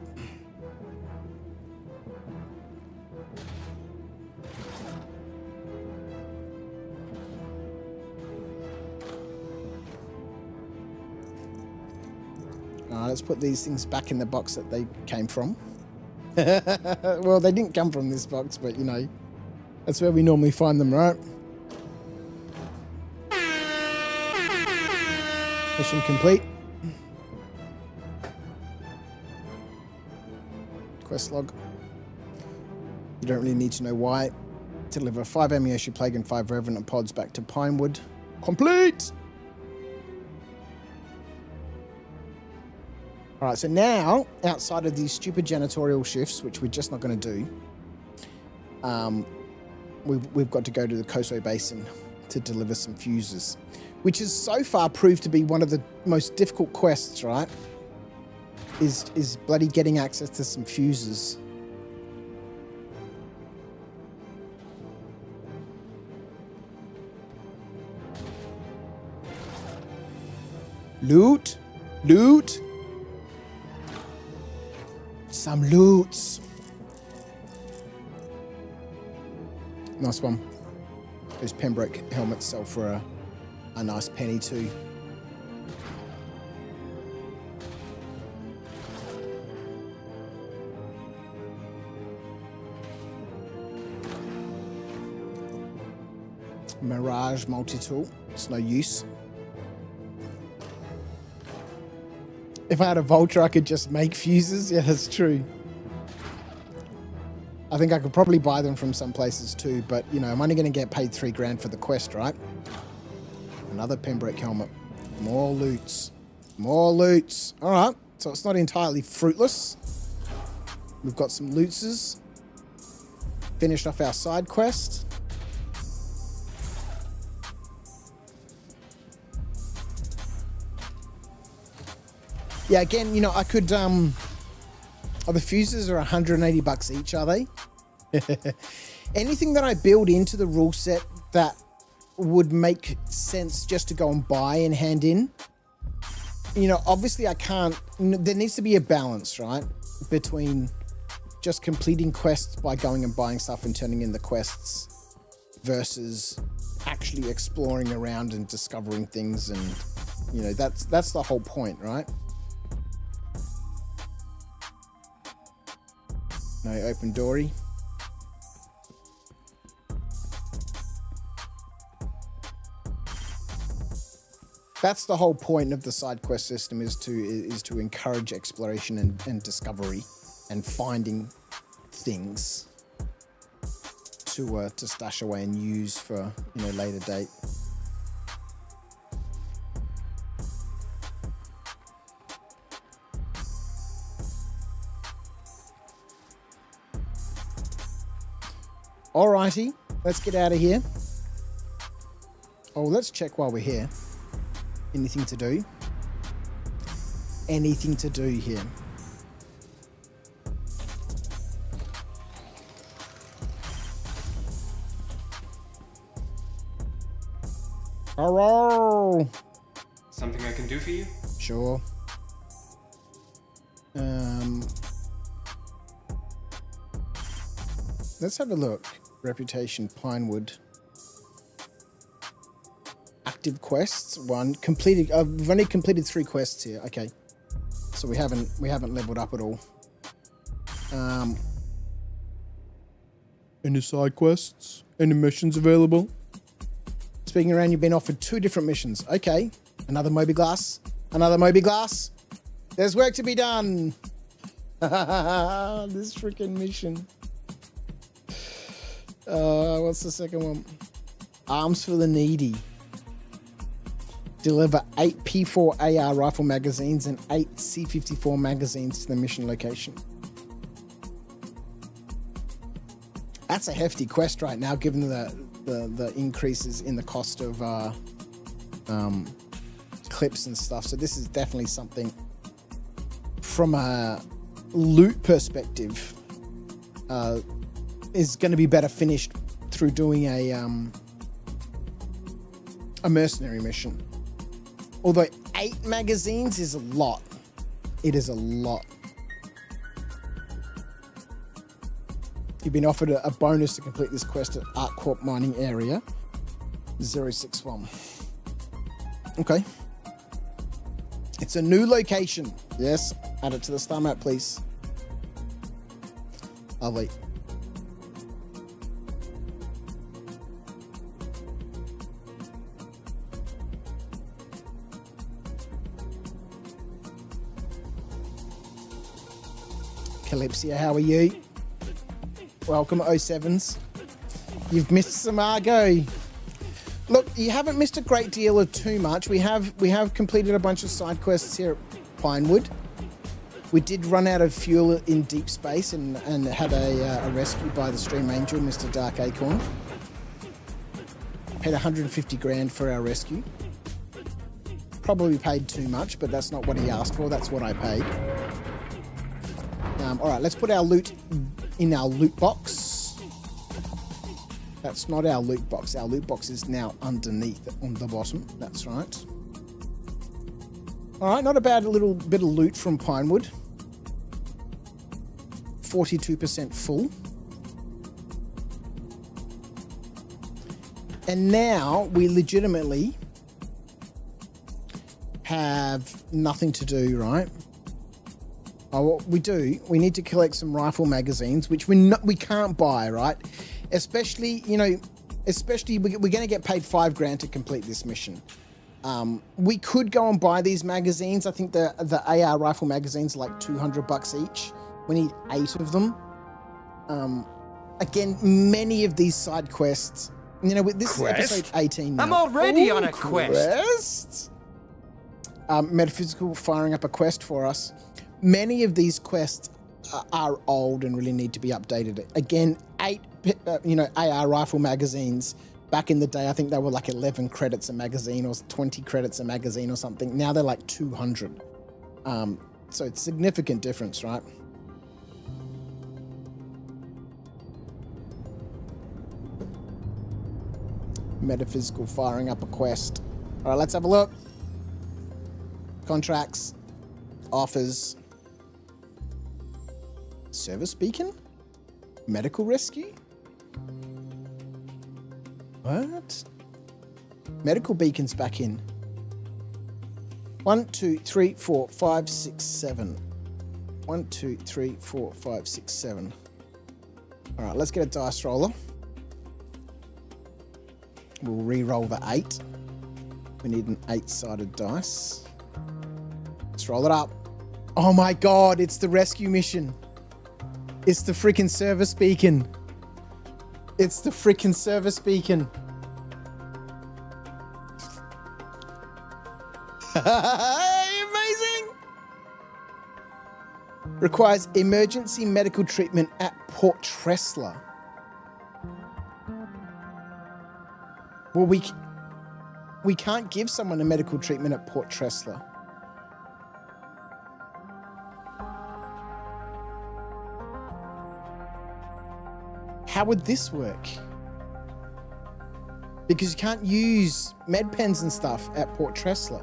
Let's put these things back in the box that they came from. Well, they didn't come from this box, but you know, that's where we normally find them, right? Mission complete. Quest log. You don't really need to know why. Deliver 5 ammunition plague and 5 revenant pods back to Pinewood. Complete! All right, so now, outside of these stupid janitorial shifts, which we're just not going to do, we've got to go to the Koso Basin to deliver some fuses, which has so far proved to be one of the most difficult quests, right? Is bloody getting access to some fuses. Loot! Loot! Some loots. Nice one. Those Pembroke helmets sell for a nice penny too. Mirage multi-tool. It's no use. If I had a Vulture, I could just make fuses. Yeah, that's true. I think I could probably buy them from some places too, but you know, I'm only going to get paid $3 grand for the quest, right? Another Pembroke helmet. More loots. More loots. All right, so it's not entirely fruitless. We've got some lootses. Finished off our side quest. Yeah, again, you know, I could, the fuses are 180 bucks each, are they? Anything that I build into the rule set that would make sense just to go and buy and hand in, you know, obviously I can't, there needs to be a balance, right? between just completing quests by going and buying stuff and turning in the quests versus actually exploring around and discovering things. And, you know, that's the whole point, right? No open doory. That's the whole point of the side quest system, is to encourage exploration and discovery and finding things to stash away and use for, you know, later date. Alrighty, let's get out of here. Oh, let's check while we're here. Anything to do? Anything to do here? Hello. Something I can do for you? Sure. Let's have a look. Reputation, Pinewood. Active quests, 1 completed. We've only completed 3 quests here. Okay, so we haven't leveled up at all. Any side quests? Any missions available? Speaking around, you've been offered 2 different missions. Okay, another Moby Glass. Another Moby Glass. There's work to be done. This freaking mission. What's the second one? Arms for the Needy. Deliver 8 P4 AR rifle magazines and 8 C54 magazines to the mission location. That's a hefty quest right now, given the increases in the cost of clips and stuff. So this is definitely something from a loot perspective is going to be better finished through doing a mercenary mission. Although 8 magazines is a lot. It is a lot. You've been offered a bonus to complete this quest at Art Corp mining area 061. Okay. It's a new location. Yes. Add it to the star map, please. Lovely. Calypsia, how are you? Welcome, 07s. You've missed some Argo. Look, you haven't missed a great deal of too much. We have completed a bunch of side quests here at Pinewood. We did run out of fuel in deep space and had a rescue by the Stream Angel, Mr. Dark Acorn. Paid 150 grand for our rescue. Probably paid too much, but that's not what he asked for. That's what I paid. All right, let's put our loot in our loot box. That's not our loot box. Our loot box is now underneath on the bottom. That's right. All right, not a bad little bit of loot from Pinewood. 42% full. And now we legitimately have nothing to do, right? What we do, we need to collect some rifle magazines, which we can't buy, right? Especially, you know, we're going to get paid 5 grand to complete this mission. We could go and buy these magazines. I think the AR rifle magazines are like $200 each. We need 8 of them. Again, many of these side quests, you know, this is episode 18 now. I'm already on a quest. Metaphysical firing up a quest for us. Many of these quests are old and really need to be updated. Again, 8, AR rifle magazines. Back in the day, I think they were like 11 credits a magazine or 20 credits a magazine or something. Now they're like 200. So it's a significant difference, right? Metaphysical firing up a quest. All right, let's have a look. Contracts, offers. Service beacon? Medical rescue? What? Medical beacon's back in. 1, 2, 3, 4, 5, 6, 7. 1, 2, 3, 4, 5, 6, 7. All right, let's get a dice roller. We'll re-roll the 8. We need an 8-sided dice. Let's roll it up. Oh my God, it's the rescue mission. It's the freaking service beacon. It's the freaking service beacon. Amazing! Requires emergency medical treatment at Port Tressler. Well, we can't give someone a medical treatment at Port Tressler. How would this work? Because you can't use med pens and stuff at Port Tressler.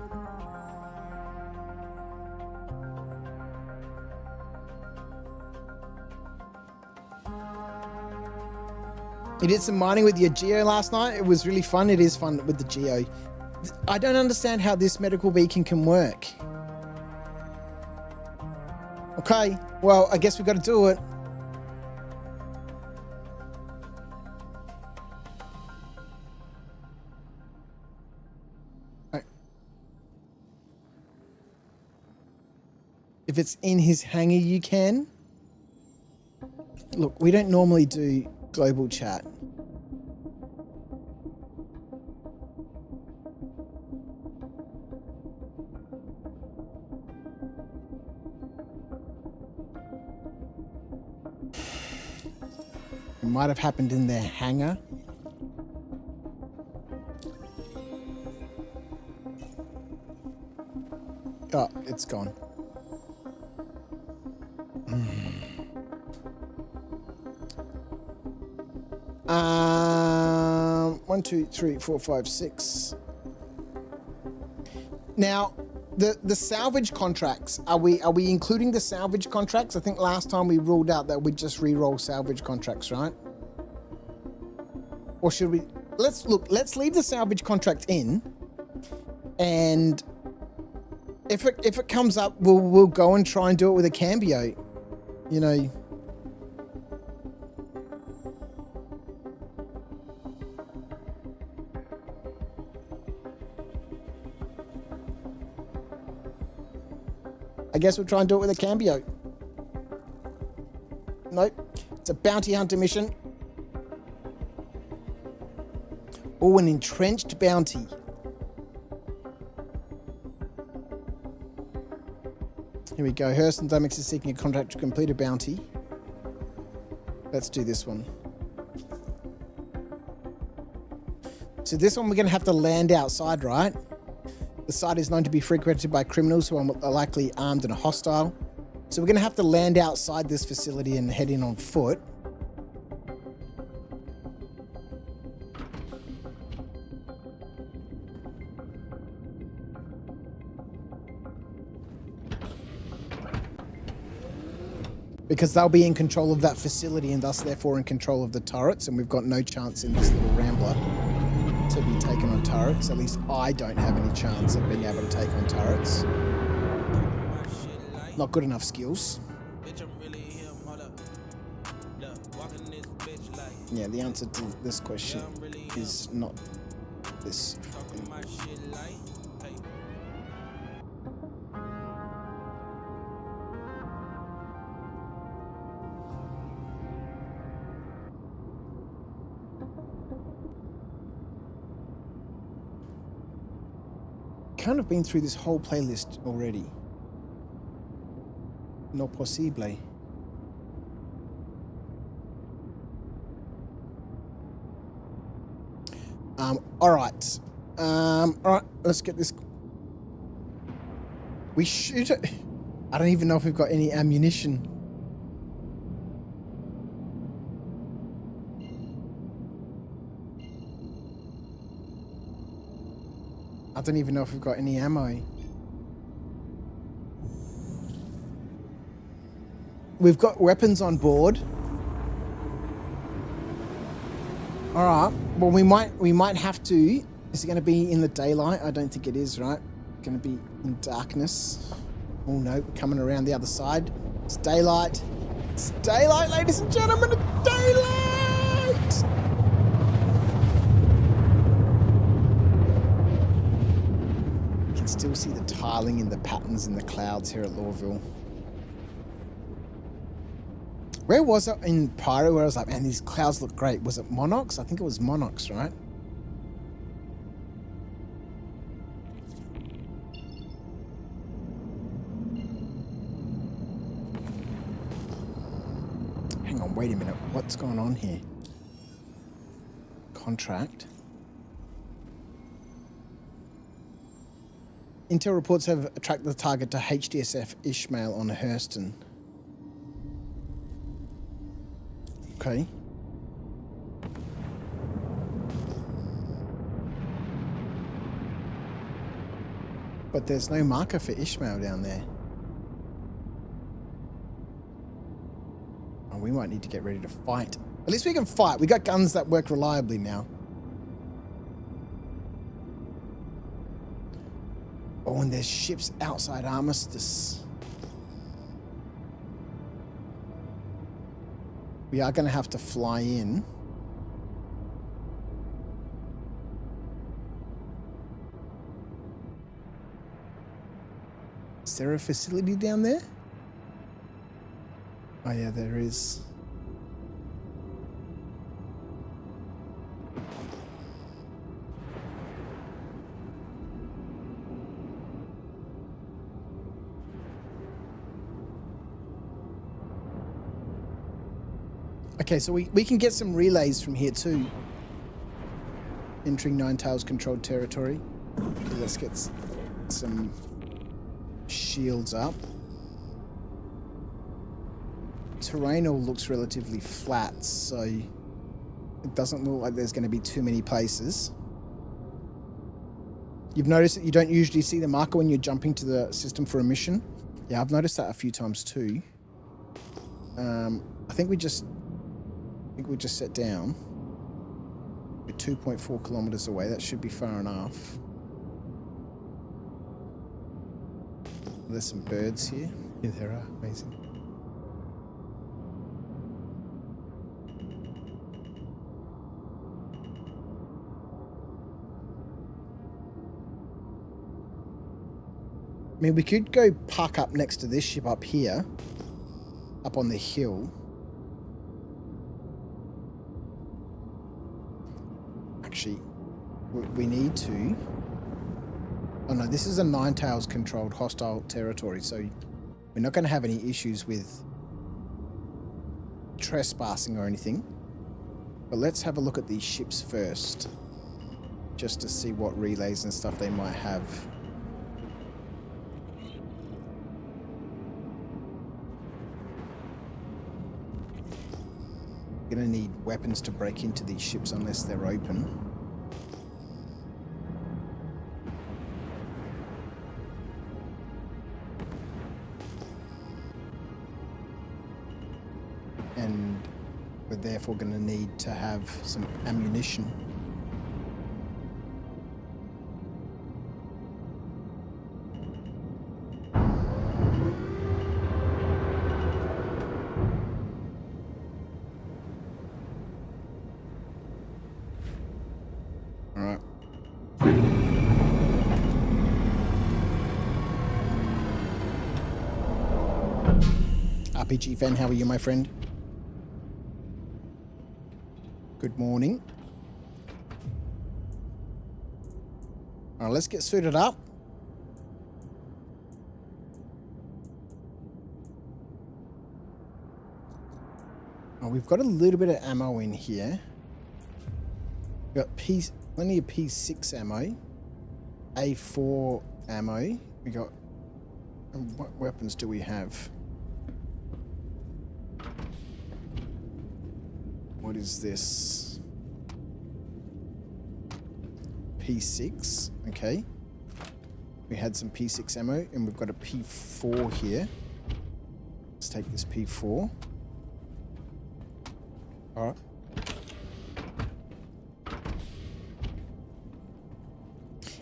You did some mining with your Geo last night. It was really fun. It is fun with the Geo. I don't understand how this medical beacon can work. Okay, well, I guess we've got to do it. Right. If it's in his hangar, you can. Look, we don't normally do global chat. It might have happened in their hangar. Oh, it's gone. 1, 2, 3, 4, 5, 6. Now, the salvage contracts, are we including the salvage contracts? I think last time we ruled out that we'd just re-roll salvage contracts, right? Or should we? Let's leave the salvage contract in, and if it comes up, we'll go and try and do it with a cambio, you know. I guess we'll try and do it with a cambio. Nope. It's a bounty hunter mission. Oh, an entrenched bounty. Here we go. Hurston Domex is seeking a contract to complete a bounty. Let's do this one. So this one we're going to have to land outside, right? The site is known to be frequented by criminals who are likely armed and hostile. So we're going to have to land outside this facility and head in on foot. Because they'll be in control of that facility and thus therefore in control of the turrets, and we've got no chance in this little Rambler to be taken on turrets. At least I don't have any chance of being able to take on turrets. Not good enough skills. Yeah, the answer to this question is not this. Kind of been through this whole playlist already. No posible. All right. All right. Let's get this. We should. I don't even know if we've got any ammunition. I don't even know if we've got any ammo. we've got weapons on board. All right. Well, we might have to. Is it going to be in the daylight? I don't think it is, right? It's going to be in darkness. Oh no, we're coming around the other side. It's daylight. It's daylight, ladies and gentlemen. It's daylight. You can still see the tiling and the patterns in the clouds here at Lawville. Where was it in Pyro where I was like, man, these clouds look great? Was it Monarchs? I think it was Monarchs, right? Hang on, wait a minute. What's going on here? Contract. Intel reports have tracked the target to HDSF Ishmael on Hurston. Okay. But there's no marker for Ishmael down there. Oh, we might need to get ready to fight. At least we can fight. We got guns that work reliably now. Oh, and there's ships outside Armistice. We are going to have to fly in. Is there a facility down there? Oh yeah, there is. Okay, so we can get some relays from here too. Entering Nine Tails controlled territory. Okay, let's get some shields up. Terrain all looks relatively flat, so it doesn't look like there's going to be too many places. You've noticed that you don't usually see the marker when you're jumping to the system for a mission? Yeah, I've noticed that a few times too. I think we just set down. We're 2.4 kilometers away. That should be far enough. There's some birds here. Yeah, there are. Amazing. I mean, we could go park up next to this ship up here, up on the hill. Actually, we need to... Oh no, this is a Nine Tails controlled hostile territory, so we're not going to have any issues with trespassing or anything. But let's have a look at these ships first, just to see what relays and stuff they might have. Gonna need weapons to break into these ships unless they're open. And we're therefore gonna need to have some ammunition. RPG fan, how are you, my friend? Good morning. All right, let's get suited up. Oh, we've got a little bit of ammo in here. We've got plenty of P6 ammo, A4 ammo. We got. And what weapons do we have? What is this? P6, okay. We had some P6 ammo, and we've got a P4 here. Let's take this P4. All right.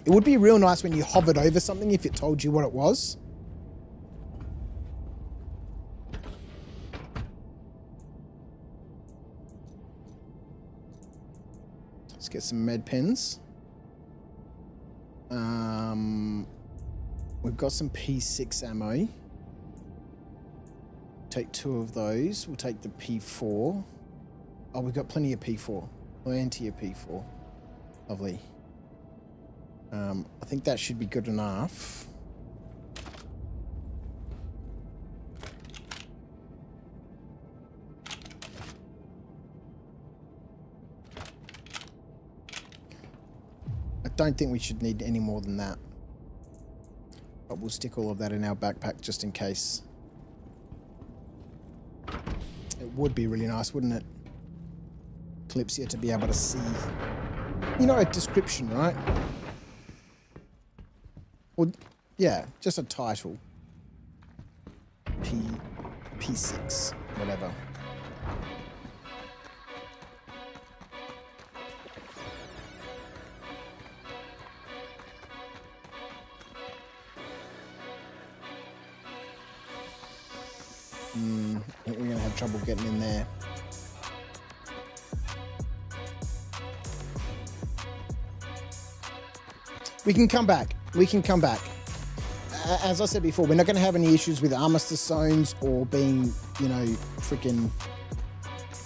It would be real nice when you hovered over something if it told you what it was. Let's get some med pens. We've got some P6 ammo. Take 2 of those. We'll take the P4. Oh, we've got plenty of P4. Plenty of P4. Lovely. I think that should be good enough. I don't think we should need any more than that. But we'll stick all of that in our backpack just in case. It would be really nice, wouldn't it? Calypsia to be able to see, you know, a description, right? Or, yeah, just a title. P6, whatever. I think we're going to have trouble getting in there. We can come back. We can come back. As I said before, we're not going to have any issues with armistice zones or being, you know, freaking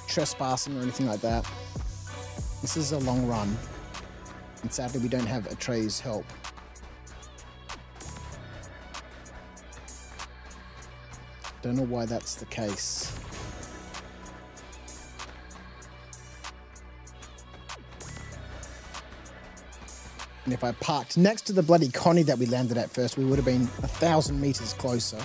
trespassing or anything like that. This is a long run. And sadly, we don't have Atrey's help. Don't know why that's the case. And if I parked next to the bloody Connie that we landed at first, we would have been 1,000 meters closer.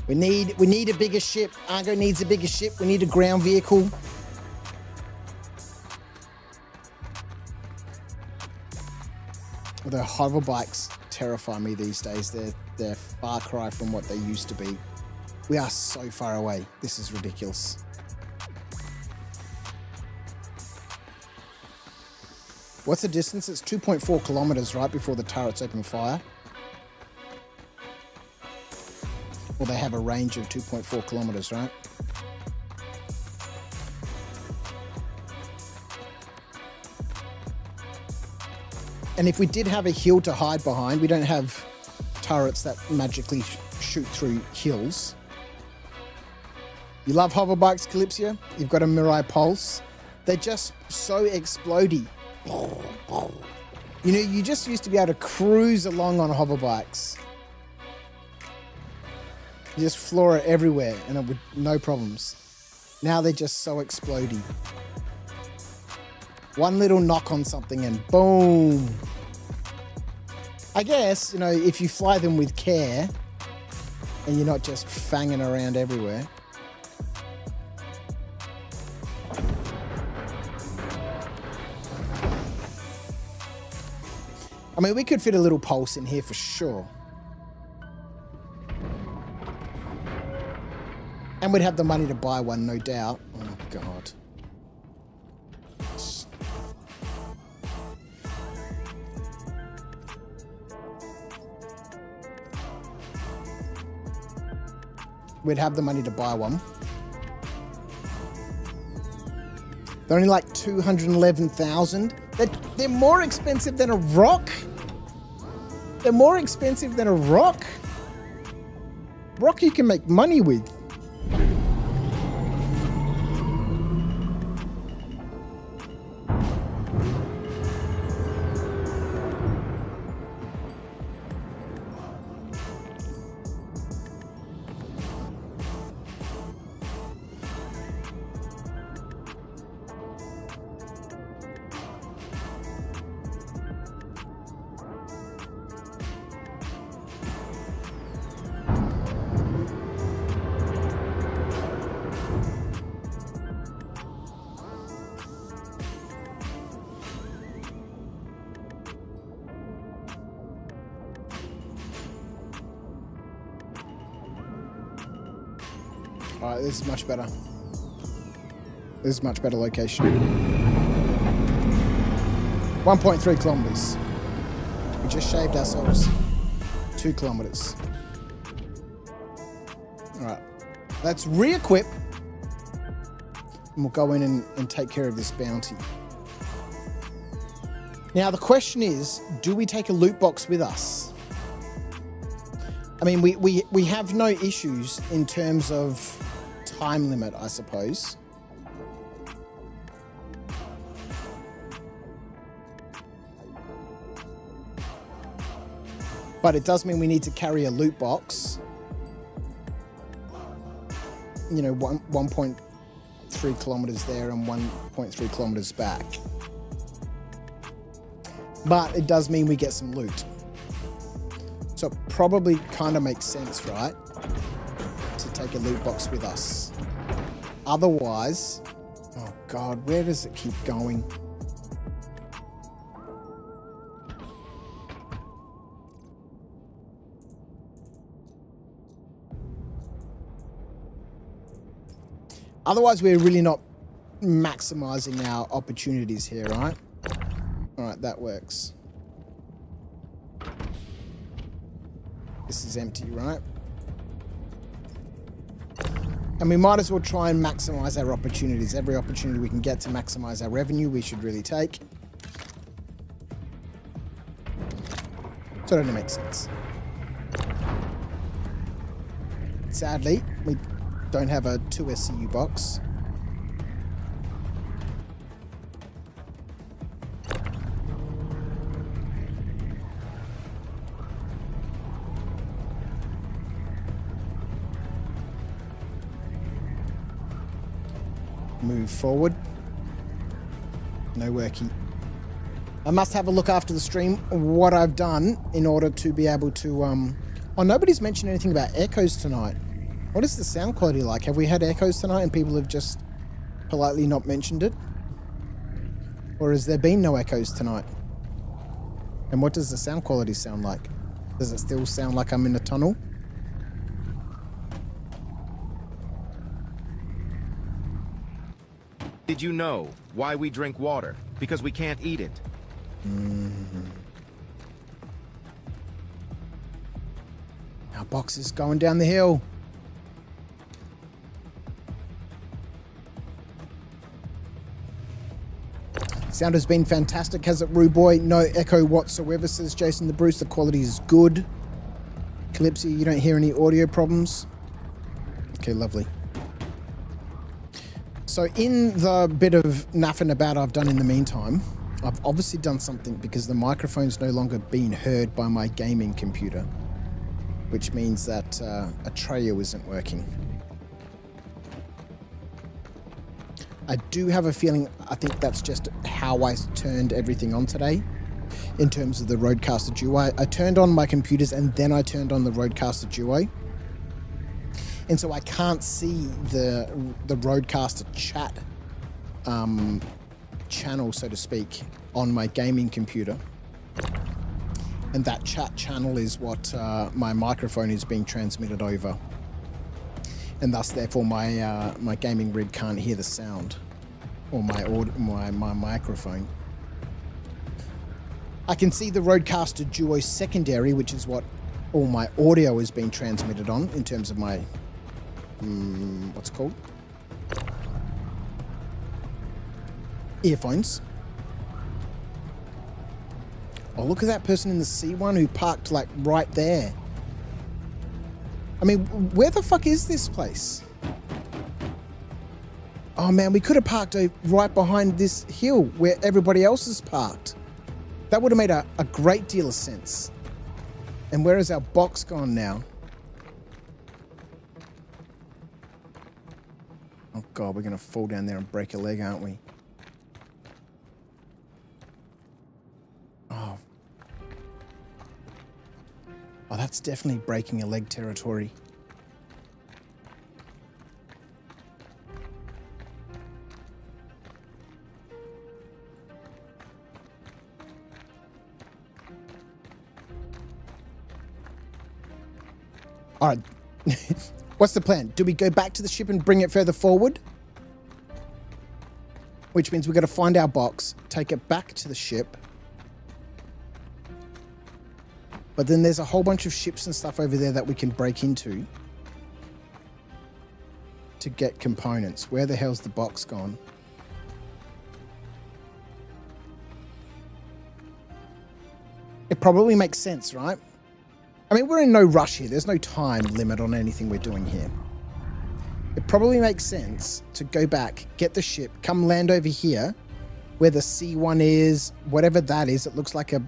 We need a bigger ship. Argo needs a bigger ship. We need a ground vehicle. Although hover bikes terrify me these days. They're far cry from what they used to be. We are so far away. This is ridiculous. What's the distance? It's 2.4 kilometers right before the turrets open fire. Well, they have a range of 2.4 kilometers, right? And if we did have a hill to hide behind, we don't have turrets that magically shoot through hills. You love hover bikes, Calypsia? You've got a Mirai Pulse. They're just so explodey. You know, you just used to be able to cruise along on hover bikes. You just floor it everywhere and it would no problems. Now they're just so explodey. One little knock on something and boom. I guess, you know, if you fly them with care and you're not just fanging around everywhere. I mean, we could fit a little pulse in here for sure. And we'd have the money to buy one, no doubt. Oh, God. We'd have the money to buy one. They're only like 211,000. They're more expensive than a rock. They're more expensive than a rock. Rock you can make money with. All right, this is much better. This is much better location. 1.3 kilometers. We just shaved ourselves 2 kilometers. All right, let's re-equip. And we'll go in and take care of this bounty. Now, the question is, do we take a loot box with us? I mean, we have no issues in terms of time limit, I suppose. But it does mean we need to carry a loot box. You know, 1.3 kilometers there and 1.3 kilometers back. But it does mean we get some loot. So it probably kind of makes sense, right? To take a loot box with us. Otherwise, oh God, where does it keep going? Otherwise, we're really not maximizing our opportunities here, right? All right, that works. This is empty, right? And we might as well try and maximize our opportunities. Every opportunity we can get to maximize our revenue, we should really take. So it only makes sense. Sadly, we don't have a 2 SCU box. Move forward. No worky. I must have a look after the stream what I've done in order to be able to oh, nobody's mentioned anything about echoes tonight. What is the sound quality like? Have we had echoes tonight and people have just politely not mentioned it? Or has there been no echoes tonight? And what does the sound quality sound like? Does it still sound like I'm in a tunnel? Did you know why we drink water? Because we can't eat it. Our box is going down the hill. Sound has been fantastic, has it, Rue Boy? No echo whatsoever, says Jason the Bruce. The quality is good. Calypso, you don't hear any audio problems? Okay, lovely. So in the bit of naffing about I've done in the meantime, I've obviously done something because the microphone's no longer being heard by my gaming computer, which means that Atreyu isn't working. I do have a feeling, I think that's just how I turned everything on today in terms of the Rodecaster Duo. I turned on my computers and then I turned on the Rodecaster Duo. And so I can't see the Rodecaster chat channel, so to speak, on my gaming computer. And that chat channel is what my microphone is being transmitted over. And thus, therefore, my gaming rig can't hear the sound, or my microphone. I can see the Rodecaster Duo secondary, which is what all my audio is being transmitted on in terms of my what's it called? Earphones. Oh, look at that person in the C1 who parked like right there. I mean, where the fuck is this place? Oh man, we could have parked right behind this hill where everybody else is parked. That would have made a great deal of sense. And where is our box gone now? Oh God, we're going to fall down there and break a leg, aren't we? Oh. Oh, that's definitely breaking a leg territory. All right. What's the plan? Do we go back to the ship and bring it further forward? Which means we've got to find our box, take it back to the ship. But then there's a whole bunch of ships and stuff over there that we can break into to get components. Where the hell's the box gone? It probably makes sense, right? I mean, we're in no rush here. There's no time limit on anything we're doing here. It probably makes sense to go back, get the ship, come land over here where the C1 is, whatever that is. It looks like a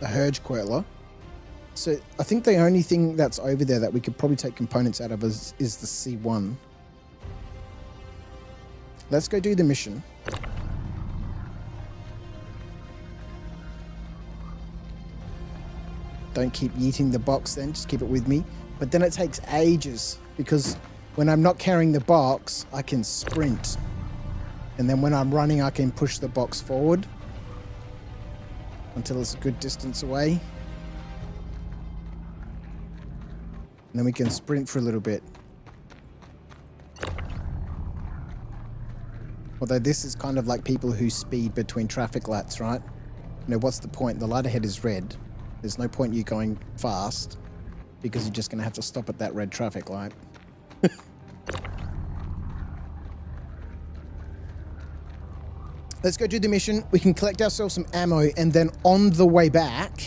Herge Queller. So I think the only thing that's over there that we could probably take components out of is the C1. Let's go do the mission. Don't keep yeeting the box then, just keep it with me. But then it takes ages because when I'm not carrying the box, I can sprint. And then when I'm running, I can push the box forward until it's a good distance away. And then we can sprint for a little bit. Although this is kind of like people who speed between traffic lights, right? You know, what's the point? The light ahead is red. There's no point you going fast because you're just going to have to stop at that red traffic light. Let's go do the mission. We can collect ourselves some ammo, and then on the way back,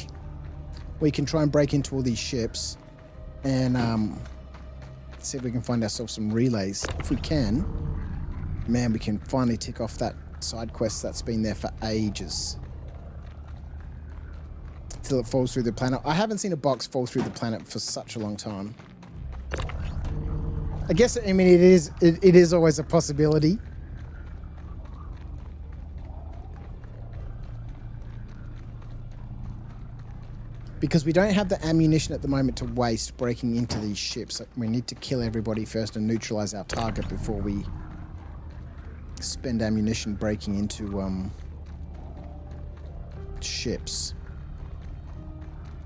we can try and break into all these ships and see if we can find ourselves some relays. If we can, man, we can finally tick off that side quest that's been there for ages. Till it falls through the planet. I haven't seen a box fall through the planet for such a long time. I guess, I mean, it is always a possibility. Because we don't have the ammunition at the moment to waste breaking into these ships. We need to kill everybody first and neutralize our target before we spend ammunition breaking into ships.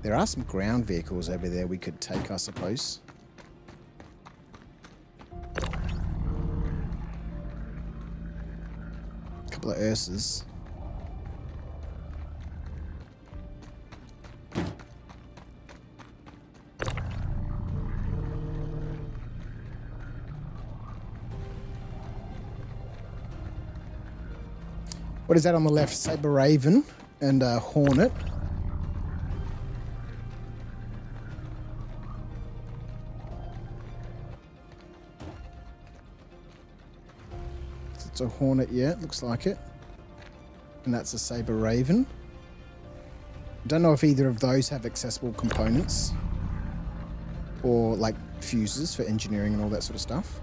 There are some ground vehicles over there we could take, I suppose. A couple of Ursas. What is that on the left? Saber Raven and Hornet. It's a Hornet, yeah, it looks like it. And that's a Saber Raven. I don't know if either of those have accessible components or like fuses for engineering and all that sort of stuff.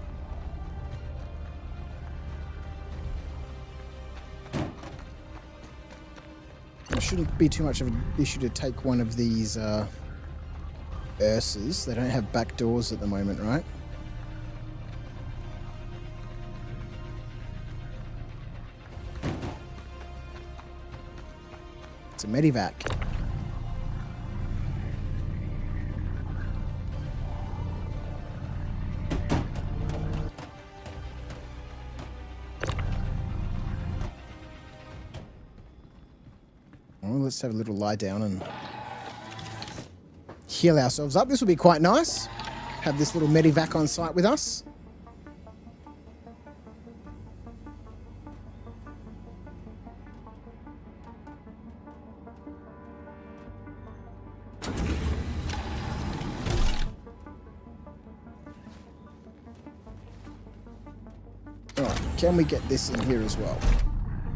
It shouldn't be too much of an issue to take one of these Ursas. They don't have back doors at the moment, right? It's a medivac. Well, let's have a little lie down and heal ourselves up. This will be quite nice. Have this little medivac on site with us. Alright, can we get this in here as well?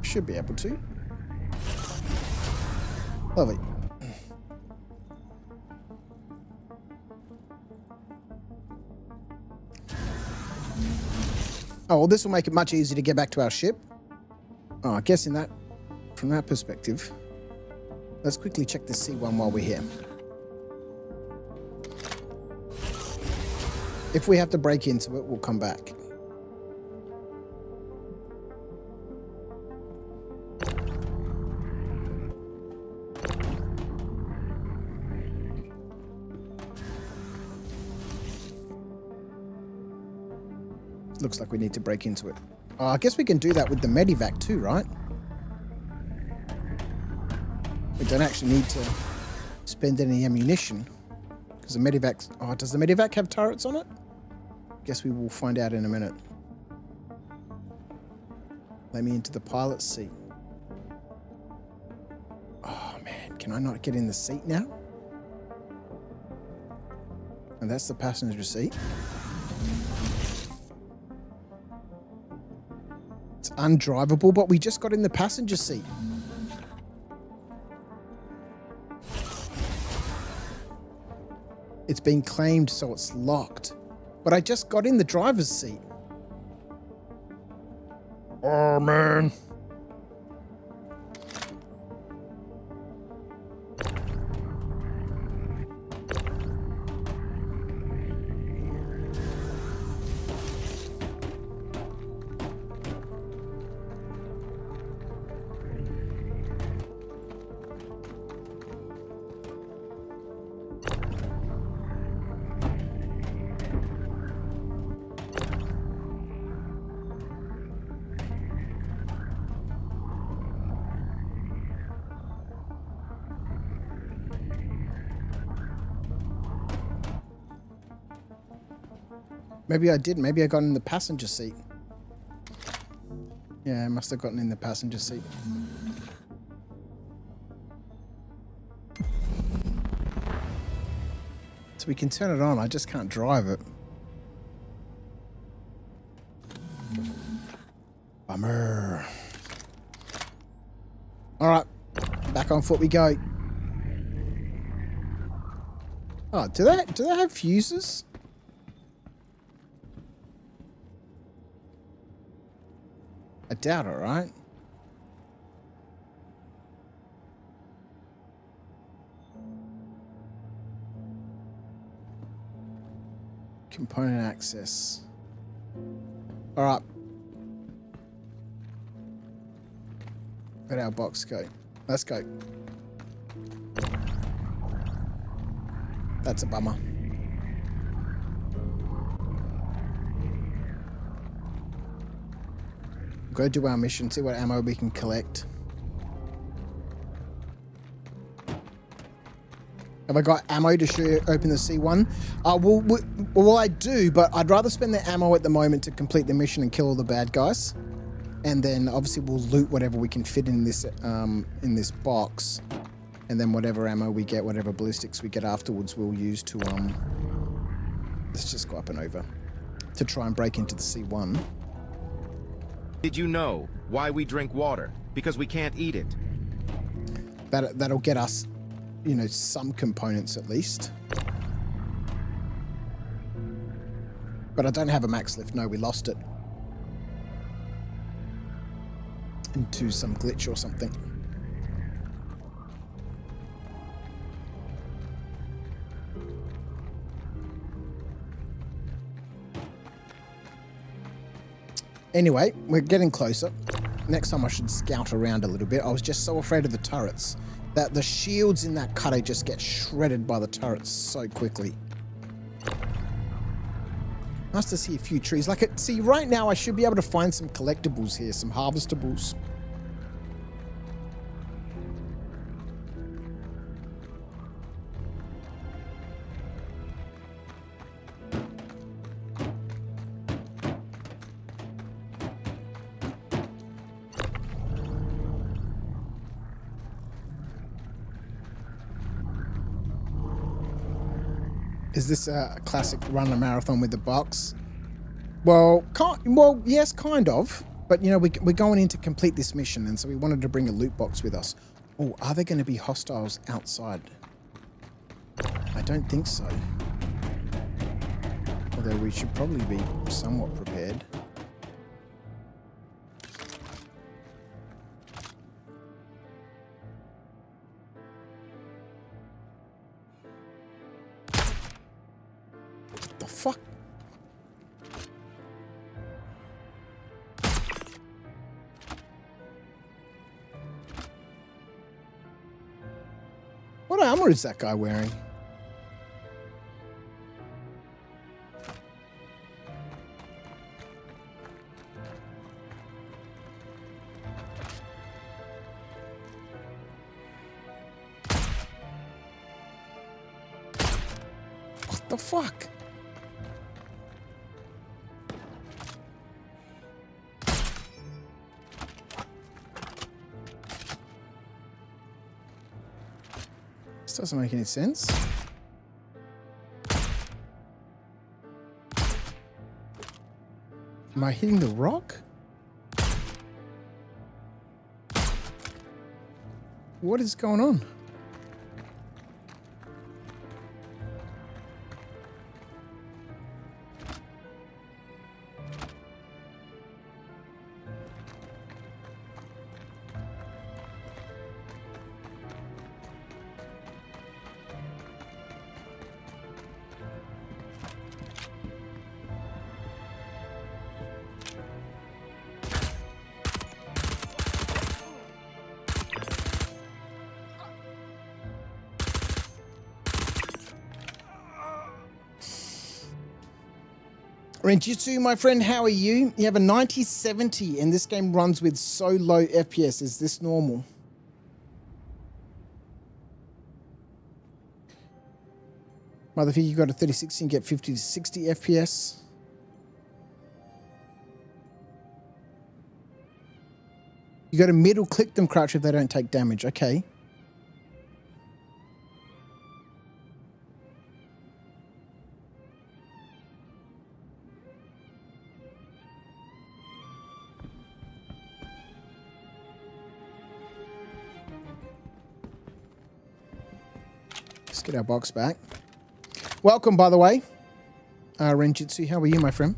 Should be able to. Lovely. Oh, well, this will make it much easier to get back to our ship. Oh, I guess from that perspective, let's quickly check the C1 while we're here. If we have to break into it, we'll come back. looks like we need to break into it. Oh, I guess we can do that with the medivac too, right? We don't actually need to spend any ammunition. Because the medivac... Oh, does the medivac have turrets on it? Guess we will find out in a minute. Let me into the pilot's seat. Oh, man. Can I not get in the seat now? And that's the passenger seat. It's undrivable, but we just got in the passenger seat. It's been claimed, so it's locked. But I just got in the driver's seat. Oh, man. Maybe I did. Maybe I got in the passenger seat. Yeah, I must have gotten in the passenger seat. So we can turn it on. I just can't drive it. Bummer. All right. Back on foot we go. Oh, do they have fuses? I doubt it, right? Component access. All right. Where'd our box go? Let's go. That's a bummer. Go do our mission, see what ammo we can collect. Have I got ammo to open the C1? Well, I do, but I'd rather spend the ammo at the moment to complete the mission and kill all the bad guys. And then obviously we'll loot whatever we can fit in this box. And then whatever ammo we get, whatever ballistics we get afterwards, we'll use to, let's just go up and over. To try and break into the C1. Did you know why we drink water? Because we can't eat it. That'll get us, you know, some components at least. But I don't have a max lift. No, we lost it. Into some glitch or something. Anyway, we're getting closer. Next time I should scout around a little bit. I was just so afraid of the turrets. That the shields in that cutter just get shredded by the turrets so quickly. Nice to see a few trees. See, right now I should be able to find some collectibles here, some harvestables. Is this a classic run a marathon with the box? Well, yes, kind of. But, you know, we're going in to complete this mission, and so we wanted to bring a loot box with us. Oh, are there going to be hostiles outside? I don't think so. Although we should probably be somewhat prepared. What the fuck? What armor is that guy wearing? The fuck? This doesn't make any sense. Am I hitting the rock? What is going on? Renjitsu, my friend, how are you? You have a 9070 and this game runs with so low FPS. Is this normal? Motherfucker, you got a 3060 and get 50 to 60 FPS. You got to middle click them, crouch if they don't take damage. Okay. Let's get our box back. Welcome, by the way. Renjitsu, how are you, my friend?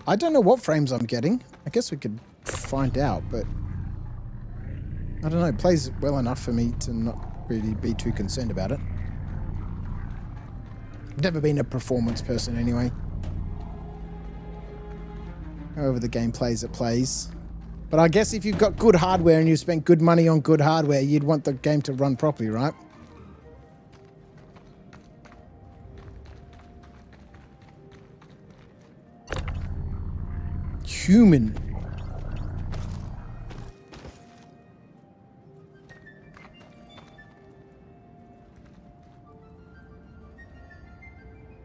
I don't know what frames I'm getting. I guess we could find out, but I don't know. It plays well enough for me to not really be too concerned about it. I've never been a performance person anyway. However the game plays, it plays. But I guess if you've got good hardware and you spent good money on good hardware, you'd want the game to run properly, right? Human.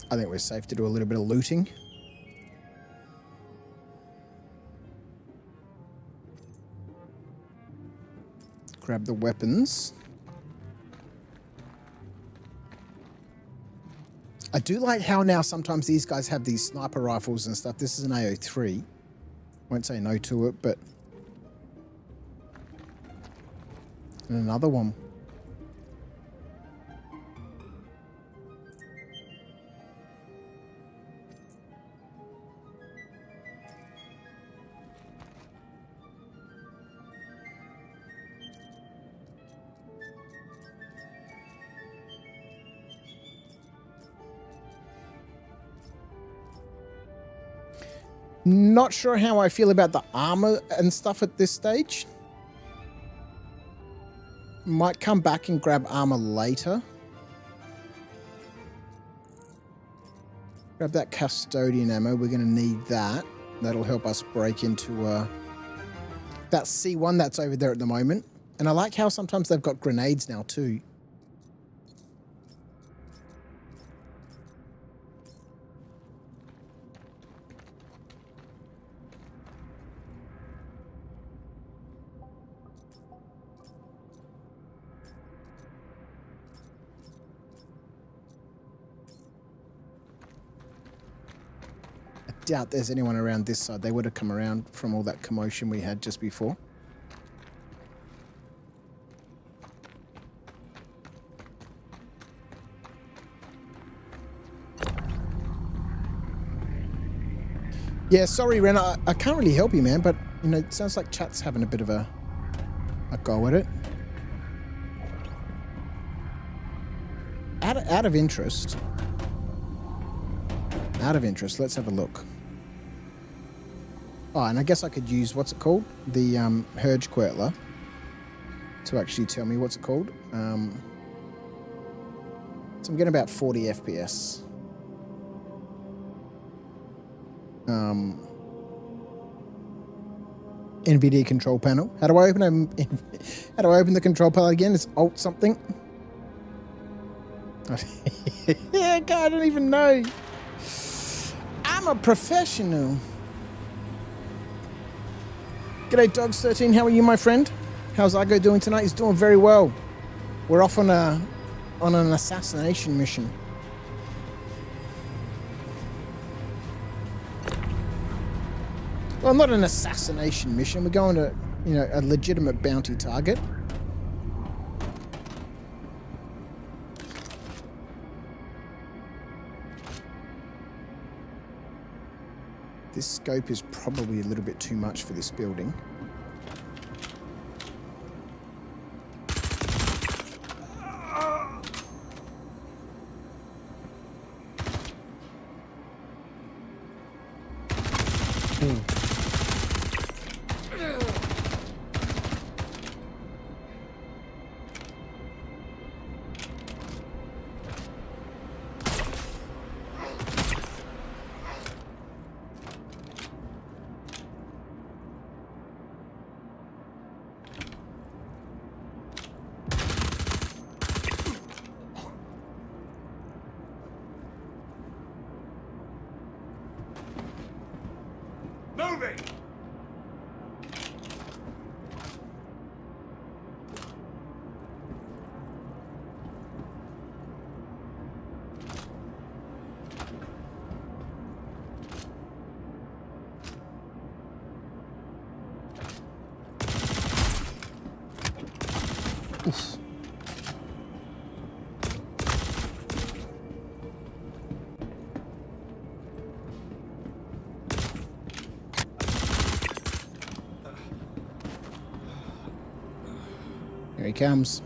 I think we're safe to do a little bit of looting. Grab the weapons. I do like how now sometimes these guys have these sniper rifles and stuff. This is an AO3. Won't say no to it, but... And another one. Not sure how I feel about the armor and stuff at this stage. Might come back and grab armor later. Grab that custodian ammo. We're going to need that. That'll help us break into that C1 that's over there at the moment. And I like how sometimes they've got grenades now too. Doubt there's anyone around this side. They would have come around from all that commotion we had just before. Yeah, sorry, Ren. I can't really help you, man, but, you know, it sounds like chat's having a bit of a go at it. Out of interest, let's have a look. Oh, and I guess I could use, what's it called? The Herge Quirtler to actually tell me what's it called. So I'm getting about 40 FPS. NVIDIA control panel. How do I open the control panel again? It's Alt something. Yeah, God, I don't even know. I'm a professional. G'day, Dogs13. How are you, my friend? How's Argo doing tonight? He's doing very well. We're off on an assassination mission. Well, not an assassination mission. We're going to, you know, a legitimate bounty target. This scope is probably a little bit too much for this building. Moving! Oof. Here he comes.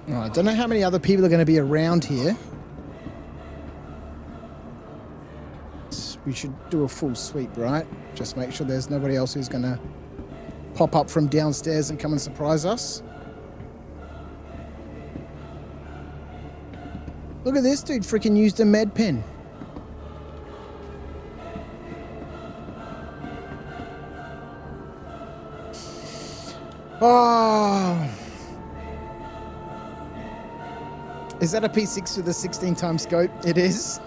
I don't know how many other people are going to be around here. We should do a full sweep, right? Just make sure there's nobody else who's going to pop up from downstairs and come and surprise us. Look at this dude freaking used a med pen. Oh. Is that a P6 with a 16 times scope? It is.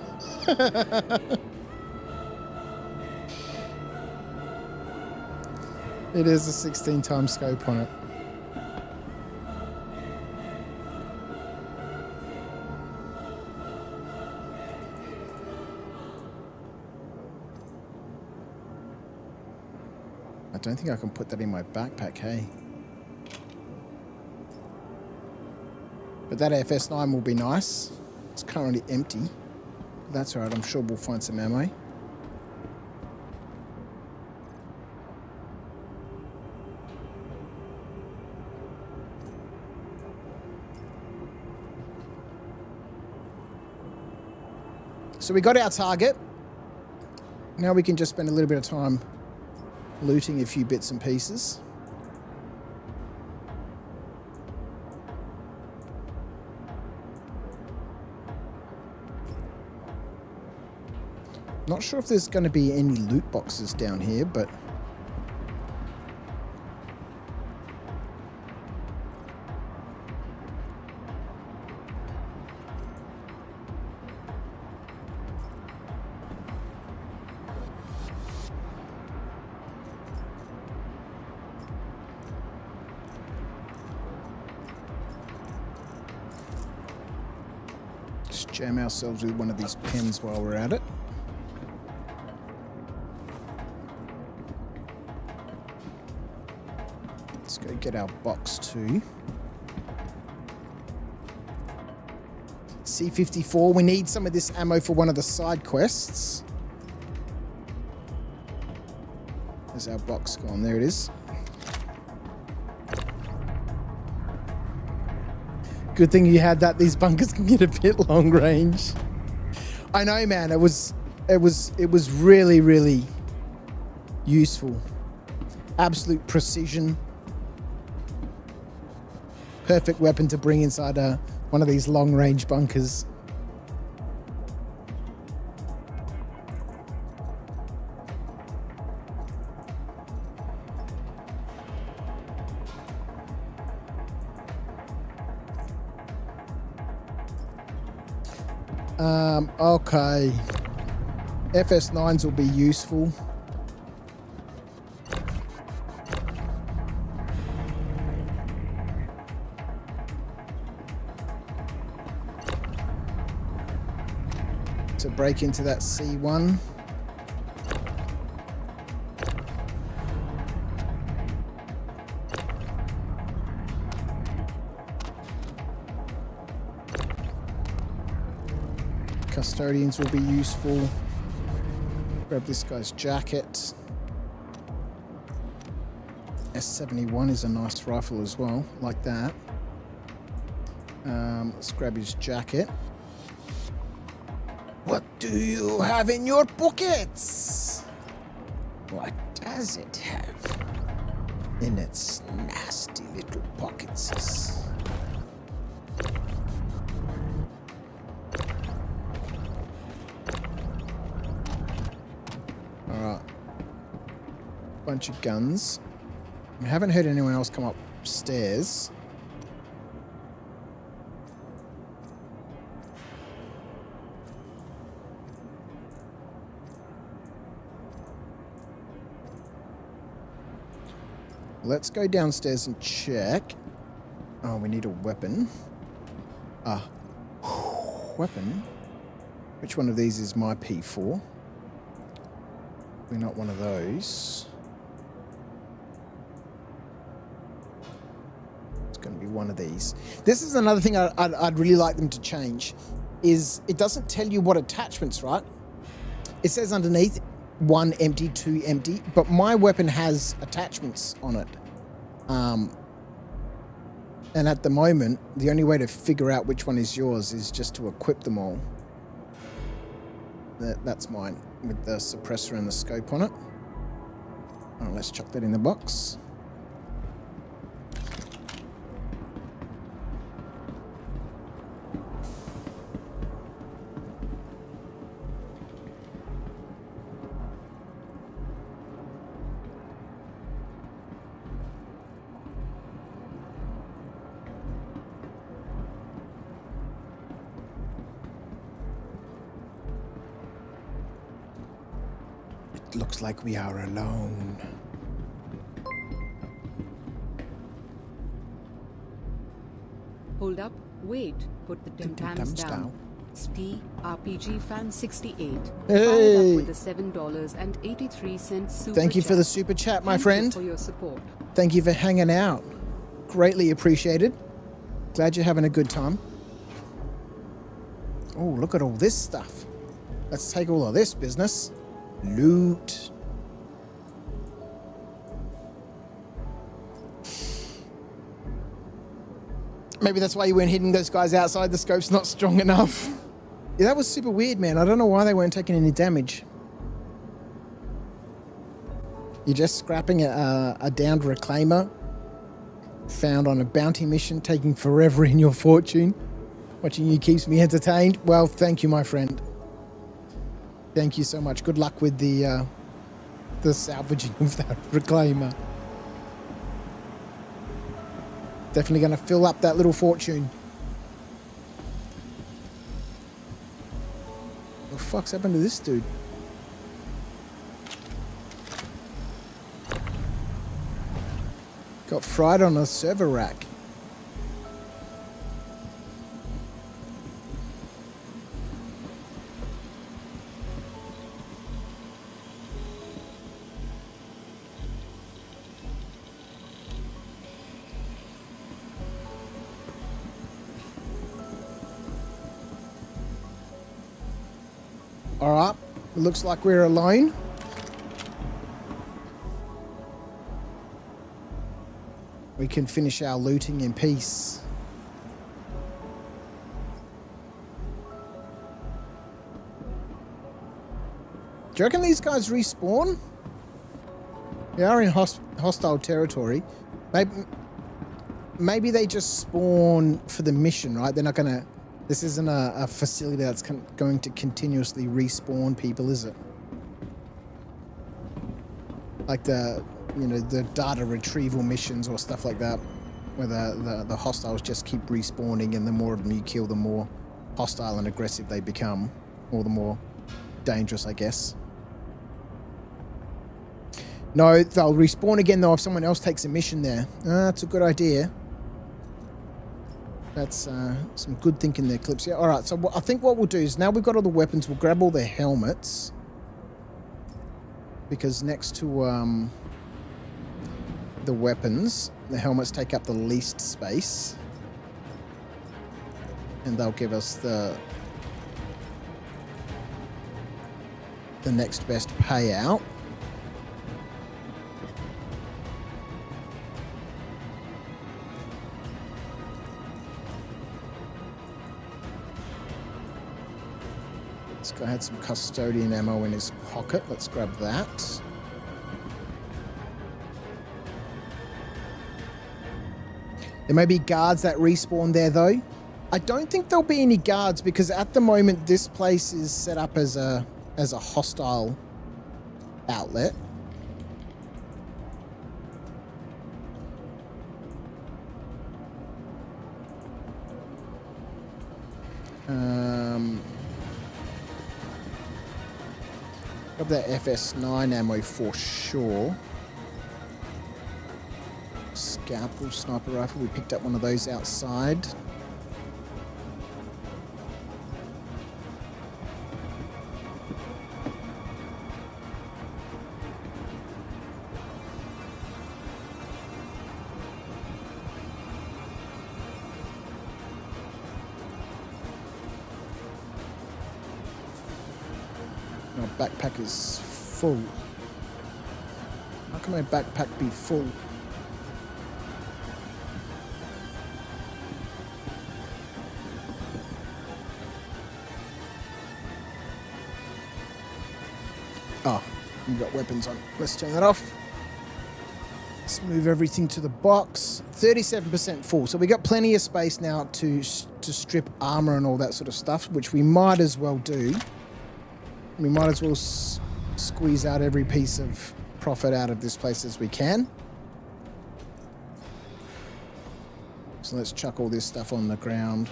It is a 16 times scope on it. I don't think I can put that in my backpack, hey? But that FS9 will be nice. It's currently empty. That's alright, I'm sure we'll find some ammo. So we got our target. Now we can just spend a little bit of time looting a few bits and pieces. Not sure if there's going to be any loot boxes down here, but just jam ourselves with one of these pens while we're at it. Let's go get our box 2. C-54. We need some of this ammo for one of the side quests. There's our box gone. There it is. Good thing you had that. These bunkers can get a bit long range. I know, man. It was really, really useful. Absolute precision. Perfect weapon to bring inside one of these long range bunkers. Okay. FS9s will be useful. To break into that C1. Custodians will be useful. Grab this guy's jacket. S71 is a nice rifle as well, like that. Let's grab his jacket. What do you have in your pockets? What does it have in its nasty little pockets? Alright. Bunch of guns. I haven't heard anyone else come upstairs. Let's go downstairs and check. Oh, we need a weapon. Weapon? Which one of these is my P4? We're not one of those. It's going to be one of these. This is another thing I'd really like them to change. Is it doesn't tell you what attachments, right? It says underneath 1 empty, 2 empty, but my weapon has attachments on it. And at the moment, the only way to figure out which one is yours is just to equip them all. That's mine, with the suppressor and the scope on it. Oh, let's chuck that in the box. Looks like we are alone. Hold up, wait, put the Tim Tams down. Steve, RPG Fan 68. Hey! Up with the $7.83 super Thank you for the chat. super chat, my Thank friend. you for your support. Thank you for hanging out. Greatly appreciated. Glad you're having a good time. Oh, look at all this stuff. Let's take all of this business. Loot. Maybe that's why you weren't hitting those guys outside. The scope's not strong enough. Yeah, that was super weird, man. I don't know why they weren't taking any damage. You're just scrapping a downed reclaimer found on a bounty mission, taking forever in your fortune. Watching you keeps me entertained. Well, thank you, my friend. Thank you so much. Good luck with the salvaging of that reclaimer. Definitely going to fill up that little fortune. What the fuck's happened to this dude? Got fried on a server rack. All right. It looks like we're alone. We can finish our looting in peace. Do you reckon these guys respawn? They are in hostile territory. Maybe they just spawn for the mission, right? They're not gonna... This isn't a facility that's going to continuously respawn people, is it? Like the data retrieval missions or stuff like that, where the hostiles just keep respawning, and the more of them you kill, the more hostile and aggressive they become, or the more dangerous, I guess. No, they'll respawn again though if someone else takes a mission there. That's a good idea. That's some good thinking there, Clips. Yeah, all right. So I think what we'll do is, now we've got all the weapons, we'll grab all the helmets, because next to the weapons, the helmets take up the least space, and they'll give us the next best payout. This guy had some custodian ammo in his pocket. Let's grab that. There may be guards that respawn there, though. I don't think there'll be any guards, because at the moment this place is set up as a hostile outlet. Grab that FS9 ammo for sure. Scalpel sniper rifle. We picked up one of those outside. My backpack is full. How can my backpack be full? Oh, you've got weapons on. Let's turn that off. Let's move everything to the box. 37% full. So we got plenty of space now to strip armor and all that sort of stuff, which we might as well do. We might as well squeeze out every piece of profit out of this place as we can. So let's chuck all this stuff on the ground.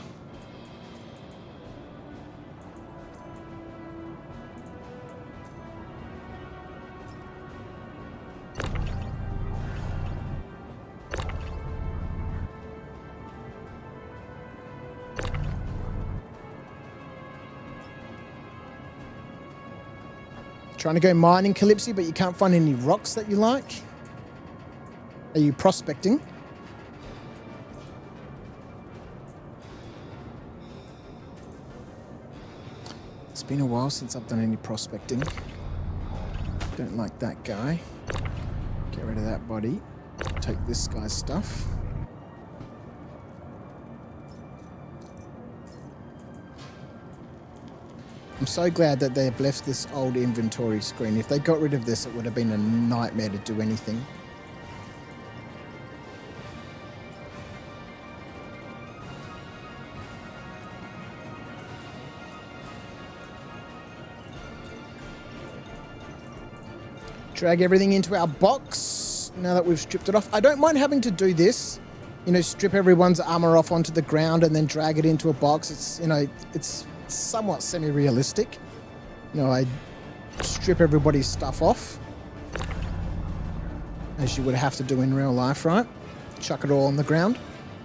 Trying to go mining, Calypsy, but you can't find any rocks that you like? Are you prospecting? It's been a while since I've done any prospecting. Don't like that guy. Get rid of that body. Take this guy's stuff. I'm so glad that they've left this old inventory screen. If they got rid of this, it would have been a nightmare to do anything. Drag everything into our box now that we've stripped it off. I don't mind having to do this. You know, strip everyone's armor off onto the ground and then drag it into a box. It's, you know, it's somewhat semi-realistic. You know, I strip everybody's stuff off, as you would have to do in real life, right? Chuck it all on the ground,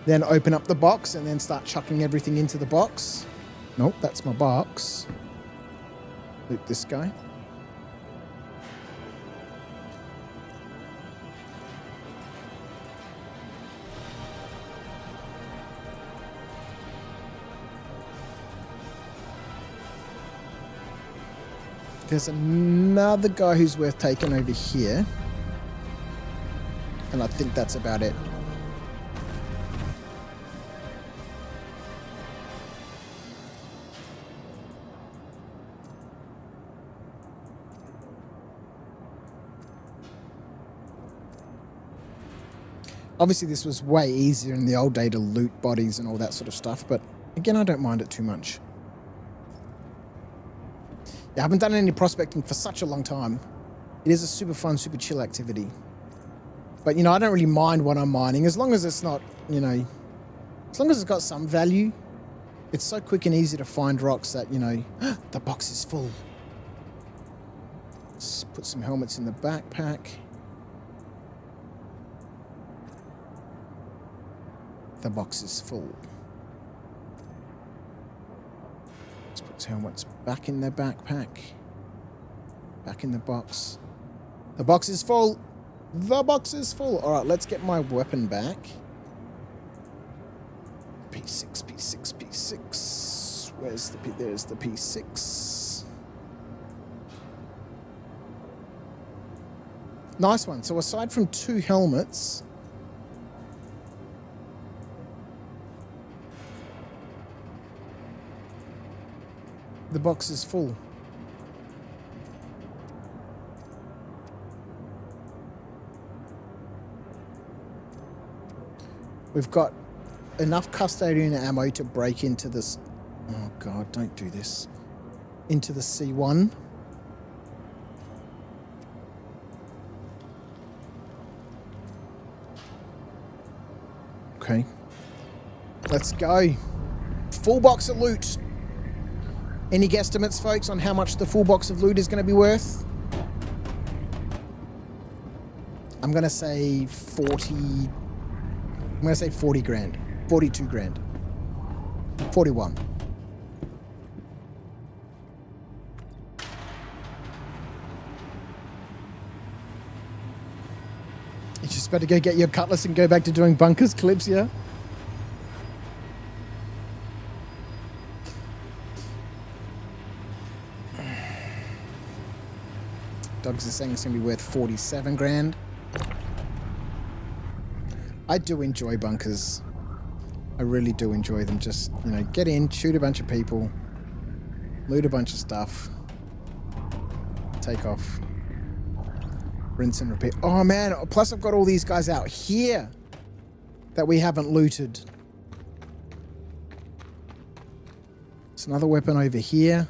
then open up the box and then start chucking everything into the box. Nope, that's my box. Loot this guy. There's another guy who's worth taking over here. And I think that's about it. Obviously, this was way easier in the old day to loot bodies and all that sort of stuff, but again, I don't mind it too much. Yeah, I haven't done any prospecting for such a long time. It is a super fun, super chill activity. But, you know, I don't really mind what I'm mining, as long as it's not, you know, as long as it's got some value. It's so quick and easy to find rocks that, you know, the box is full. Let's put some helmets in the backpack. The box is full. Let's put helmets back in their backpack. Back in the box. The box is full. The box is full. All right, let's get my weapon back. P6, P6, P6. Where's the P? There's the P6. Nice one. So aside from 2 helmets, the box is full. We've got enough custodian ammo to break into this. Oh God, don't do this. Into the C1. Okay. Let's go. Full box of loot. Any guesstimates, folks, on how much the full box of loot is going to be worth? I'm going to say 40... I'm going to say 40 grand. 42 grand. 41. You just better go get your cutlass and go back to doing bunkers clips, yeah? Dogs are saying it's going to be worth 47 grand. I do enjoy bunkers. I really do enjoy them. Just, you know, get in, shoot a bunch of people, loot a bunch of stuff, take off, rinse and repeat. Oh man, plus I've got all these guys out here that we haven't looted. There's another weapon over here.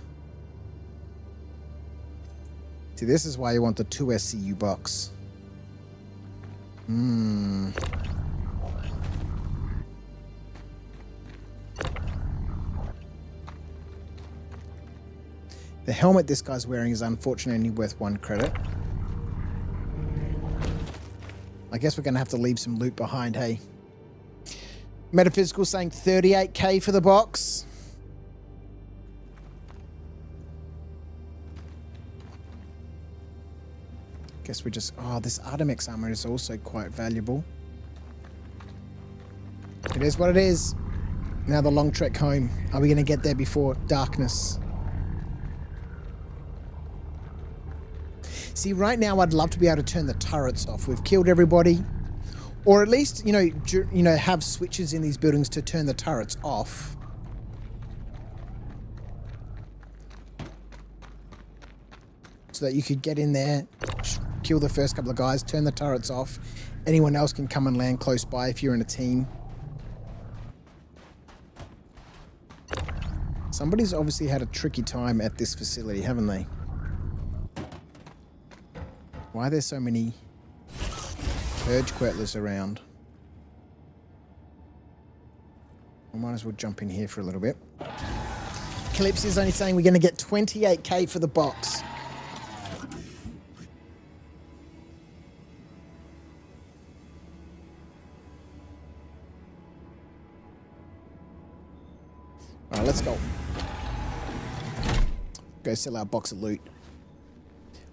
See, this is why you want the 2 SCU box. The helmet this guy's wearing is unfortunately only worth 1 credit. I guess we're going to have to leave some loot behind, hey? Metaphysical saying 38k for the box. Guess we just... Oh, this Artemex armor is also quite valuable. It is what it is. Now the long trek home. Are we going to get there before darkness? See, right now I'd love to be able to turn the turrets off. We've killed everybody. Or at least, you know, have switches in these buildings to turn the turrets off. So that you could get in there, kill the first couple of guys, turn the turrets off. Anyone else can come and land close by if you're in a team. Somebody's obviously had a tricky time at this facility, haven't they? Why are there so many purge quetlers around? I might as well jump in here for a little bit. Calypso is only saying we're going to get 28k for the box. Alright, let's go. Go sell our box of loot.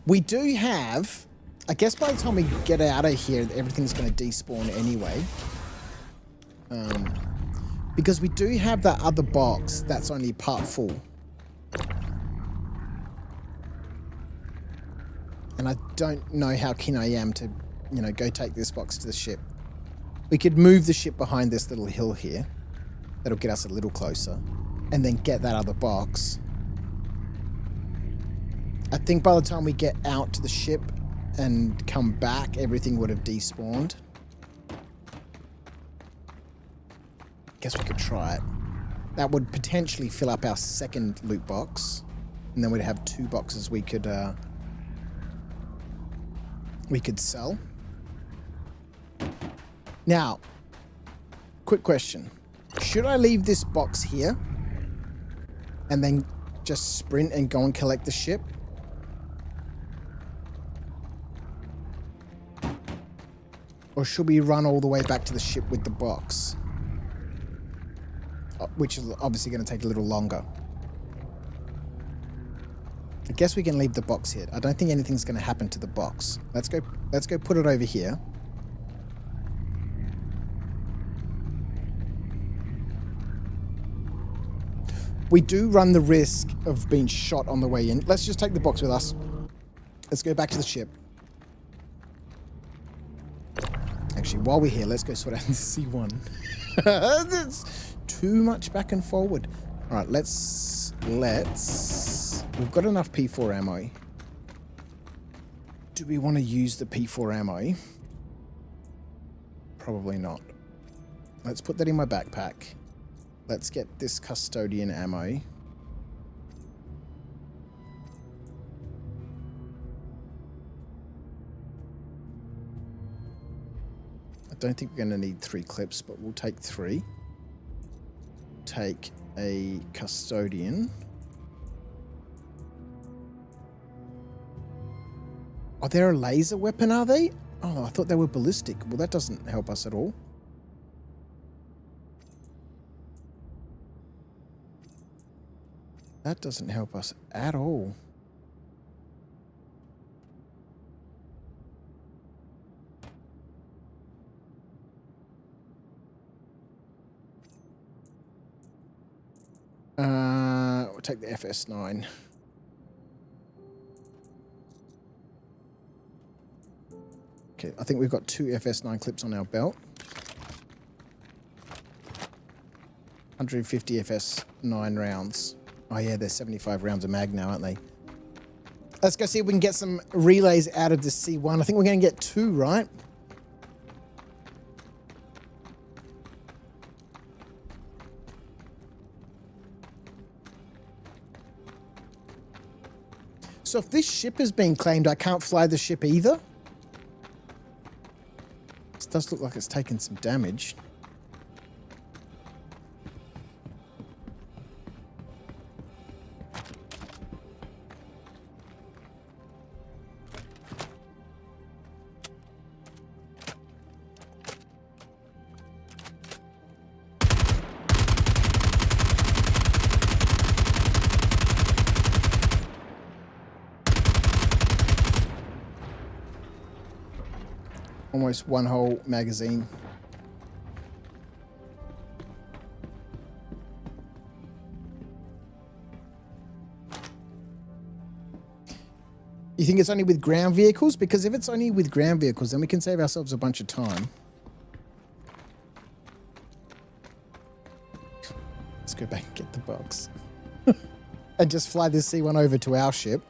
We do have... I guess by the time we get out of here, everything's going to despawn anyway. Because we do have that other box that's only part full. And I don't know how keen I am to, you know, go take this box to the ship. We could move the ship behind this little hill here. That'll get us a little closer. And then get that other box. I think by the time we get out to the ship and come back, everything would have despawned. Guess we could try it. That would potentially fill up our second loot box. And then we'd have 2 boxes we could sell. Now, quick question. Should I leave this box here and then just sprint and go and collect the ship? Or should we run all the way back to the ship with the box? Which is obviously going to take a little longer. I guess we can leave the box here. I don't think anything's going to happen to the box. Let's go put it over here. We do run the risk of being shot on the way in. Let's just take the box with us. Let's go back to the ship. Actually, while we're here, let's go sort out the C1. That's too much back and forward. All right, let's... We've got enough P4 ammo. Do we want to use the P4 ammo? Probably not. Let's put that in my backpack. Let's get this custodian ammo. I don't think we're going to need 3 clips, but we'll take 3. Take a custodian. Are they a laser weapon, are they? Oh, I thought they were ballistic. Well, that doesn't help us at all. That doesn't help us at all. We'll take the FS9. Okay, I think we've got 2 FS9 clips on our belt. 150 FS9 rounds. Oh yeah, there's 75 rounds of mag now, aren't they? Let's go see if we can get some relays out of this C1. I think we're going to get 2, right? So if this ship is being claimed, I can't fly the ship either? This does look like it's taken some damage. Almost 1 whole magazine. You think it's only with ground vehicles? Because if it's only with ground vehicles, then we can save ourselves a bunch of time. Let's go back and get the box. And just fly this C1 over to our ship.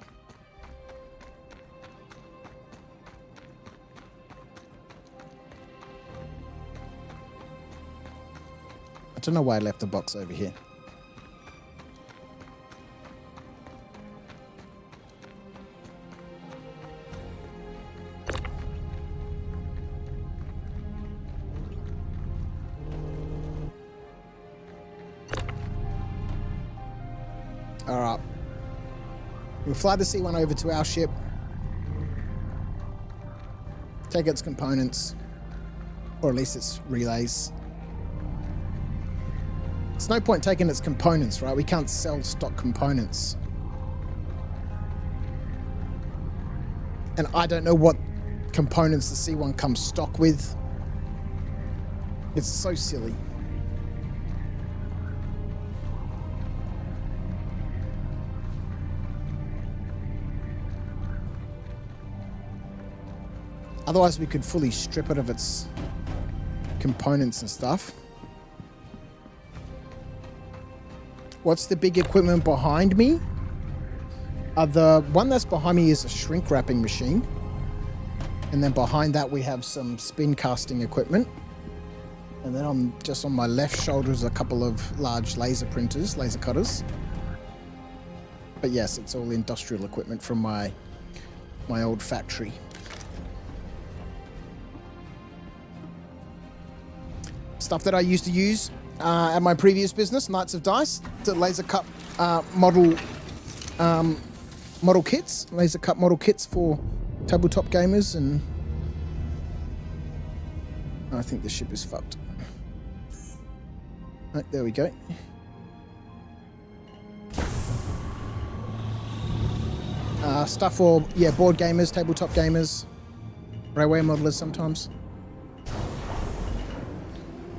I don't know why I left the box over here. All right. We'll fly the C1 over to our ship. Take its components. Or at least its relays. There's no point taking its components, right? We can't sell stock components. And I don't know what components the C1 comes stock with. It's so silly. Otherwise, we could fully strip it of its components and stuff. What's the big equipment behind me? The one that's behind me is a shrink wrapping machine. And then behind that, we have some spin casting equipment. And then just on my left shoulder is a couple of large laser printers, laser cutters. But yes, it's all industrial equipment from my old factory. Stuff that I used to use at my previous business, Knights of Dice, to laser cut model kits, laser cut model kits for tabletop gamers, and I think the ship is fucked. Right, there we go. Stuff for, yeah, board gamers, tabletop gamers, railway modelers sometimes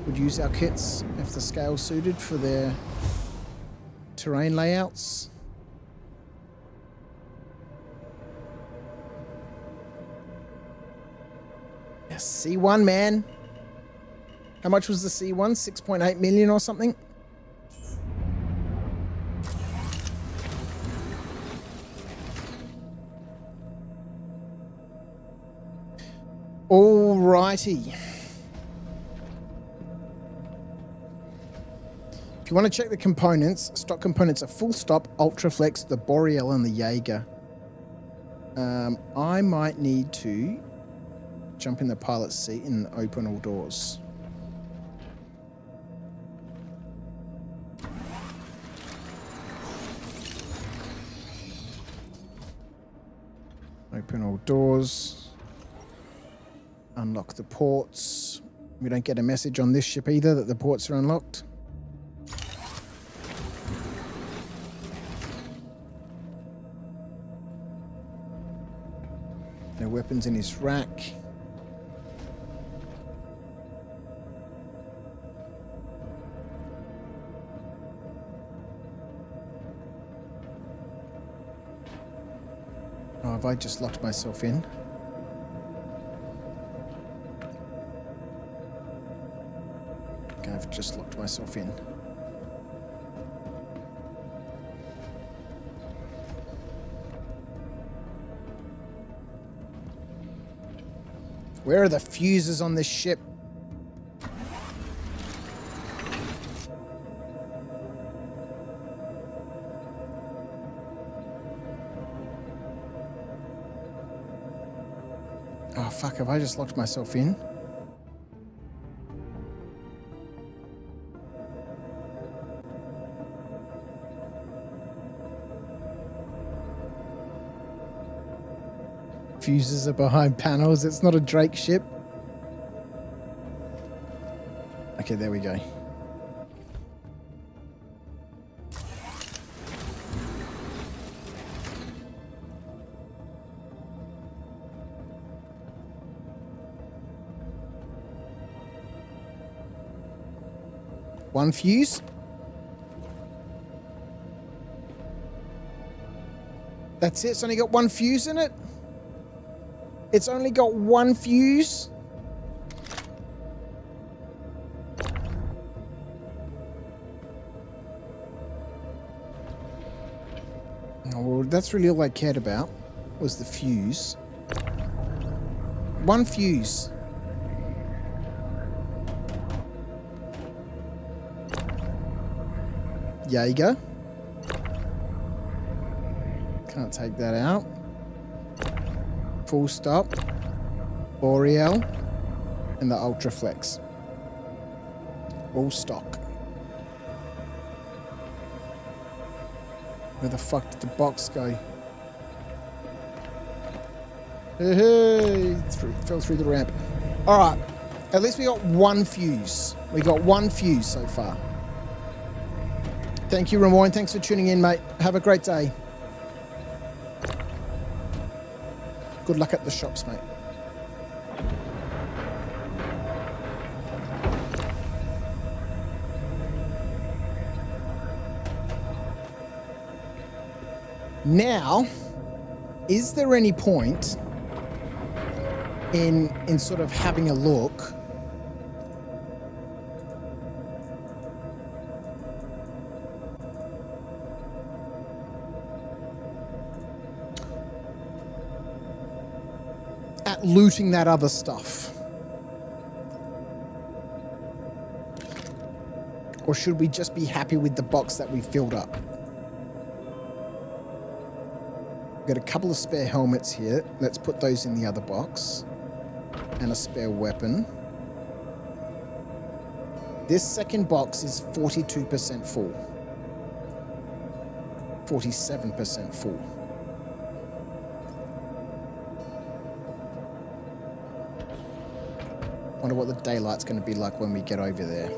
would use our kits if the scale suited for their terrain layouts. Yes, C1, man. How much was the C1? 6.8 million or something? Alrighty. If you want to check the components, stock components are Full Stop, Ultraflex, the Boreal, and the Jaeger. I might need to jump in the pilot's seat and open all doors. Open all doors. Unlock the ports. We don't get a message on this ship either that the ports are unlocked. No weapons in his rack. Oh, have I just locked myself in? Okay, I've just locked myself in. Where are the fuses on this ship? Oh, fuck, have I just locked myself in? Fuses are behind panels. It's not a Drake ship. Okay, there we go. One fuse. That's it. It's only got one fuse in it. It's only got one fuse. Oh, well, that's really all I cared about, was the fuse. One fuse. Jaeger. Can't take that out. Full Stop, Boreal, and the Ultraflex. All stock. Where the fuck did the box go? Hey, fell through the ramp. All right, at least we got one fuse. We got one fuse so far. Thank you, Ramoyne. Thanks for tuning in, mate. Have a great day. Good luck at the shops, mate. Now, is there any point in sort of having a look. At looting that other stuff. Or should we just be happy with the box that we filled up? Got a couple of spare helmets here. Let's put those in the other box. And a spare weapon. This second box is 42% full. 47% full. Wonder what the daylight's going to be like when we get over there.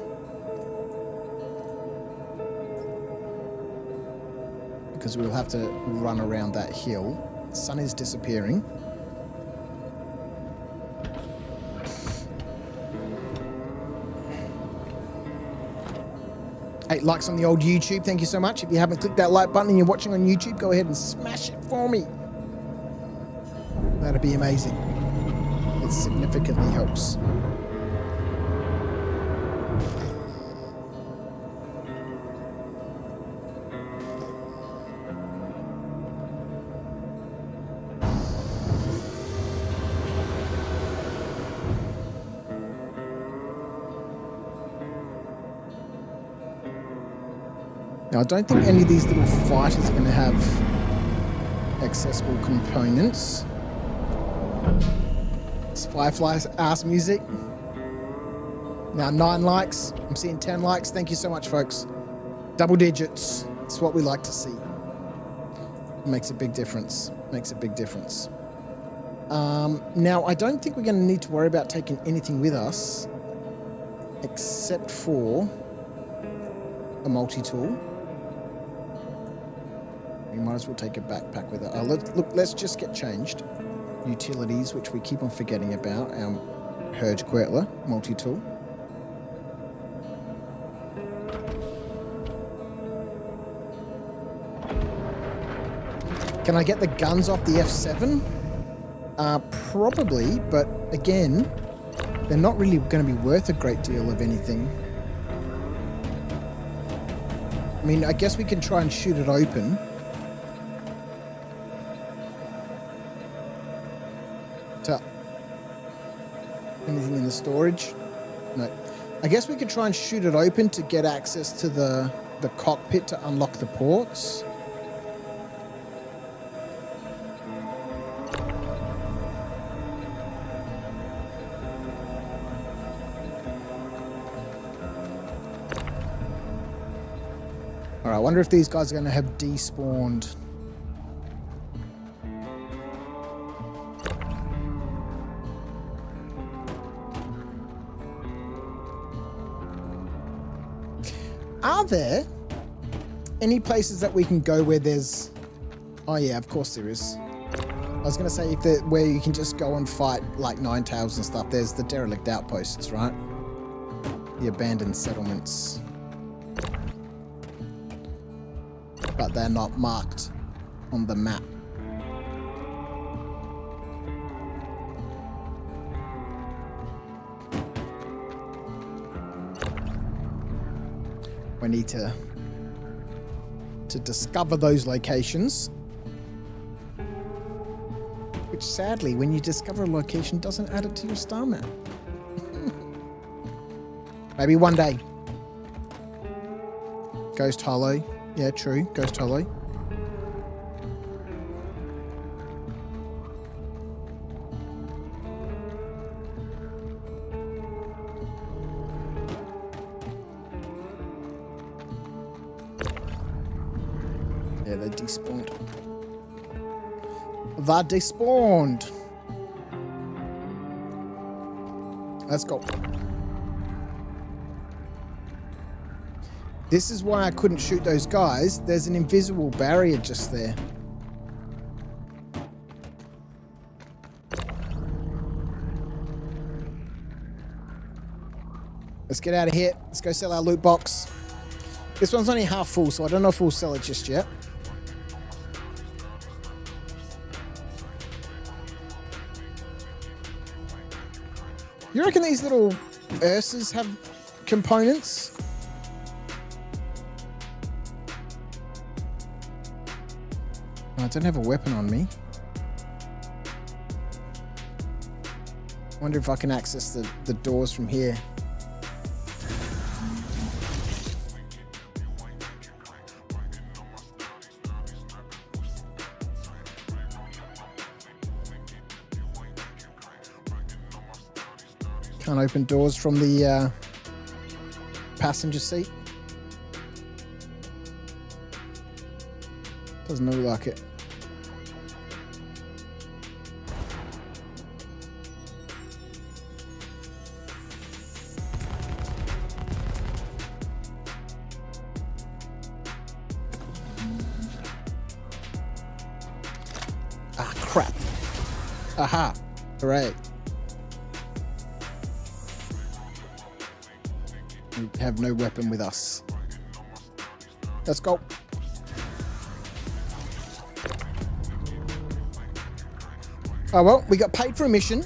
Because we'll have to run around that hill. The sun is disappearing. Eight likes on the old YouTube. Thank you so much. If you haven't clicked that like button and you're watching on YouTube, go ahead and smash it for me. That'd be amazing. It significantly helps. Now, I don't think any of these little fighters are going to have accessible components. It's Firefly's ass music. Now, 9 likes. I'm seeing 10 likes. Thank you so much, folks. Double digits. It's what we like to see. It makes a big difference. Makes a big difference. Now, I don't think we're going to need to worry about taking anything with us except for a multi-tool. We might as well take a backpack with it. Let's just get changed. Utilities, which we keep on forgetting about. Our Herge Quertler multi-tool. Can I get the guns off the F7? Probably, but again, they're not really going to be worth a great deal of anything. I mean, I guess we can try and shoot it open. Anything in the storage? No. I guess we could try and shoot it open to get access to the cockpit to unlock the ports. Alright, I wonder if these guys are going to have despawned. Are there any places that we can go where there's... Oh yeah, of course there is. I was going to say where you can just go and fight like Ninetales and stuff. There's the derelict outposts, right? The abandoned settlements. But they're not marked on the map. We need to discover those locations. Which sadly, when you discover a location, doesn't add it to your star map. Maybe one day. Ghost Hollow. Yeah, true. Ghost Hollow. Yeah, they despawned. They despawned. Let's go. This is why I couldn't shoot those guys. There's an invisible barrier just there. Let's get out of here. Let's go sell our loot box. This one's only half full, so I don't know if we'll sell it just yet. You reckon these little Ursas have components? Oh, I don't have a weapon on me. Wonder if I can access the doors from here. Can't open doors from the passenger seat. Doesn't look like it. Ah, crap. Aha. Hooray. We have no weapon with us. Let's go. Oh well, we got paid for a mission.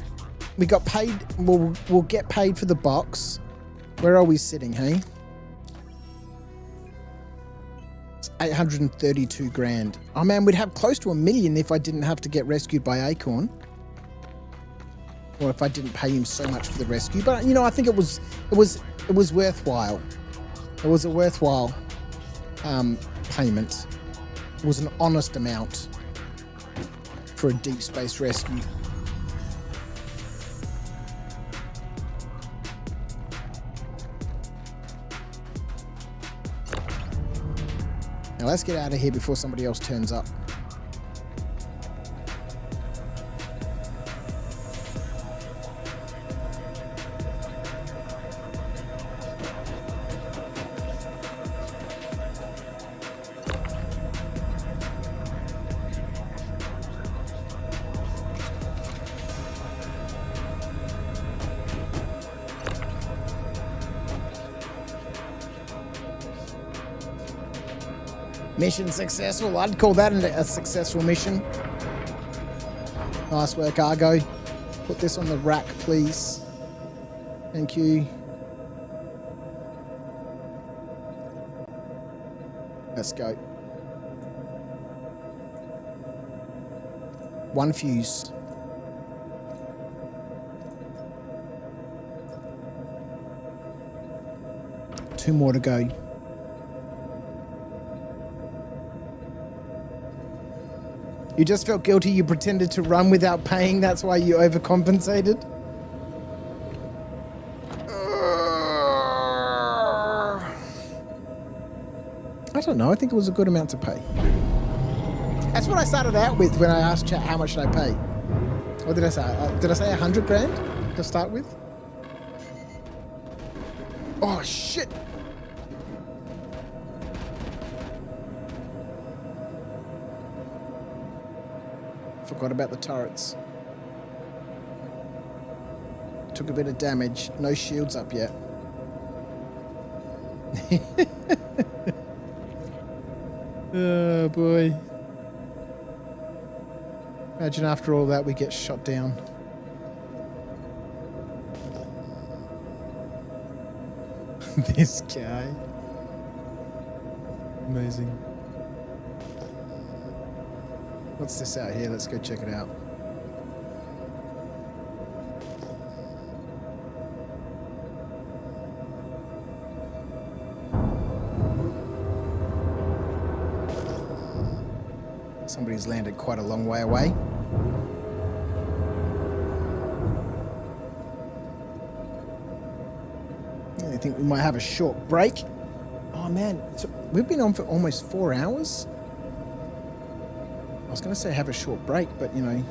We got paid. We'll get paid for the box. Where are we sitting, hey? It's 832 grand. Oh man, we'd have close to $1 million if I didn't have to get rescued by Acorn. Or if I didn't pay him so much for the rescue. But you know, I think it was worthwhile. It was a worthwhile payment. It was an honest amount for a deep space rescue. Now let's get out of here before somebody else turns up. Mission successful. I'd call that a successful mission. Nice work, Argo. Put this on the rack, please. Thank you. Let's go. One fuse. Two more to go. You just felt guilty you pretended to run without paying, that's why you overcompensated? I don't know, I think it was a good amount to pay. That's what I started out with when I asked chat how much should I pay. What did I say? Did I say 100 grand to start with? Oh shit! Forgot about the turrets. Took a bit of damage. No shields up yet. Oh boy. Imagine after all that we get shot down. This guy. Amazing. What's this out here? Let's go check it out. Somebody's landed quite a long way away. I think we might have a short break. Oh man, we've been on for almost 4 hours. I was going to say have a short break, but you know.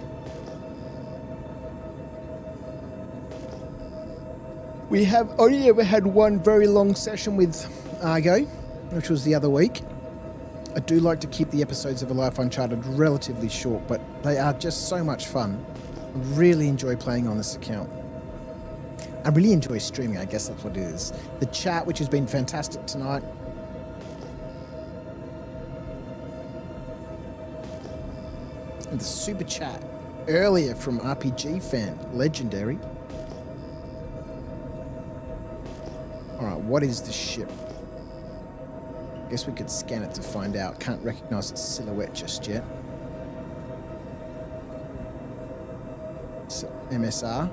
We have only ever had one very long session with Argo, which was the other week. I do like to keep the episodes of A Life Uncharted relatively short, but they are just so much fun. I really enjoy playing on this account. I really enjoy streaming, I guess that's what it is. The chat, which has been fantastic tonight. The super chat earlier from RPG fan, legendary. what is the ship? Guess we could scan it to find out. Can't recognize its silhouette just yet. It's MSR.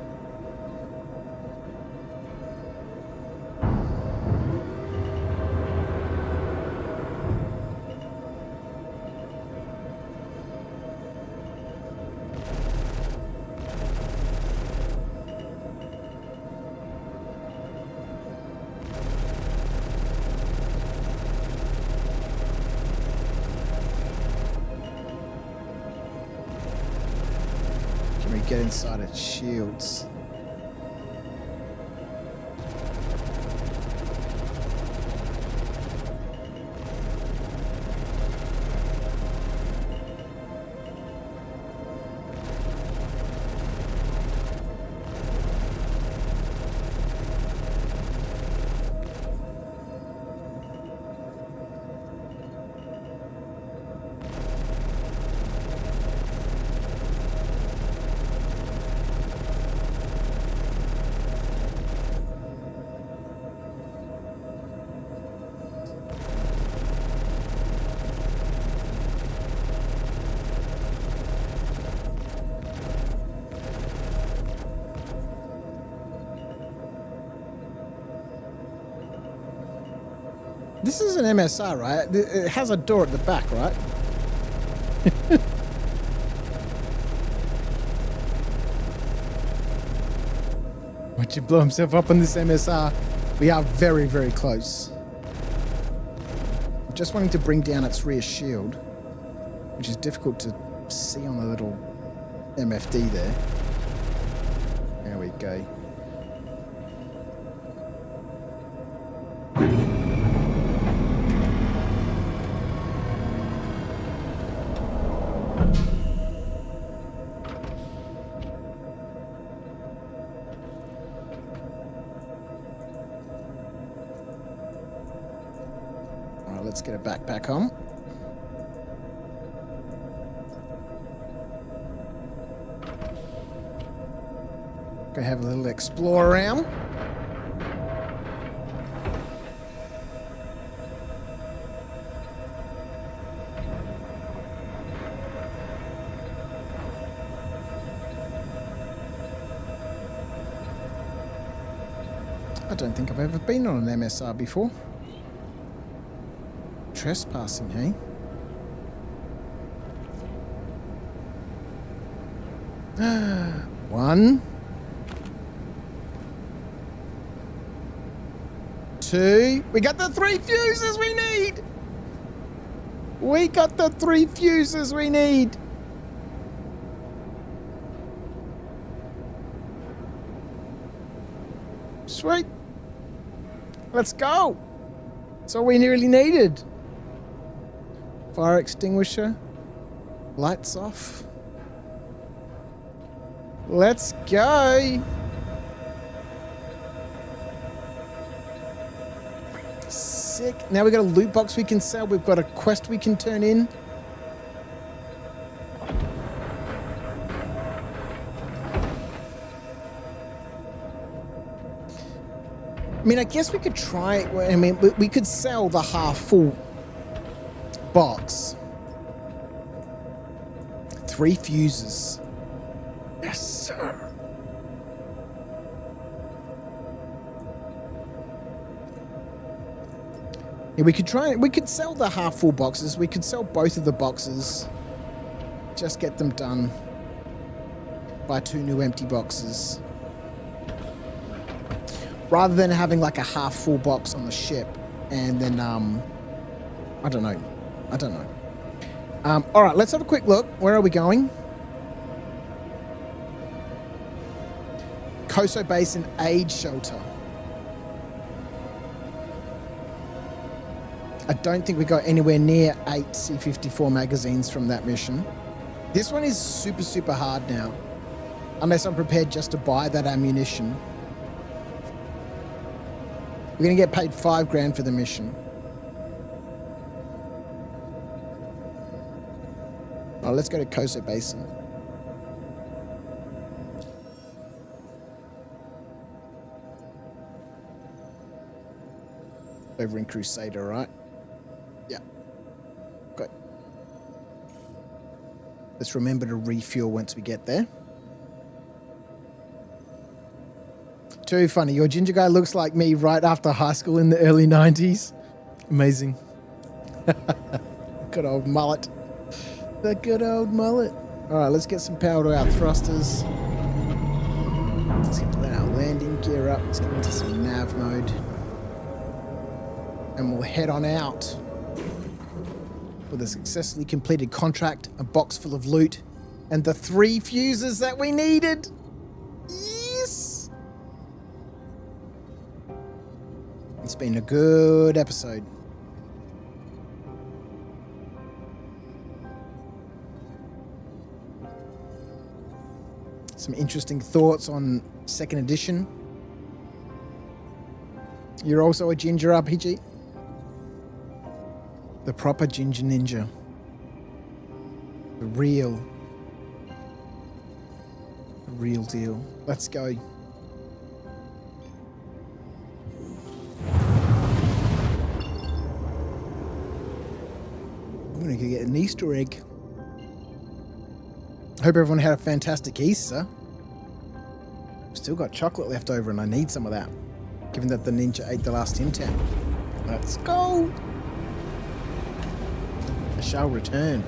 Get inside its shields. This is an MSR, right? It has a door at the back, right? Watch him blow himself up on this MSR. We are very, very close. I'm just wanting to bring down its rear shield, which is difficult to see on the little MFD there. There we go. Let's get a backpack on. Go have a little explore around. I don't think I've ever been on an MSR before. Trespassing, hey? One. Two. We got the 3 fuses we need! We got the 3 fuses we need! Sweet. Let's go! That's all we really needed. Fire extinguisher. Lights off. Let's go. Sick. Now we've got a loot box we can sell. We've got a quest we can turn in. I mean, I guess we could try. I mean, we could sell the half full box. 3 fuses. Yes, sir. Yeah, we could try. We could sell the half full boxes. We could sell both of the boxes. Just get them done. Buy 2 new empty boxes. Rather than having like a half full box on the ship and then I don't know. All right, let's have a quick look. Where are we going? Koso Basin Aid Shelter. I don't think we got anywhere near 8 C-54 magazines from that mission. This one is super, super hard now. Unless I'm prepared just to buy that ammunition. We're going to get paid $5,000 for the mission. Oh, let's go to Koso Basin. Over in Crusader, right? Yeah. Okay. Let's remember to refuel once we get there. Too funny. Your ginger guy looks like me right after high school in the early 90s. Amazing. Good old mullet. The good old mullet. All right, let's get some power to our thrusters. Let's get our landing gear up. Let's get into some nav mode. And we'll head on out with a successfully completed contract, a box full of loot, and the 3 fuses that we needed. Yes! It's been a good episode. Some interesting thoughts on 2nd edition. You're also a ginger RPG? The proper ginger ninja. The real deal. Let's go. I'm gonna go get an Easter egg. Hope everyone had a fantastic Easter. Still got chocolate left over and I need some of that, given that the ninja ate the last Tim Tam. Let's go! I shall return.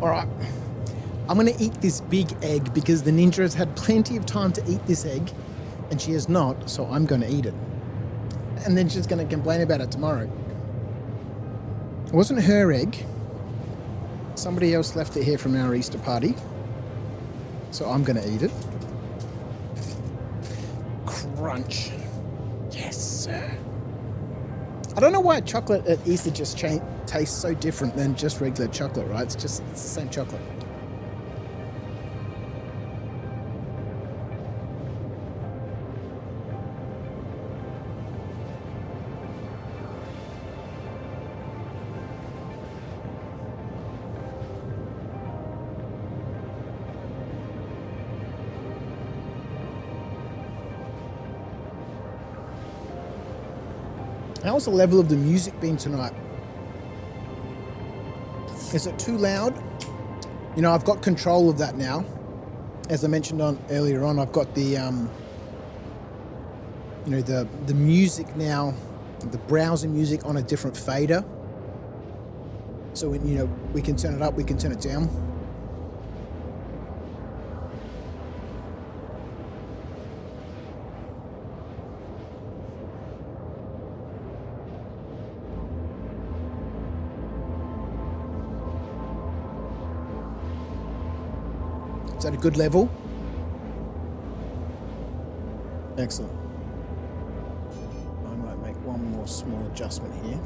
All right, I'm going to eat this big egg because the ninja has had plenty of time to eat this egg and she has not, so I'm going to eat it. And then she's going to complain about it tomorrow. It wasn't her egg. Somebody else left it here from our Easter party, so I'm going to eat it. Crunch. Yes, sir. I don't know why chocolate at Easter just tastes so different than just regular chocolate, right? It's the same chocolate. How's the level of the music been tonight? Is it too loud? You know, I've got control of that now. As I mentioned earlier on, I've got the the music now, the browser music on a different fader. So when, we can turn it up, we can turn it down. Is that a good level? Excellent. I might make one more small adjustment here.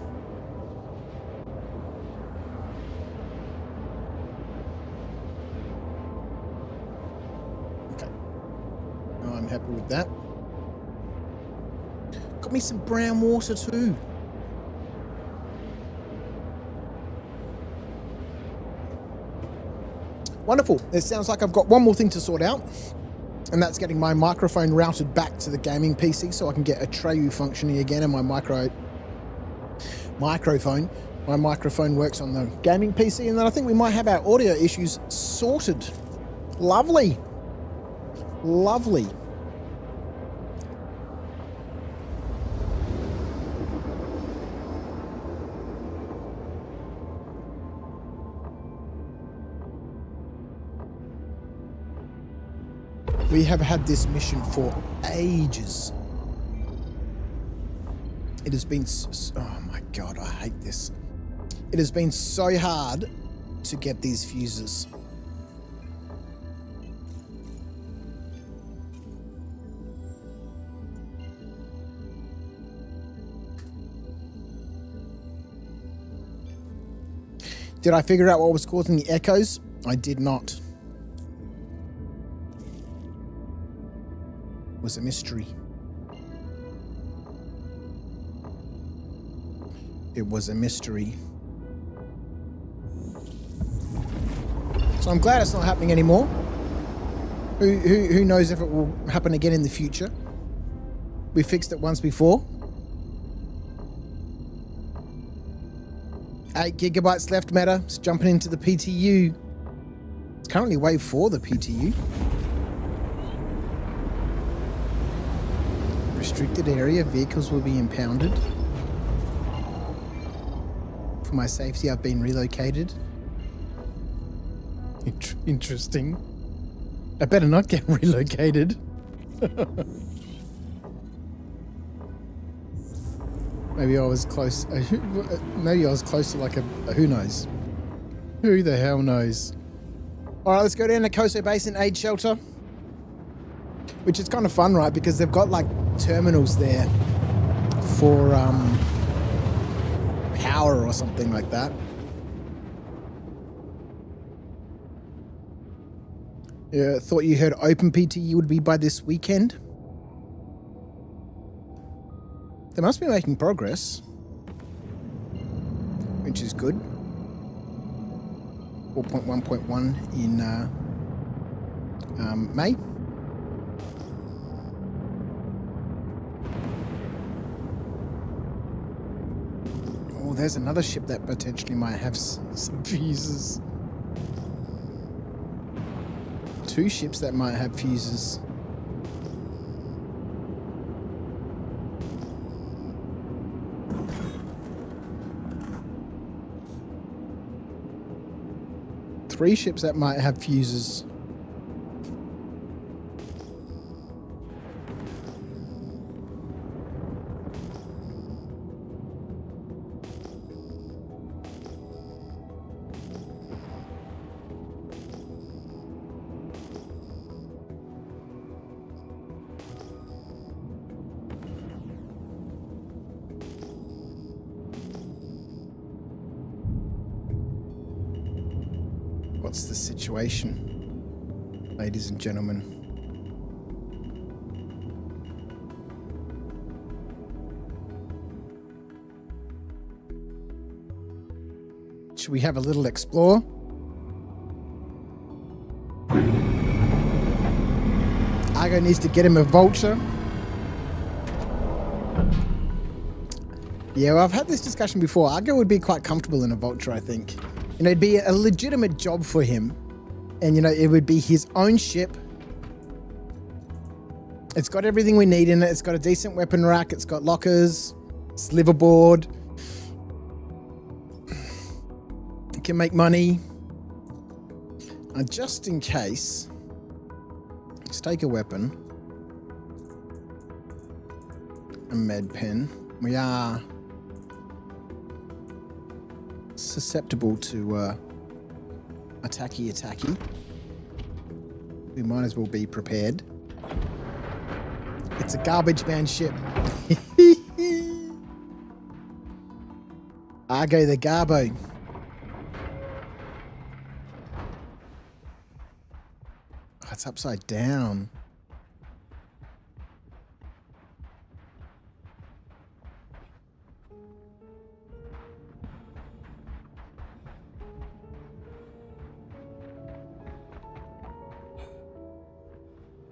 Okay. I'm happy with that. Got me some brown water too. Wonderful. It sounds like I've got one more thing to sort out, and that's getting my microphone routed back to the gaming PC so I can get Atreyu functioning again and my microphone. My microphone works on the gaming PC, and then I think we might have our audio issues sorted. Lovely. Lovely. We have had this mission for ages. It has been... oh my god, I hate this. It has been so hard to get these fuses. Did I figure out what was causing the echoes? I did not. It was a mystery. It was a mystery. So I'm glad it's not happening anymore. Who knows if it will happen again in the future? We fixed it once before. 8 gigabytes left, Meta. It's jumping into the PTU. It's currently wave 4, the PTU. Restricted area. Vehicles will be impounded. For my safety, I've been relocated. Interesting. I better not get relocated. Maybe I was close. Maybe I was close to like a who knows? Who the hell knows? All right, let's go down to Koso Basin Aid Shelter, which is kind of fun, right? Because they've got like terminals there for power or something like that. Yeah, thought you heard Open PTU would be by this weekend. They must be making progress, which is good. 4.1.1 in May. Oh, there's another ship that potentially might have some fuses. 2 ships that might have fuses. Three ships that might have fuses. What's the situation, ladies and gentlemen? Should we have a little explore? Argo needs to get him a vulture. Yeah, well, I've had this discussion before. Argo would be quite comfortable in a vulture, I think. You know, it'd be a legitimate job for him. And, you know, it would be his own ship. It's got everything we need in it. It's got a decent weapon rack. It's got lockers. It's liveaboard. It can make money. And just in case, let's take a weapon. A med pen. We are susceptible to attacky. We might as well be prepared. It's a garbage man ship. Argo the Garbo. Oh, it's upside down.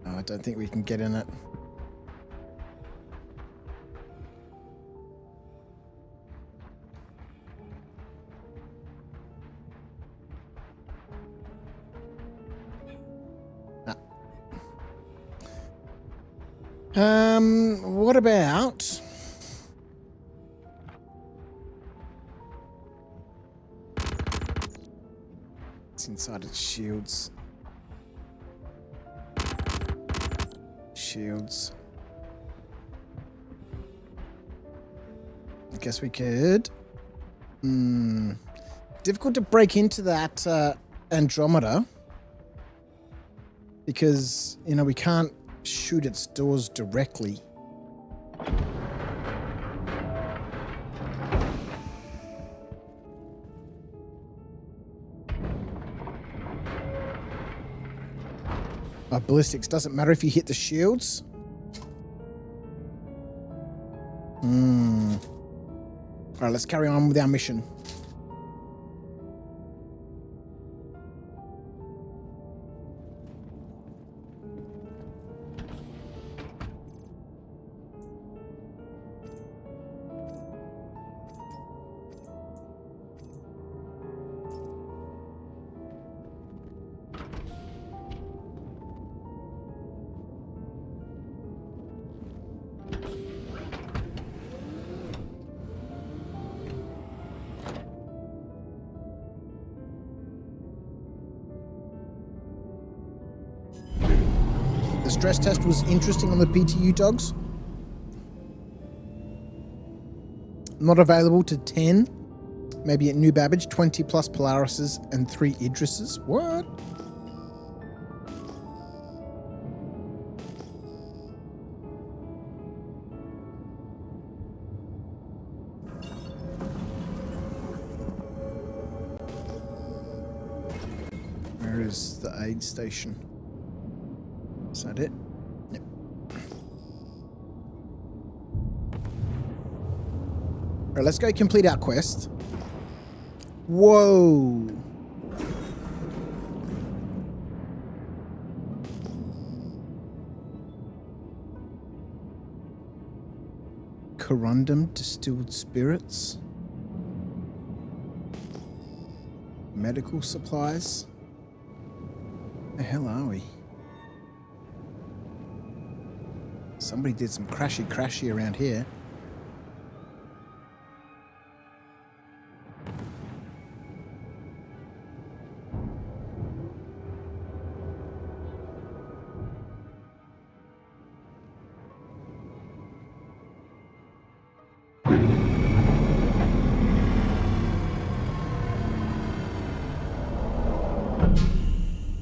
I don't think we can get in it. What about it's inside its shields. I guess we could Difficult to break into that Andromeda because, you know, we can't shoot its doors directly. Ballistics doesn't matter if you hit the shields. Alright, let's carry on with our mission. The stress test was interesting on the PTU dogs. Not available to 10. Maybe at New Babbage, 20 plus Polarises and 3 Idrises. What? Where is the aid station? Is that it? Yep. Alright, let's go complete our quest. Whoa! Corundum distilled spirits. Medical supplies. Where the hell are we? Somebody did some crashy around here.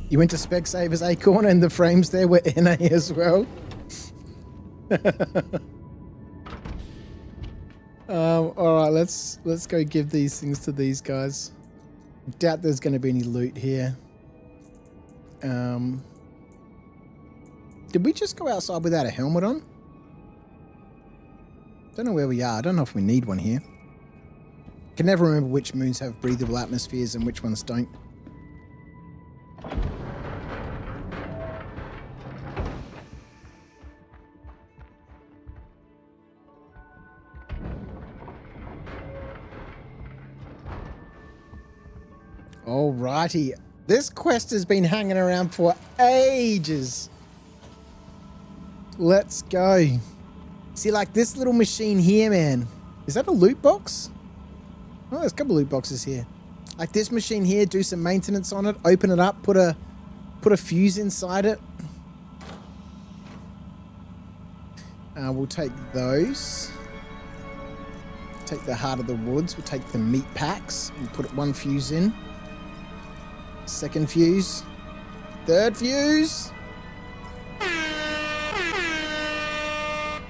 You went to Specsaver's Acorn and the frames there were NA as well. Alright, let's go give these things to these guys. Doubt there's going to be any loot here. Did we just go outside without a helmet on? Don't know where we are. I don't know if we need one here. Can never remember which moons have breathable atmospheres and which ones don't. Alrighty. This quest has been hanging around for ages. Let's go. See, like this little machine here, man. Is that a loot box? Oh, there's a couple loot boxes here. Like this machine here, do some maintenance on it, open it up, put a fuse inside it. We'll take those. Take the Heart of the Woods. We'll take the meat packs. We'll put one fuse in. Second fuse. Third fuse.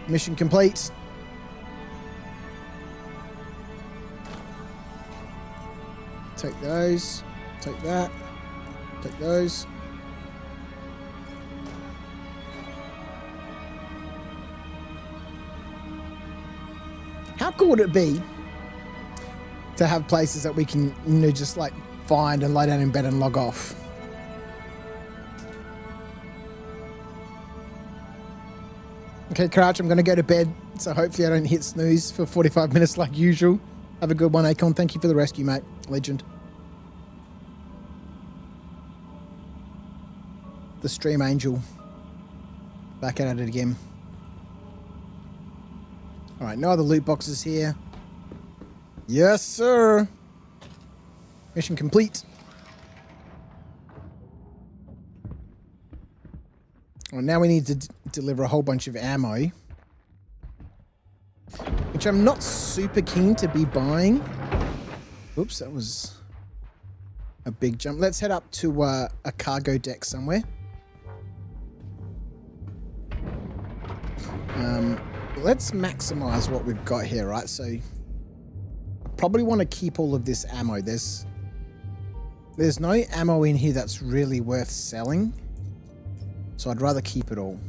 Mission complete. Take those. Take that. Take those. How cool would it be to have places that we can, you know, just like find and lay down in bed and log off? Okay, Crouch, I'm going to go to bed, so hopefully I don't hit snooze for 45 minutes like usual. Have a good one, Akon. Thank you for the rescue, mate. Legend. The Stream Angel. Back at it again. Alright, no other loot boxes here. Yes, sir. Mission complete. Well, now we need to deliver a whole bunch of ammo, which I'm not super keen to be buying. Oops, that was a big jump. Let's head up to a cargo deck somewhere. Let's maximize what we've got here, right? So I probably want to keep all of this ammo. There's no ammo in here that's really worth selling, so I'd rather keep it all.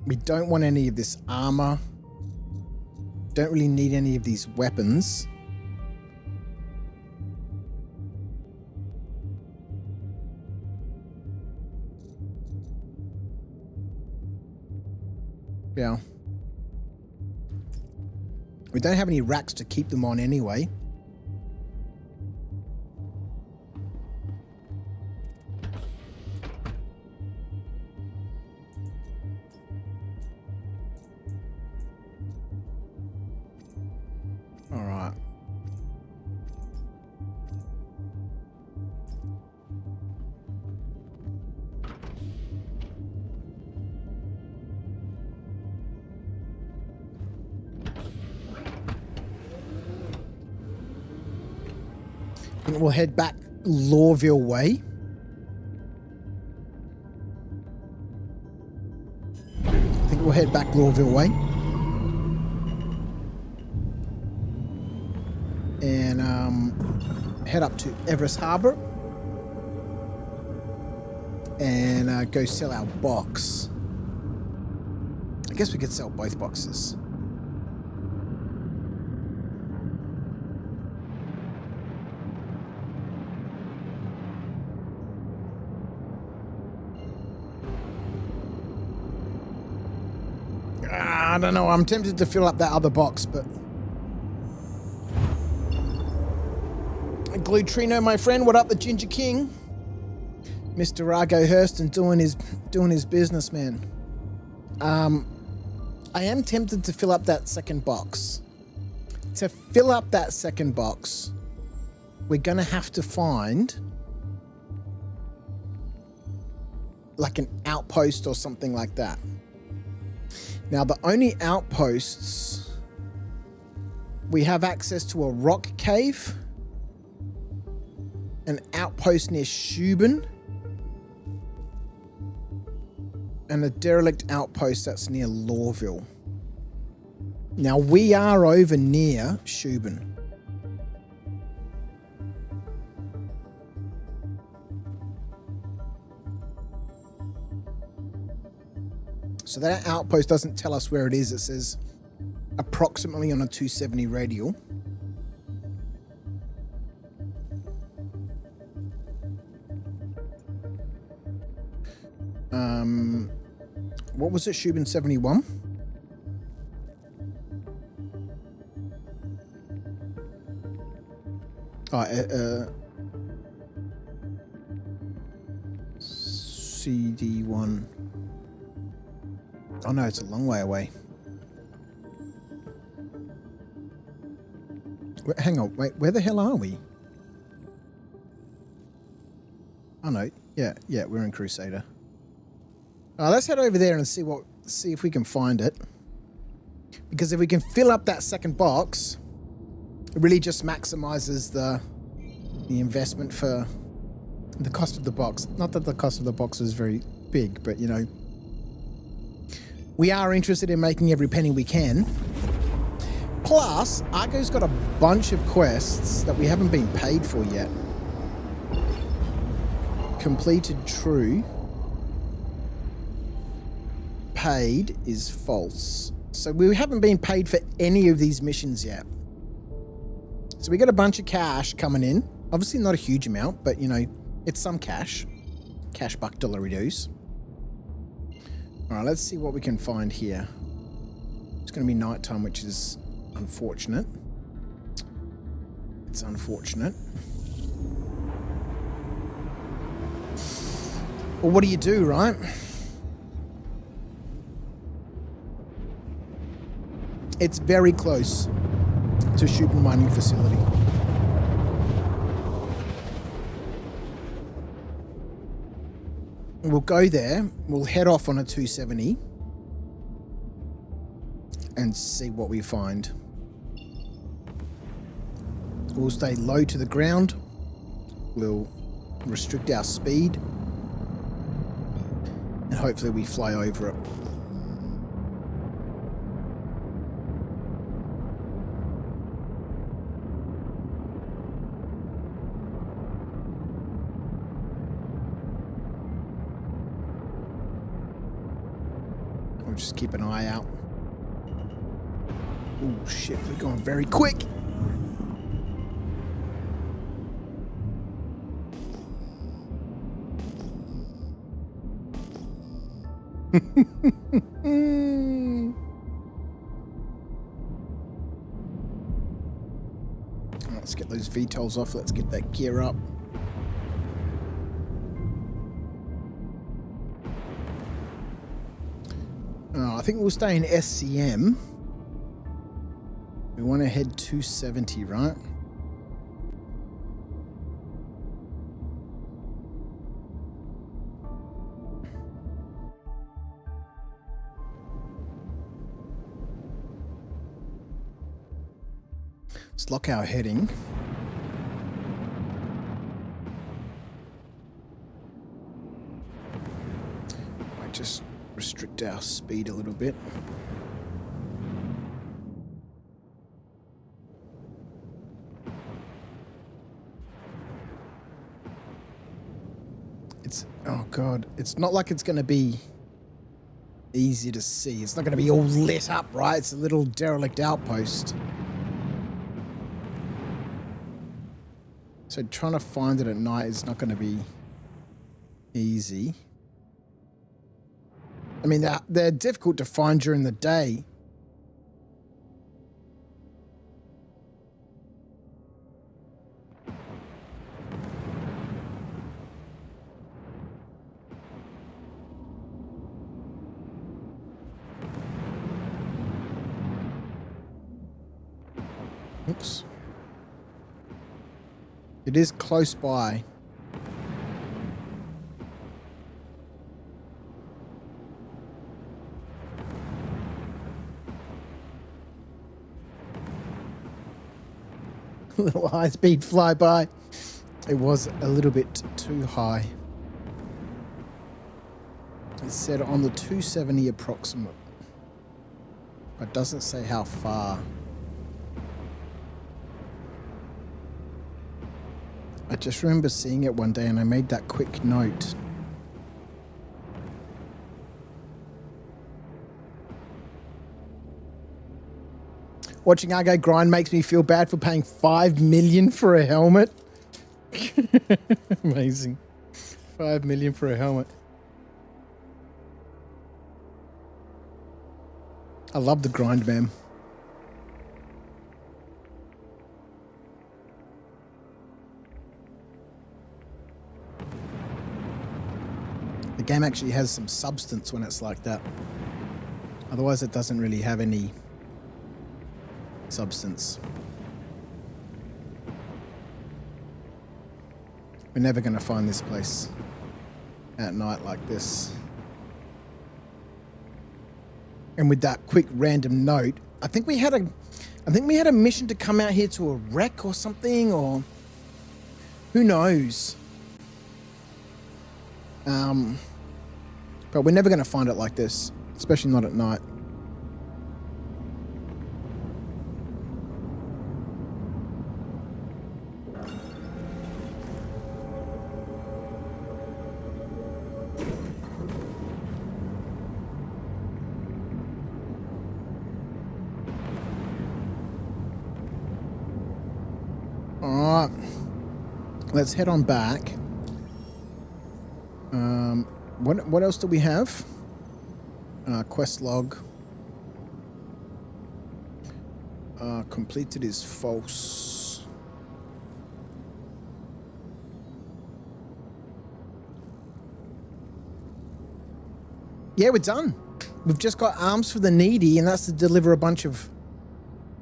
We don't want any of this armor. Don't really need any of these weapons. Yeah. We don't have any racks to keep them on anyway. All right. And we'll head back Lawville way. I think we'll head back Lawville way. And head up to Everest Harbor. And go sell our box. I guess we could sell both boxes. I don't know. I'm tempted to fill up that other box, but Glutrino, my friend, what up, the Ginger King? Mr. Argo Hurston doing his business, man. I am tempted to fill up that second box. To fill up that second box, we're gonna have to find like an outpost or something like that. Now, the only outposts, we have access to a rock cave, an outpost near Shubin, and a derelict outpost that's near Lawville. Now, we are over near Shubin. So that outpost doesn't tell us where it is. It says approximately on a 270 radial. What was it? Shubin 71? CD1. Oh no, it's a long way away. Hang on, wait, where the hell are we? Oh no, yeah, we're in Crusader. Let's head over there and see if we can find it. Because if we can fill up that second box, it really just maximizes the investment for the cost of the box. Not that the cost of the box is very big, but you know, we are interested in making every penny we can. Plus, Argo's got a bunch of quests that we haven't been paid for yet. Completed true. Paid is false. So we haven't been paid for any of these missions yet. So we got a bunch of cash coming in. Obviously not a huge amount, but you know, it's some cash. Cash buck dollary-doos. Alright, let's see what we can find here. It's going to be nighttime, which is unfortunate. It's unfortunate. Well, what do you do, right? It's very close to Shubin mining facility. We'll go there. We'll head off on a 270 and see what we find. We'll stay low to the ground. We'll restrict our speed. And hopefully we fly over it. We'll just keep an eye out. Oh shit, we're going very quick. Let's get those VTOLs off. Let's get that gear up. I think we'll stay in SCM. We want to head 270, right? Let's lock our heading. Might just restrict our speed a little bit. Oh god, it's not like it's going to be easy to see. It's not going to be all lit up, right? It's a little derelict outpost. So trying to find it at night is not going to be easy. I mean, they're difficult to find during the day. Oops. It is close by. Little high-speed flyby. It was a little bit too high. It said on the 270 approximate. It doesn't say how far. I just remember seeing it one day and I made that quick note. Watching Argo grind makes me feel bad for paying $5 million for a helmet. Amazing. $5 million for a helmet. I love the grind, man. The game actually has some substance when it's like that. Otherwise, it doesn't really have any substance. We're never going to find this place at night like this. And with that quick random note, I think we had a mission to come out here to a wreck or something, or who knows. But we're never going to find it like this, especially not at night. All right, let's head on back. What else do we have? Quest log. Completed is false. Yeah, we're done. We've just got Arms for the Needy, and that's to deliver a bunch of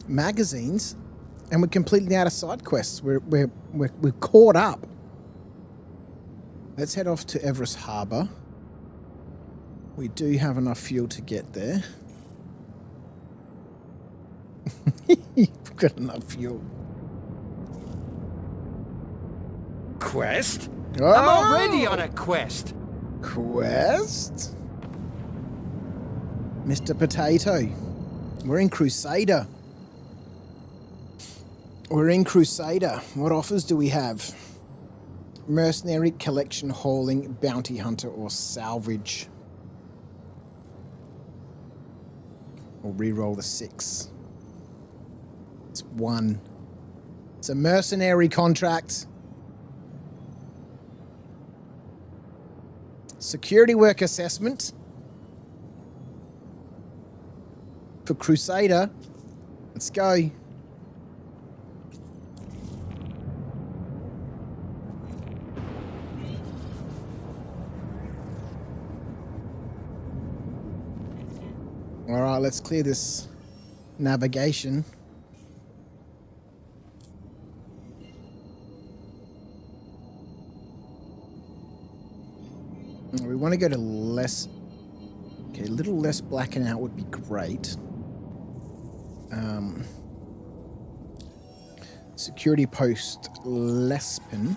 magazines, and we're completely out of side quests. We're caught up. Let's head off to Everest Harbour. We do have enough fuel to get there. We've got enough fuel. quest? Oh! I'm already on a quest. Quest? Mr. Potato. We're in Crusader. We're in Crusader. What offers do we have? Mercenary, collection, hauling, bounty hunter, or salvage. Or re-roll the 6. It's 1. It's a mercenary contract. Security work assessment. For Crusader. Let's go. All right, let's clear this navigation. We want to go to less... Okay, a little less blacking out would be great. Security post Lespen.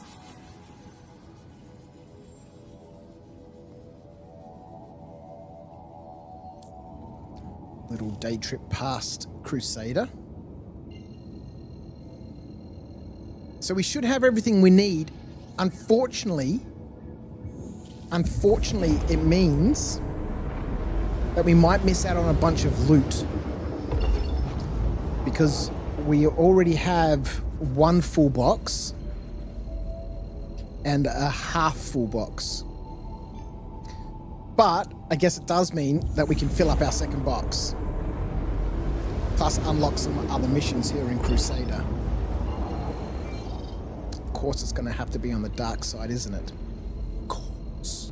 Little day trip past Crusader. So we should have everything we need. Unfortunately, it means that we might miss out on a bunch of loot. Because we already have 1 full box and a half full box. But I guess it does mean that we can fill up our second box. Plus unlock some other missions here in Crusader. Of course it's going to have to be on the dark side, isn't it? Of course.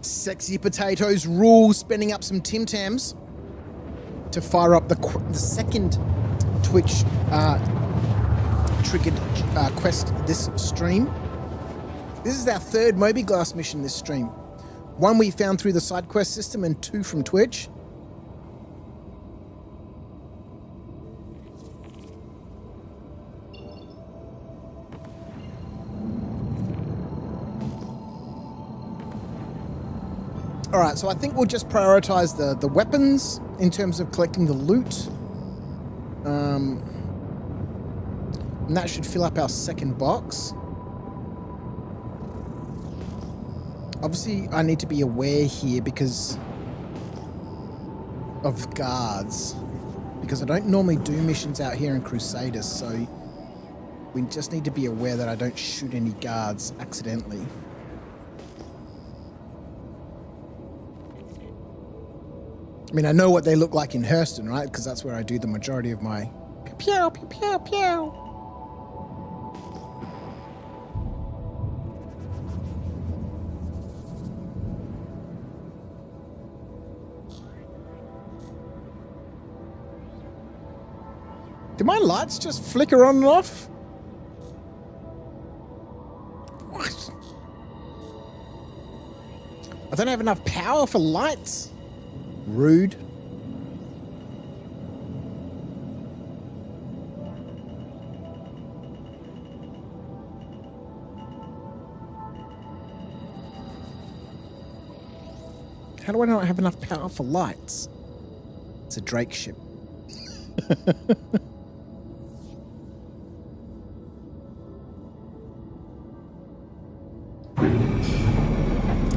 Sexy Potatoes rule, spending up some Tim Tams to fire up the second Twitch triggered quest this stream. This is our 3rd Moby Glass mission this stream. 1 we found through the side quest system and 2 from Twitch. Alright, so I think we'll just prioritize the weapons in terms of collecting the loot. And that should fill up our second box. Obviously, I need to be aware here because of guards. Because I don't normally do missions out here in Crusaders, so we just need to be aware that I don't shoot any guards accidentally. I mean, I know what they look like in Hurston, right? Because that's where I do the majority of my pew, pew, pew, pew. Do my lights just flicker on and off? What? I don't have enough power for lights. Rude. How do I not have enough power for lights? It's a Drake ship.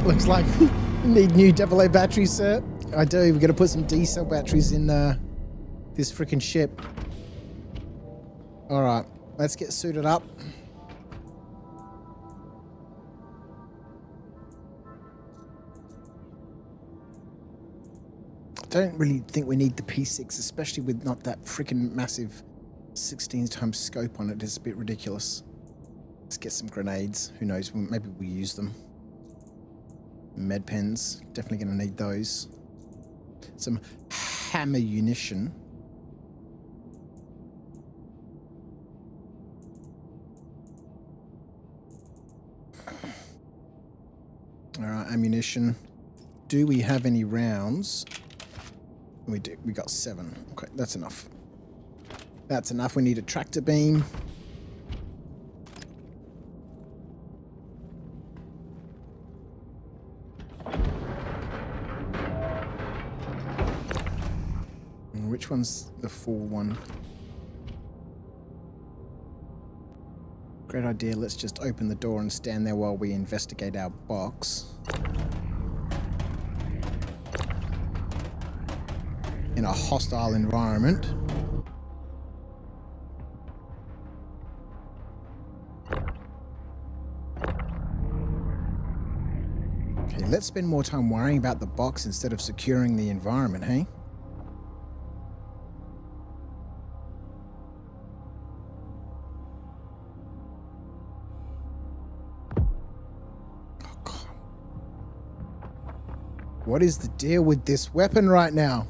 Looks like we need new AA batteries, sir. I do. We've got to put some D-cell batteries in this freaking ship. All right, let's get suited up. I don't really think we need the P6, especially with not that freaking massive 16 times scope on it. It's a bit ridiculous. Let's get some grenades. Who knows? Maybe we use them. Med pens. Definitely going to need those. Some hammer munition. All right, ammunition. Do we have any rounds? We do. We got 7. Okay, that's enough. That's enough. We need a tractor beam. Which one's the full one? Great idea. Let's just open the door and stand there while we investigate our box. In a hostile environment. Okay, let's spend more time worrying about the box instead of securing the environment, hey? Oh, God. What is the deal with this weapon right now?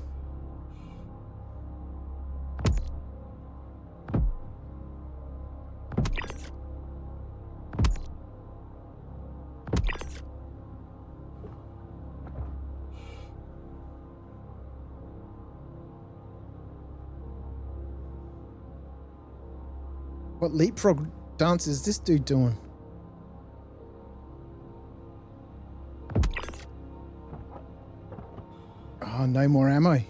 What leapfrog dance is this dude doing? Oh, no more ammo.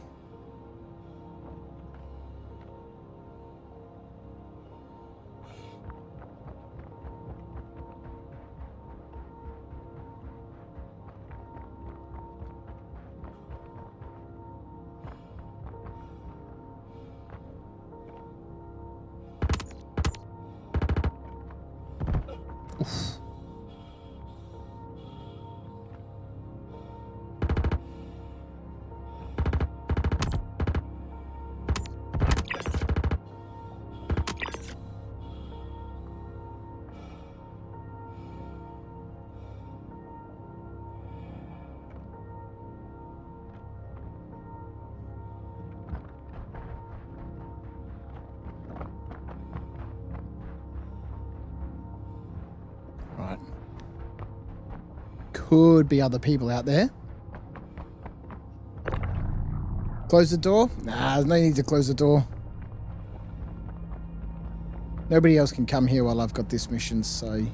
Right. Could be other people out there. Close the door? Nah, there's no need to close the door. Nobody else can come here while I've got this mission, so...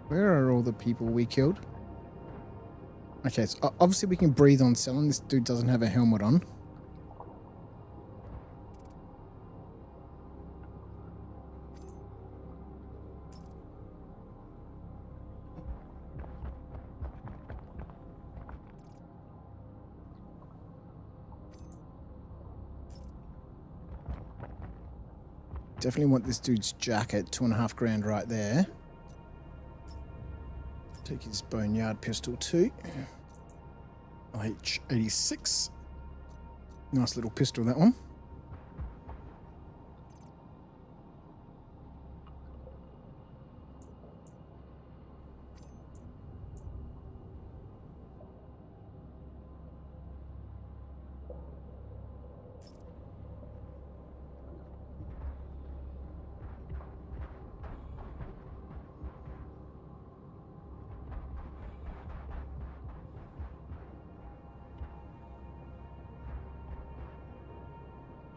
Where are all the people we killed? Okay, so obviously we can breathe on Selin. This dude doesn't have a helmet on. Definitely want this dude's jacket. 2.5 grand right there. Take his boneyard pistol too. H86. Nice little pistol, that one.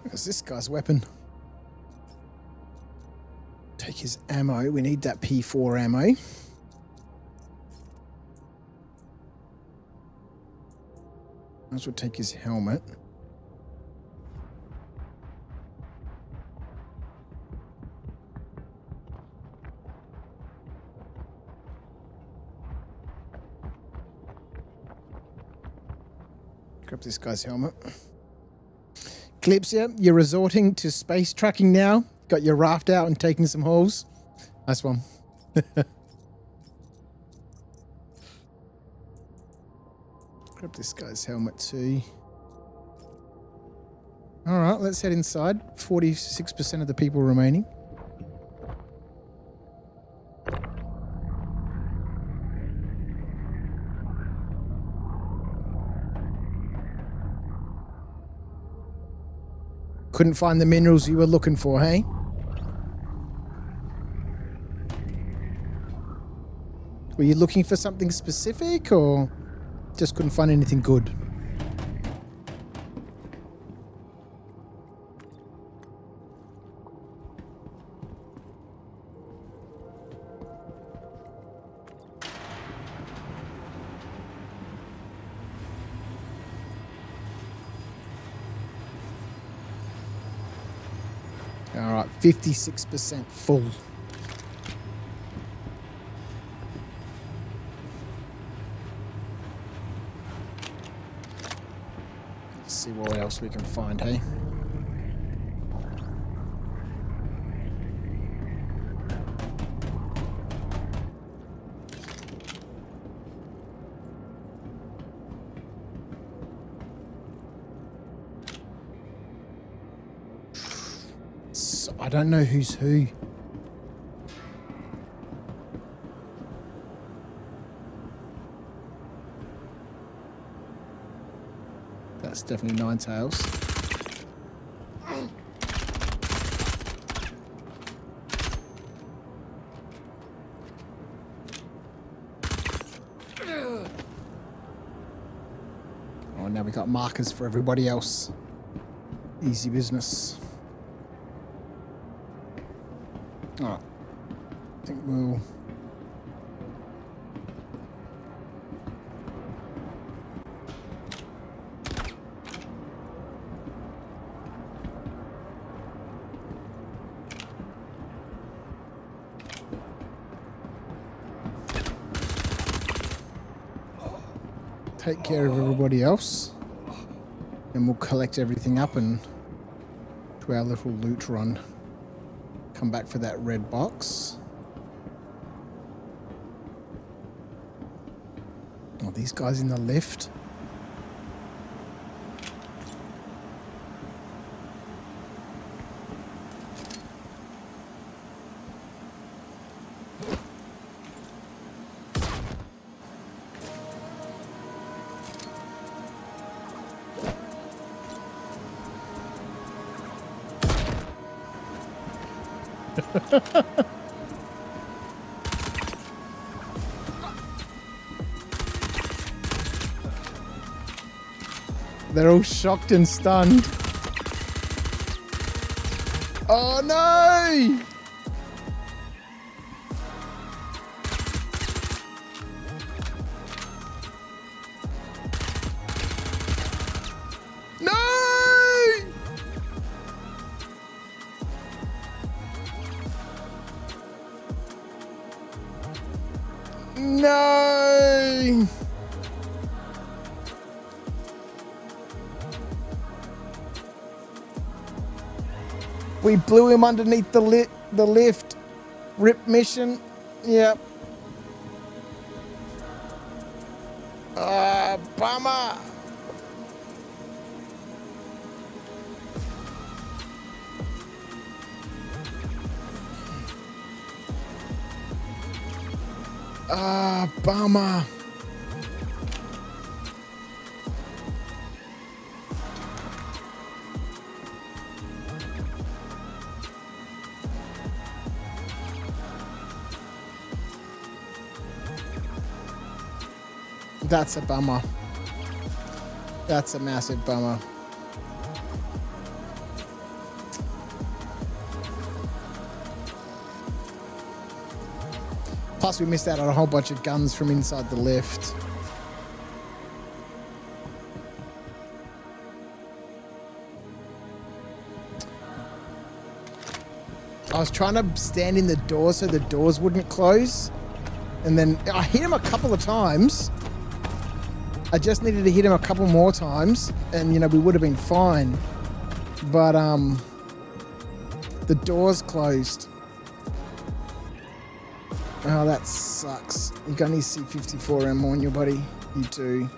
Where's this guy's weapon? Take his ammo. We need that P4 ammo. Might as well take his helmet. Grab this guy's helmet. Clips, yeah, you're resorting to space trucking now. Got your raft out and taking some hauls. Nice one. Grab this guy's helmet too. All right, let's head inside. 46% of the people remaining. Couldn't find the minerals you were looking for, hey? Were you looking for something specific or just couldn't find anything good? All right, 56% full. Let's see what else we can find, hey? I don't know who's who. That's definitely Nine Tails. Oh, now we got markers for everybody else. Easy business. Alright. I think we'll... take care of everybody else. Then we'll collect everything up and do our little loot run. Come back for that red box. Oh, these guys in the lift. They're all shocked and stunned. Oh no! No! No! We blew him underneath the lift. RIP mission. Yep. Bummer. Bummer. That's a bummer. That's a massive bummer. Plus, we missed out on a whole bunch of guns from inside the lift. I was trying to stand in the door so the doors wouldn't close. And then I hit him a couple of times. I just needed to hit him a couple more times. And, you know, we would have been fine. But, the doors closed. Oh, that sucks. You got any C54 ammo on your buddy? You do.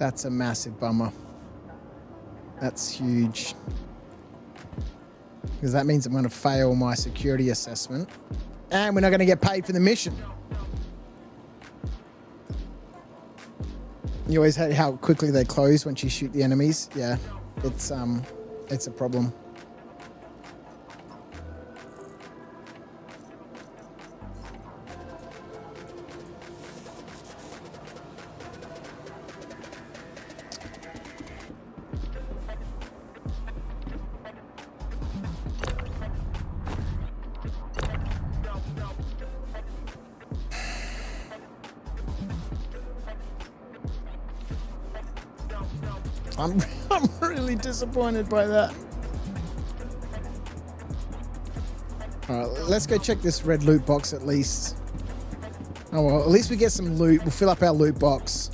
That's a massive bummer. That's huge. Because that means I'm going to fail my security assessment. And we're not going to get paid for the mission. You always hate how quickly they close once you shoot the enemies. Yeah, it's a problem. I'm really disappointed by that. All right, let's go check this red loot box at least. Oh well, at least we get some loot. We'll fill up our loot box.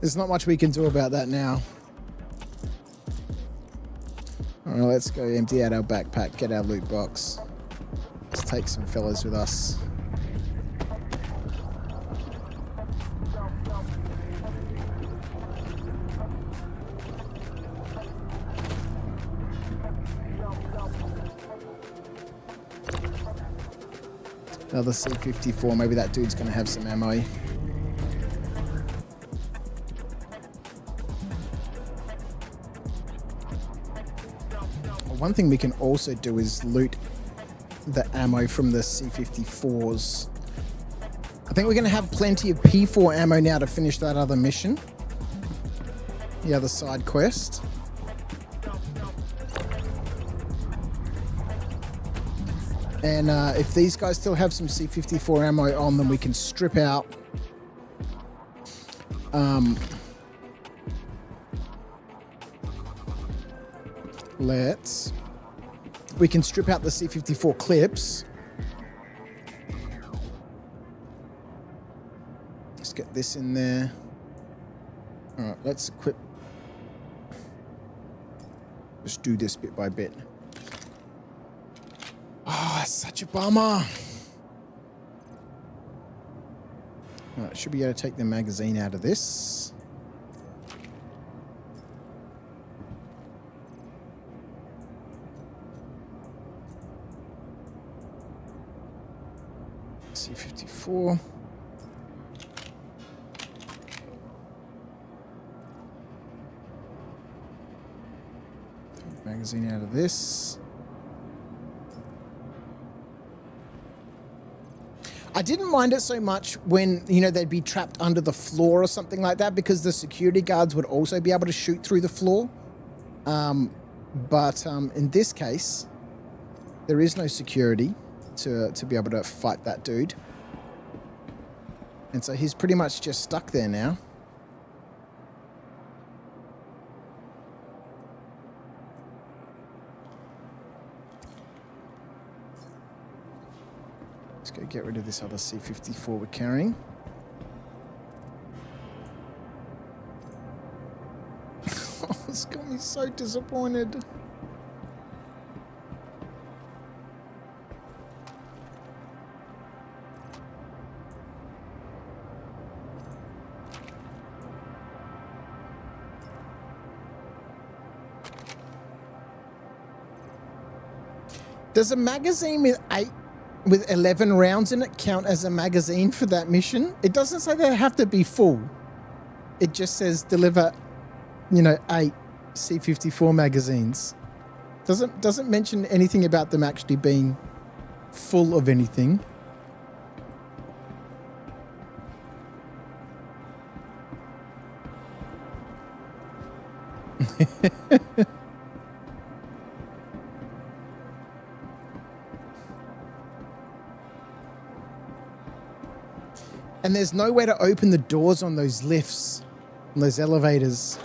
There's not much we can do about that now. All right, let's go empty out our backpack, get our loot box. Let's take some fellas with us. Another C-54. Maybe that dude's going to have some ammo. One thing we can also do is loot the ammo from the C-54s. I think we're going to have plenty of P4 ammo now to finish that other mission. The other side quest. And if these guys still have some C-54 ammo on them, we can strip out we can strip out the C-54 clips. Let's get this in there. All right, let's equip. Just do this bit by bit. Oh, that's such a bummer. All right, should be able to take the magazine out of this. C-54. Take the magazine out of this. I didn't mind it so much when, you know, they'd be trapped under the floor or something like that, because the security guards would also be able to shoot through the floor. But in this case, there is no security to be able to fight that dude. And so he's pretty much just stuck there now. Let's go get rid of this other C-54 we're carrying. It's got me so disappointed. Does a magazine with 11 rounds in it count as a magazine for that mission? It doesn't say they have to be full. It just says deliver, 8 C-54 magazines. Doesn't mention anything about them actually being full of anything. And there's nowhere to open the doors on those lifts, on those elevators.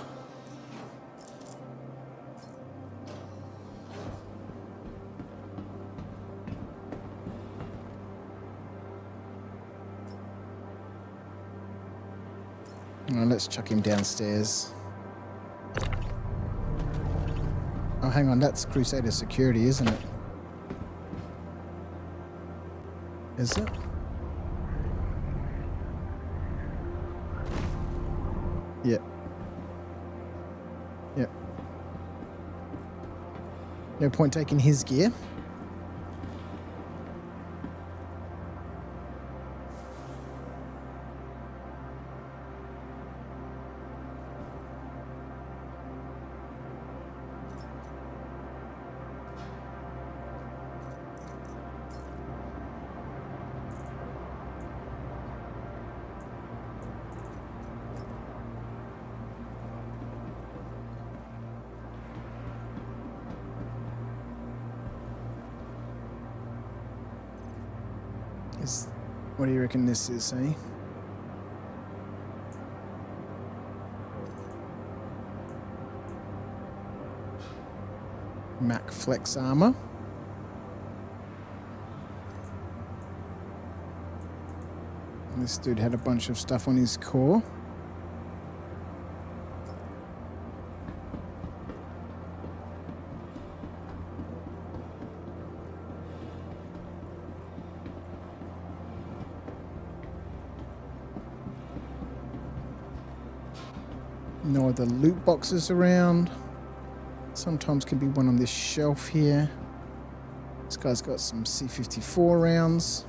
Well, let's chuck him downstairs. Oh, hang on, that's Crusader security, isn't it? Is it? Yep. Yep. No point taking his gear. What do you reckon this is, eh? Mac Flex armor. And this dude had a bunch of stuff on his core. No other loot boxes around. Sometimes can be one on this shelf here. This guy's got some C54 rounds.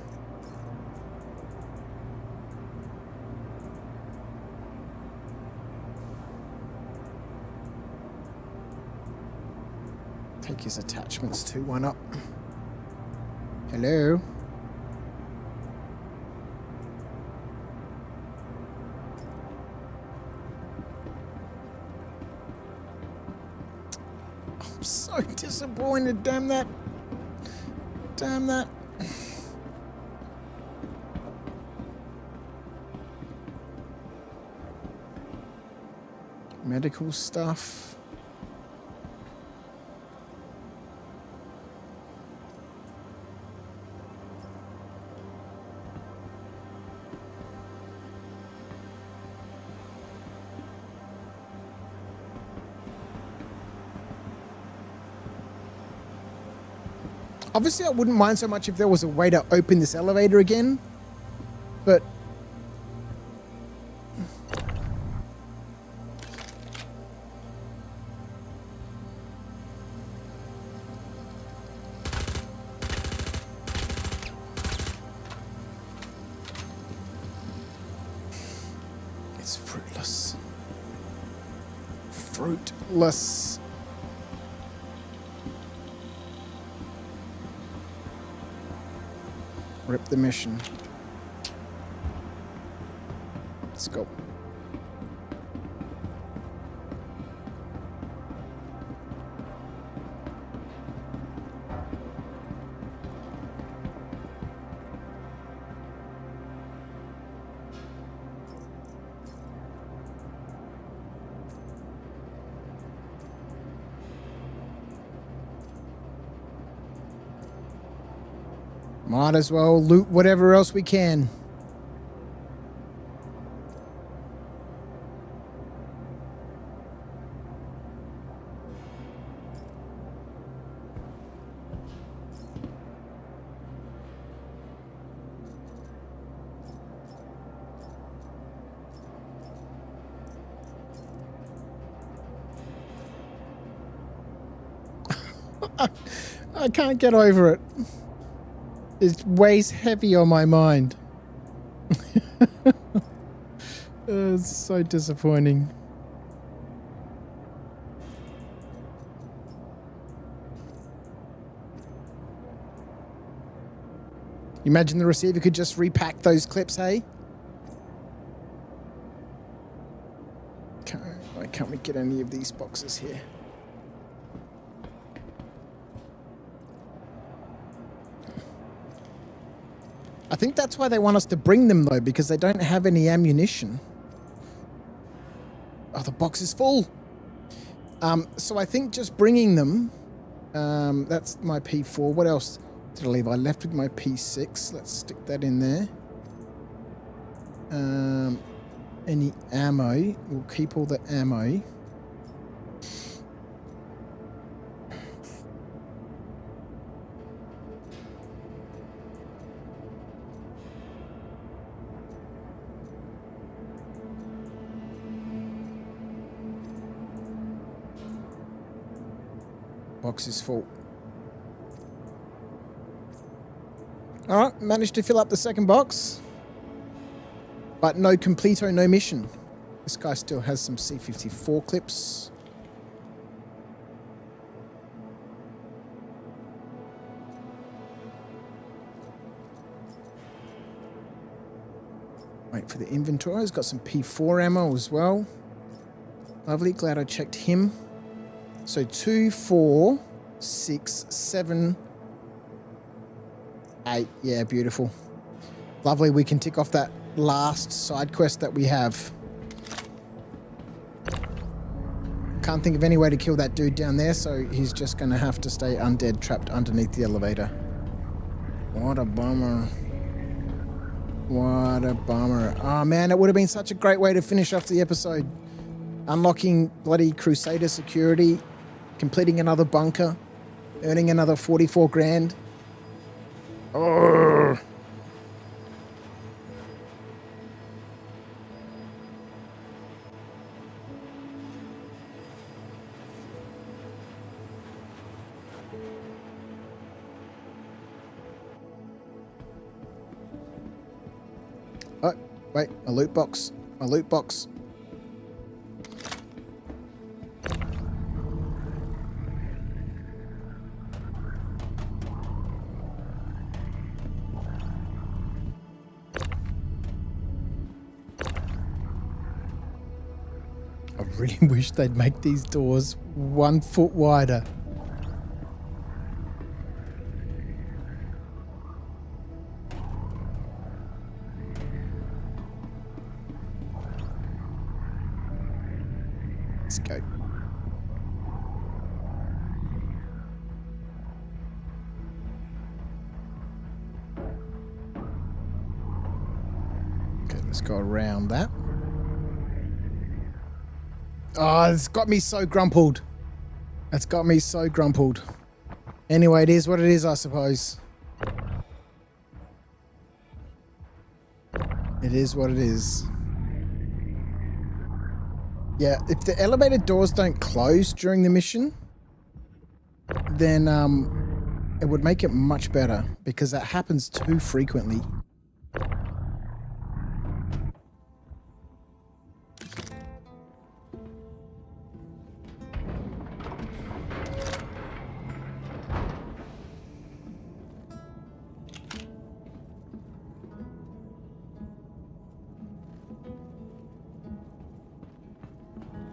Take his attachments too. Why not? Hello. So disappointed, damn that. Damn that. Medical stuff. Obviously, I wouldn't mind so much if there was a way to open this elevator again, but it's fruitless. Fruitless. Rip the mission. Let's go. Might as well loot whatever else we can. I can't get over it. It weighs heavy on my mind. It's so disappointing. Imagine the receiver could just repack those clips, hey? Why can't we get any of these boxes here? I think that's why they want us to bring them, though, because they don't have any ammunition. Oh, the box is full. So I think just bringing them, that's my P4. What else did I leave? I left with my P6. Let's stick that in there. Any ammo. We'll keep all the ammo. box is full. All right, managed to fill up the second box. But no completo, no mission. This guy still has some C-54 clips. Wait for the inventory. He's got some P4 ammo as well. Lovely. Glad I checked him. So 2, 4, 6, 7, 8. Yeah, beautiful. Lovely. We can tick off that last side quest that we have. Can't think of any way to kill that dude down there, so he's just going to have to stay undead, trapped underneath the elevator. What a bummer. What a bummer. Oh man, it would have been such a great way to finish off the episode. Unlocking bloody Crusader security, completing another bunker, earning another 44 grand. Oh. Oh, wait, a loot box. A loot box. I really wish they'd make these doors 1 foot wider. Let's go. Okay, let's go around that. Oh, it's got me so grumpled. It's got me so grumpled. Anyway, it is what it is, I suppose. It is what it is. Yeah, if the elevator doors don't close during the mission, then it would make it much better, because that happens too frequently.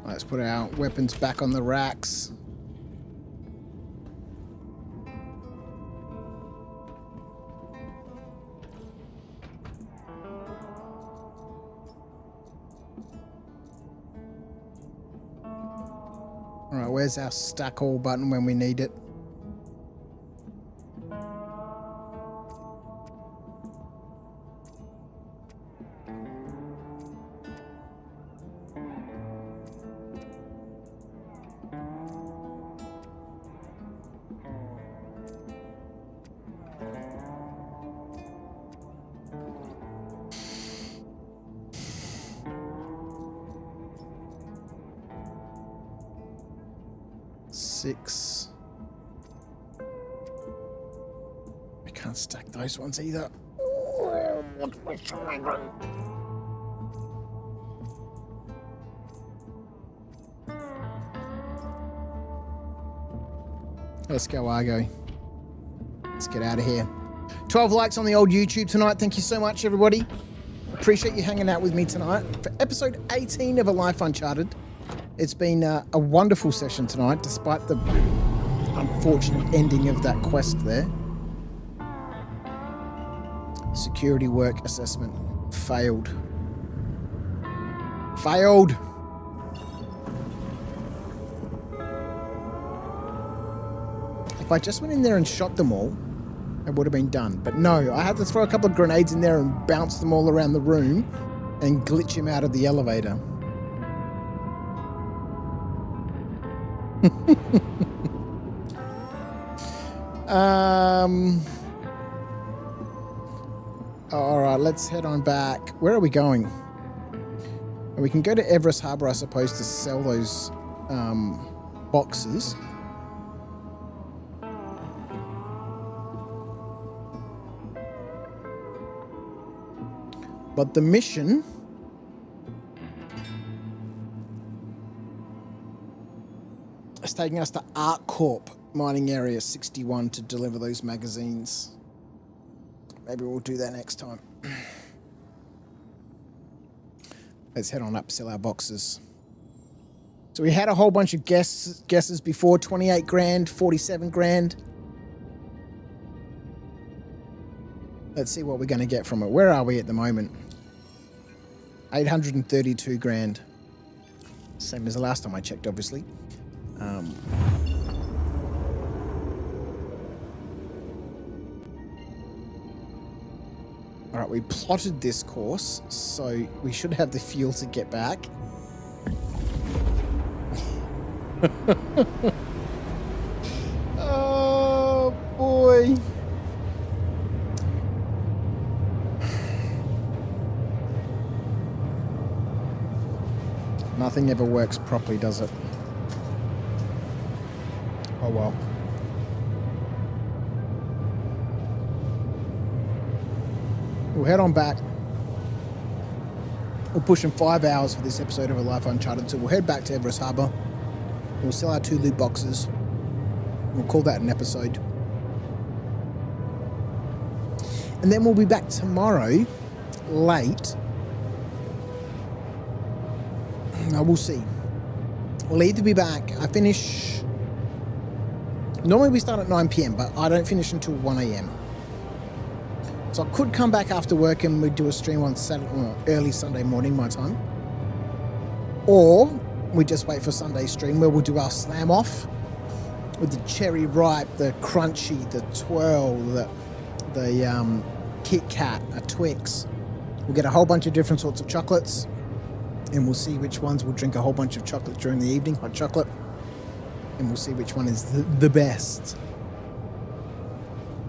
Let's put our weapons back on the racks. All right, where's our stack all button when we need it? Six. I can't stack those ones either. Let's go, Argo. Let's get out of here. 12 likes on the old YouTube tonight. Thank you so much, everybody. Appreciate you hanging out with me tonight for episode 18 of A Life Uncharted. It's been a wonderful session tonight, despite the unfortunate ending of that quest there. Security work assessment failed. Failed! If I just went in there and shot them all, it would have been done. But no, I had to throw a couple of grenades in there and bounce them all around the room and glitch him out of the elevator. All right, let's head on back. Where are we going? We can go to Everest Harbor, I suppose, to sell those boxes. But the mission is taking us to Argo mining area 61 to deliver those magazines. Maybe we'll do that next time. Let's head on up, sell our boxes. So we had a whole bunch of guesses before. 28 grand, 47 grand. Let's see what we're going to get from it. Where are we at the moment? 832 grand. Same as the last time I checked, obviously. All right, we plotted this course, so we should have the fuel to get back. Oh, boy. Nothing ever works properly, does it? Oh, well. We'll head on back. We're pushing 5 hours for this episode of A Life Uncharted, so we'll head back to Everest Harbour. We'll sell our 2 loot boxes. We'll call that an episode. And then we'll be back tomorrow, late. No, we'll see. We'll either be back. I finish... Normally we start at 9 p.m, but I don't finish until 1 a.m. So I could come back after work and we'd do a stream on Saturday, or early Sunday morning, my time. Or we just wait for Sunday stream where we'll do our slam off with the cherry ripe, the crunchy, the twirl, the Kit Kat, a Twix. We'll get a whole bunch of different sorts of chocolates and we'll see which ones. We'll drink a whole bunch of chocolate during the evening, hot chocolate, and we'll see which one is the best.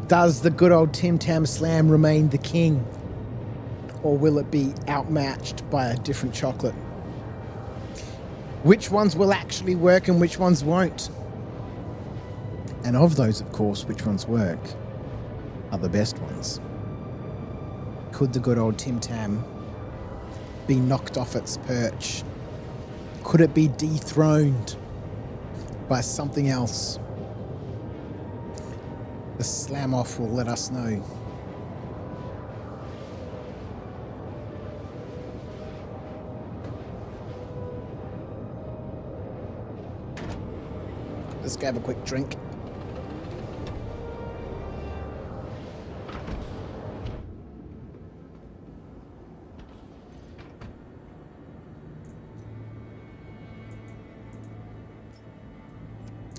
Does the good old Tim Tam Slam remain the king? Or will it be outmatched by a different chocolate? Which ones will actually work and which ones won't? And of those, of course, which ones work are the best ones. Could the good old Tim Tam be knocked off its perch? Could it be dethroned by something else? The slam off will let us know. Let's go have a quick drink.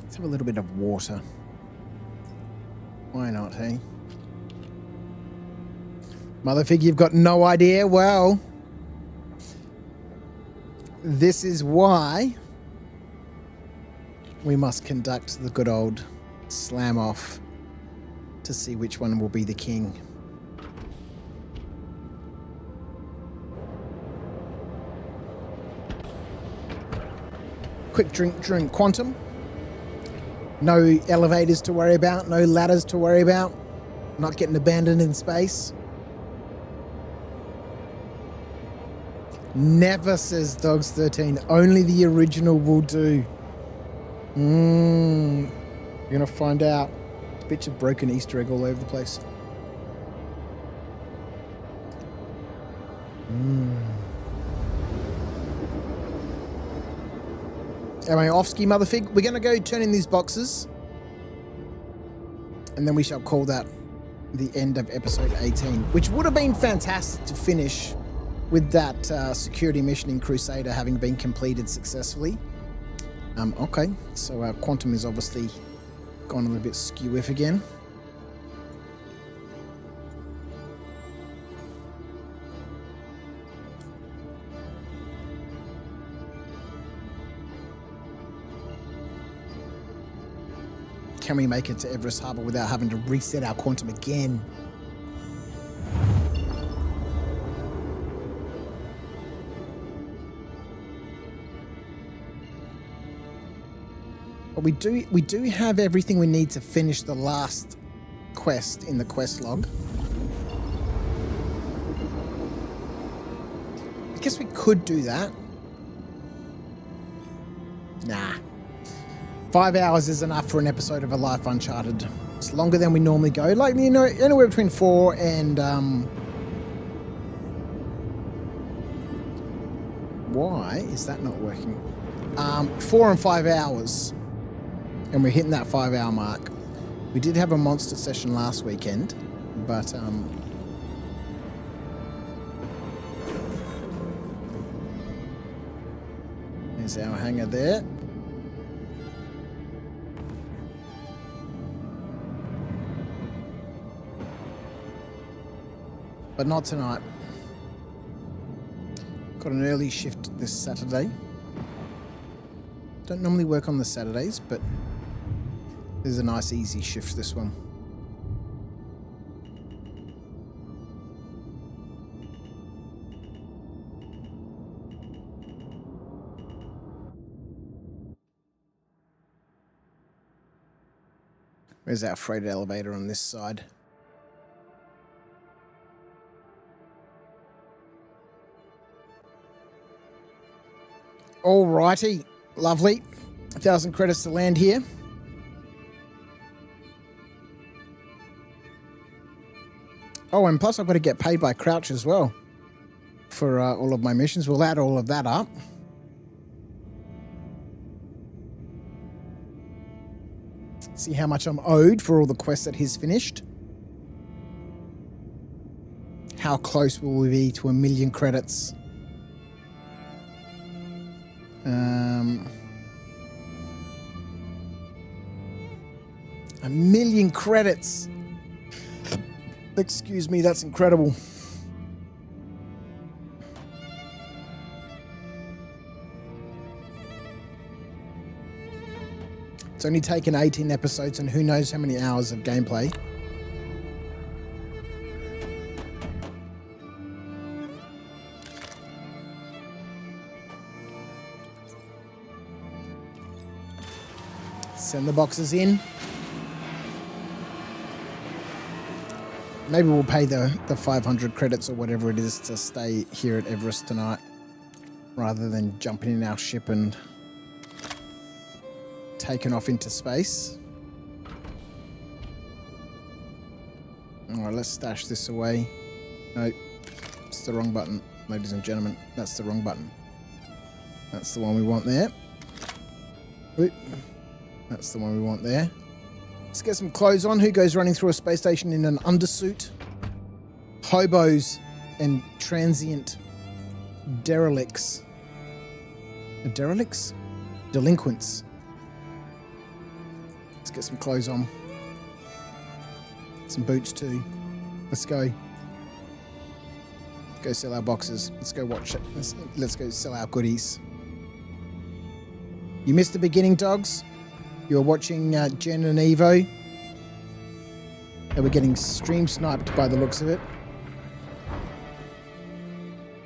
Let's have a little bit of water. Why not, hey? Motherfig, you've got no idea? Well, this is why we must conduct the good old slam off to see which one will be the king. Quick drink Quantum. No elevators to worry about, no ladders to worry about, not getting abandoned in space. Never, says Dogs13, only the original will do. You're gonna find out. It's a bit of broken Easter egg all over the place. Anyway, off-ski Motherfig, we're going to go turn in these boxes. And then we shall call that the end of episode 18. Which would have been fantastic to finish with that security mission in Crusader having been completed successfully. Okay, so Quantum is obviously gone a little bit skew-if again. Can we make it to Everest Harbour without having to reset our Quantum again? But we do have everything we need to finish the last quest in the quest log. guess we could do that. Nah. 5 hours is enough for an episode of A Life Uncharted. It's longer than we normally go. Like, you know, anywhere between 4 and... Why is that not working? 4 and 5 hours. And we're hitting that 5 hour mark. We did have a monster session last weekend, but... There's our hangar there. But not tonight. Got an early shift this Saturday. Don't normally work on the Saturdays, but this is a nice easy shift, this one. Where's our freight elevator on this side? Alrighty, lovely. 1,000 credits to land here. Oh, and plus I've got to get paid by Crouch as well for all of my missions. We'll add all of that up. See how much I'm owed for all the quests that he's finished. How close will we be to 1 million credits? 1 million credits. Excuse me, that's incredible. It's only taken 18 episodes and who knows how many hours of gameplay. Send the boxes in. Maybe we'll pay the 500 credits or whatever it is to stay here at Everest tonight, rather than jumping in our ship and taking off into space. Alright, let's stash this away. Nope, it's the wrong button, ladies and gentlemen. That's the wrong button. That's the one we want there. Oop. That's the one we want there. Let's get some clothes on. Who goes running through a space station in an undersuit? Hobos and transient derelicts. Derelicts? Delinquents. Let's get some clothes on. Some boots too. Let's go. Let's go sell our boxes. Let's go watch it. Let's go sell our goodies. You missed the beginning, dogs? You're watching Jen and Evo. They were getting stream sniped by the looks of it.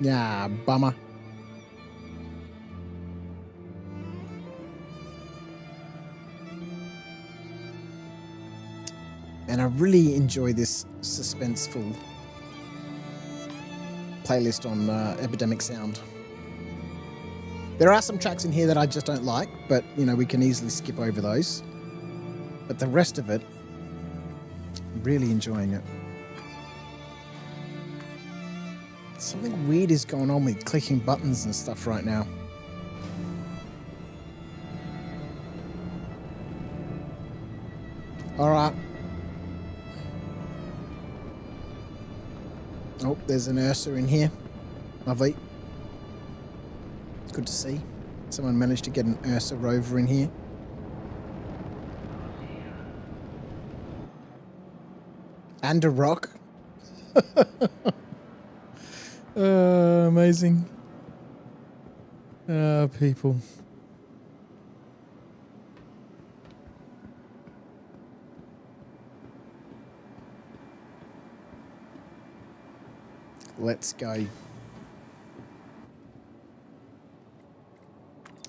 Yeah, bummer. And I really enjoy this suspenseful playlist on Epidemic Sound. There are some tracks in here that I just don't like, but, you know, we can easily skip over those. But the rest of it, I'm really enjoying it. Something weird is going on with clicking buttons and stuff right now. All right. Oh, there's an Ursa in here. Lovely. Good to see. Someone managed to get an Ursa rover in here. And a rock. Amazing. People. Let's go.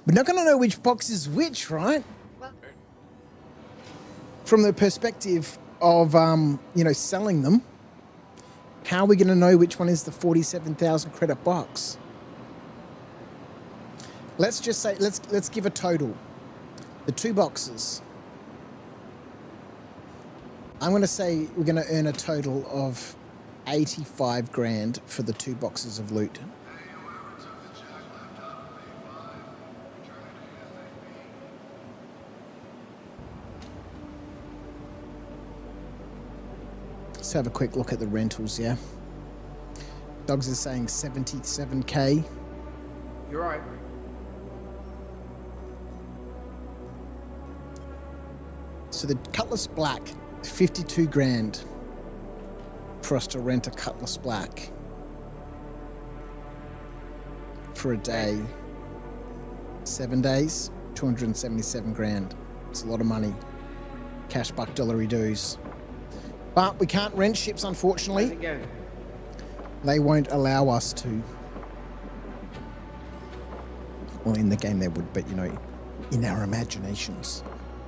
We're not going to know which box is which, right? From the perspective of, you know, selling them, how are we going to know which one is the 47,000 credit box? Let's just say, let's give a total. The 2 boxes. I'm going to say we're going to earn a total of 85 grand for the 2 boxes of loot. Let's have a quick look at the rentals, yeah? Dogs is saying 77k. You're right. So the Cutlass Black, 52 grand for us to rent a Cutlass Black for a day. 7 days, 277 grand. It's a lot of money. Cash buck dollary doos. But we can't rent ships, unfortunately. How's it going? They won't allow us to. Well, in the game they would, but you know, in our imaginations.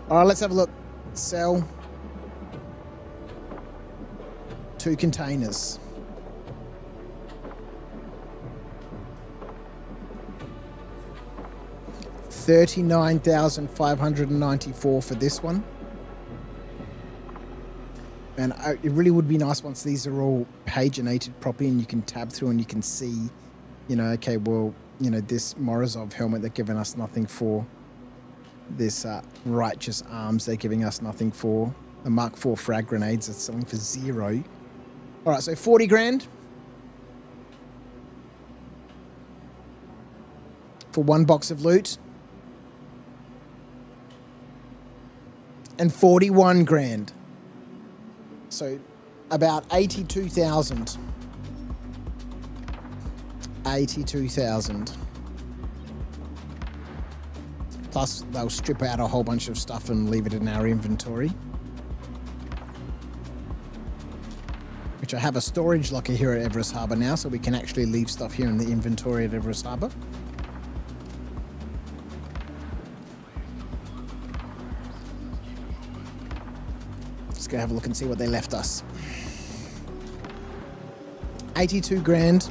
All right, let's have a look. Sell 2 containers. $39,594 for this one. And it really would be nice once these are all paginated properly and you can tab through and you can see, you know, okay, well, you know, this Morozov helmet, they're giving us nothing for. This Righteous Arms, they're giving us nothing for. The Mark IV frag grenades are selling for 0. All right, so 40 grand. For 1 box of loot. And 41 grand. So about 82,000. 82,000. Plus, they'll strip out a whole bunch of stuff and leave it in our inventory. Which I have a storage locker here at Everest Harbour now, so we can actually leave stuff here in the inventory at Everest Harbour. Just go have a look and see what they left us. 82 grand.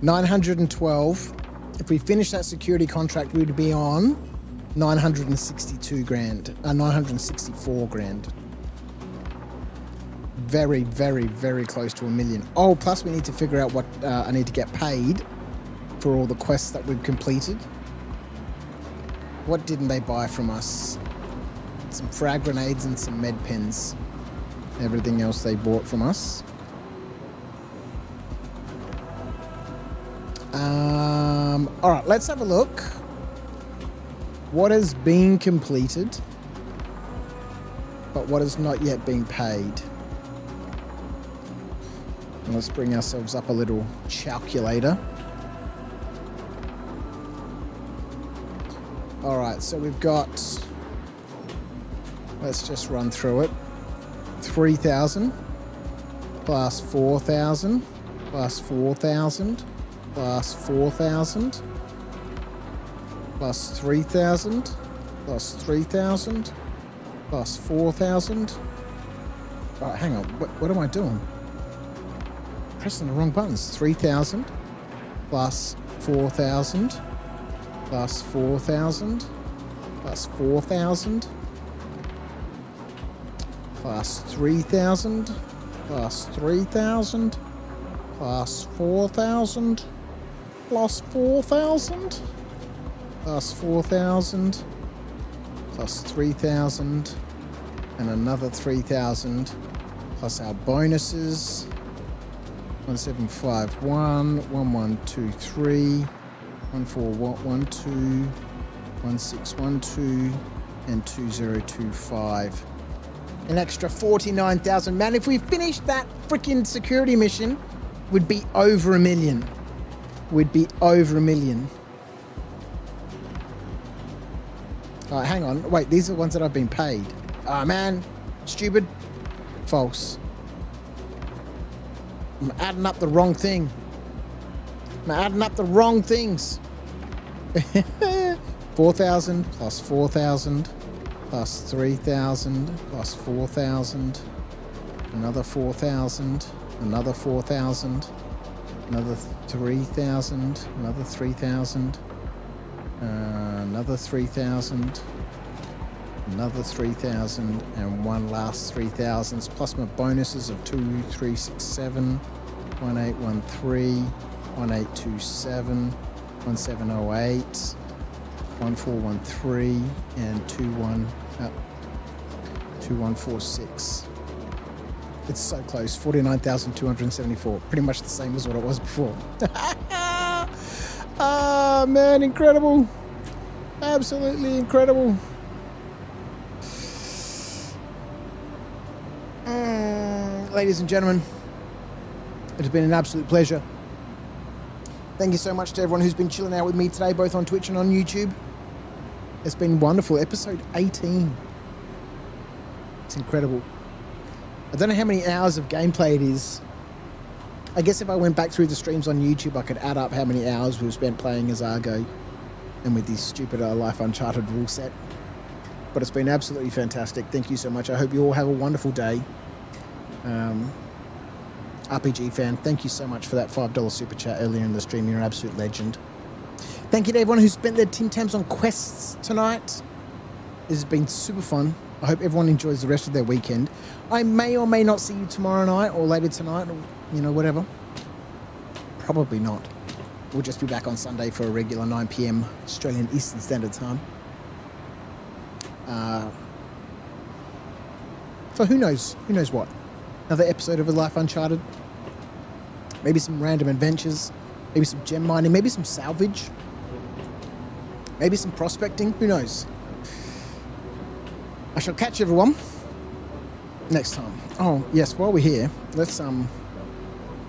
912. If we finish that security contract, we'd be on 962 grand. 964 grand. Very, very, very close to $1 million. Oh, plus we need to figure out what I need to get paid for all the quests that we've completed. What didn't they buy from us? Some frag grenades and some med pens. Everything else they bought from us. All right, let's have a look. What has been completed, but what has not yet been paid? And let's bring ourselves up a little calculator. All right, so we've got, let's just run through it. 3,000 plus 4,000 plus 4,000 plus 4,000 plus 3,000 plus 3,000 plus 4,000. All right, hang on. What am I doing? Pressing the wrong buttons. 3,000 plus 4,000 plus 4,000 plus 4,000 plus 3,000 plus 3,000 plus 4,000 plus 4,000 plus 4,000 plus 3,000 and another 3,000 plus our bonuses. 1751, 1123, 1412, 1612, and 2025. An extra 49,000. Man, if we finished that freaking security mission, we'd be over $1 million. We'd be over $1 million. All right, hang on. Wait, these are the ones that I've been paid. Ah, man. Stupid. False. I'm adding up the wrong thing. I'm adding up the wrong things. 4,000 plus 4,000 plus 3,000 plus 4,000. Another 4,000. Another 4,000. Another 3,000. Another 3,000. Another 3,000. Another 3,000. And one last 3,000s. Plus my bonuses of 2, 3, 6, 7. 1813. 1827. 1708. 1413. And 2146. It's so close. 49,274. Pretty much the same as what it was before. Ah, man, incredible. Absolutely incredible. Ladies and gentlemen, it has been an absolute pleasure. Thank you so much to everyone who's been chilling out with me today, both on Twitch and on YouTube. It's been wonderful. Episode 18. It's incredible. I don't know how many hours of gameplay it is. I guess if I went back through the streams on YouTube, I could add up how many hours we've spent playing as Argo and with this stupid Life Uncharted rule set. But it's been absolutely fantastic. Thank you so much. I hope you all have a wonderful day. RPG fan, thank you so much for that $5 super chat earlier in the stream. You're an absolute legend. Thank you to everyone who spent their Tim Tams on quests tonight. This has been super fun. I hope everyone enjoys the rest of their weekend. I may or may not see you tomorrow night or later tonight or, whatever. Probably not. We'll just be back on Sunday for a regular 9 p.m. Australian Eastern Standard Time. So who knows? Who knows what? Another episode of A Life Uncharted. Maybe some random adventures. Maybe some gem mining. Maybe some salvage. Maybe some prospecting. Who knows? I shall catch everyone next time. Oh, yes, while we're here, let's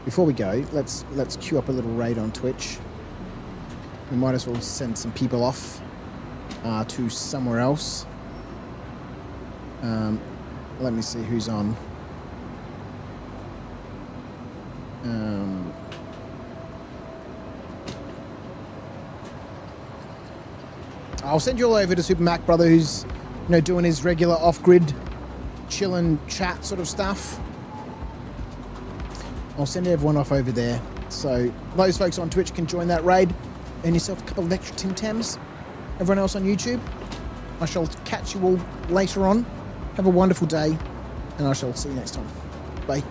before we go, let's queue up a little raid on Twitch. We might as well send some people off to somewhere else. Let me see who's on. I'll send you all over to Super Mac Brother, who's doing his regular off-grid chillin' chat sort of stuff. I'll send everyone off over there. So those folks on Twitch can join that raid. Earn yourself a couple of extra Tim Tams. Everyone else on YouTube, I shall catch you all later on. Have a wonderful day, and I shall see you next time. Bye.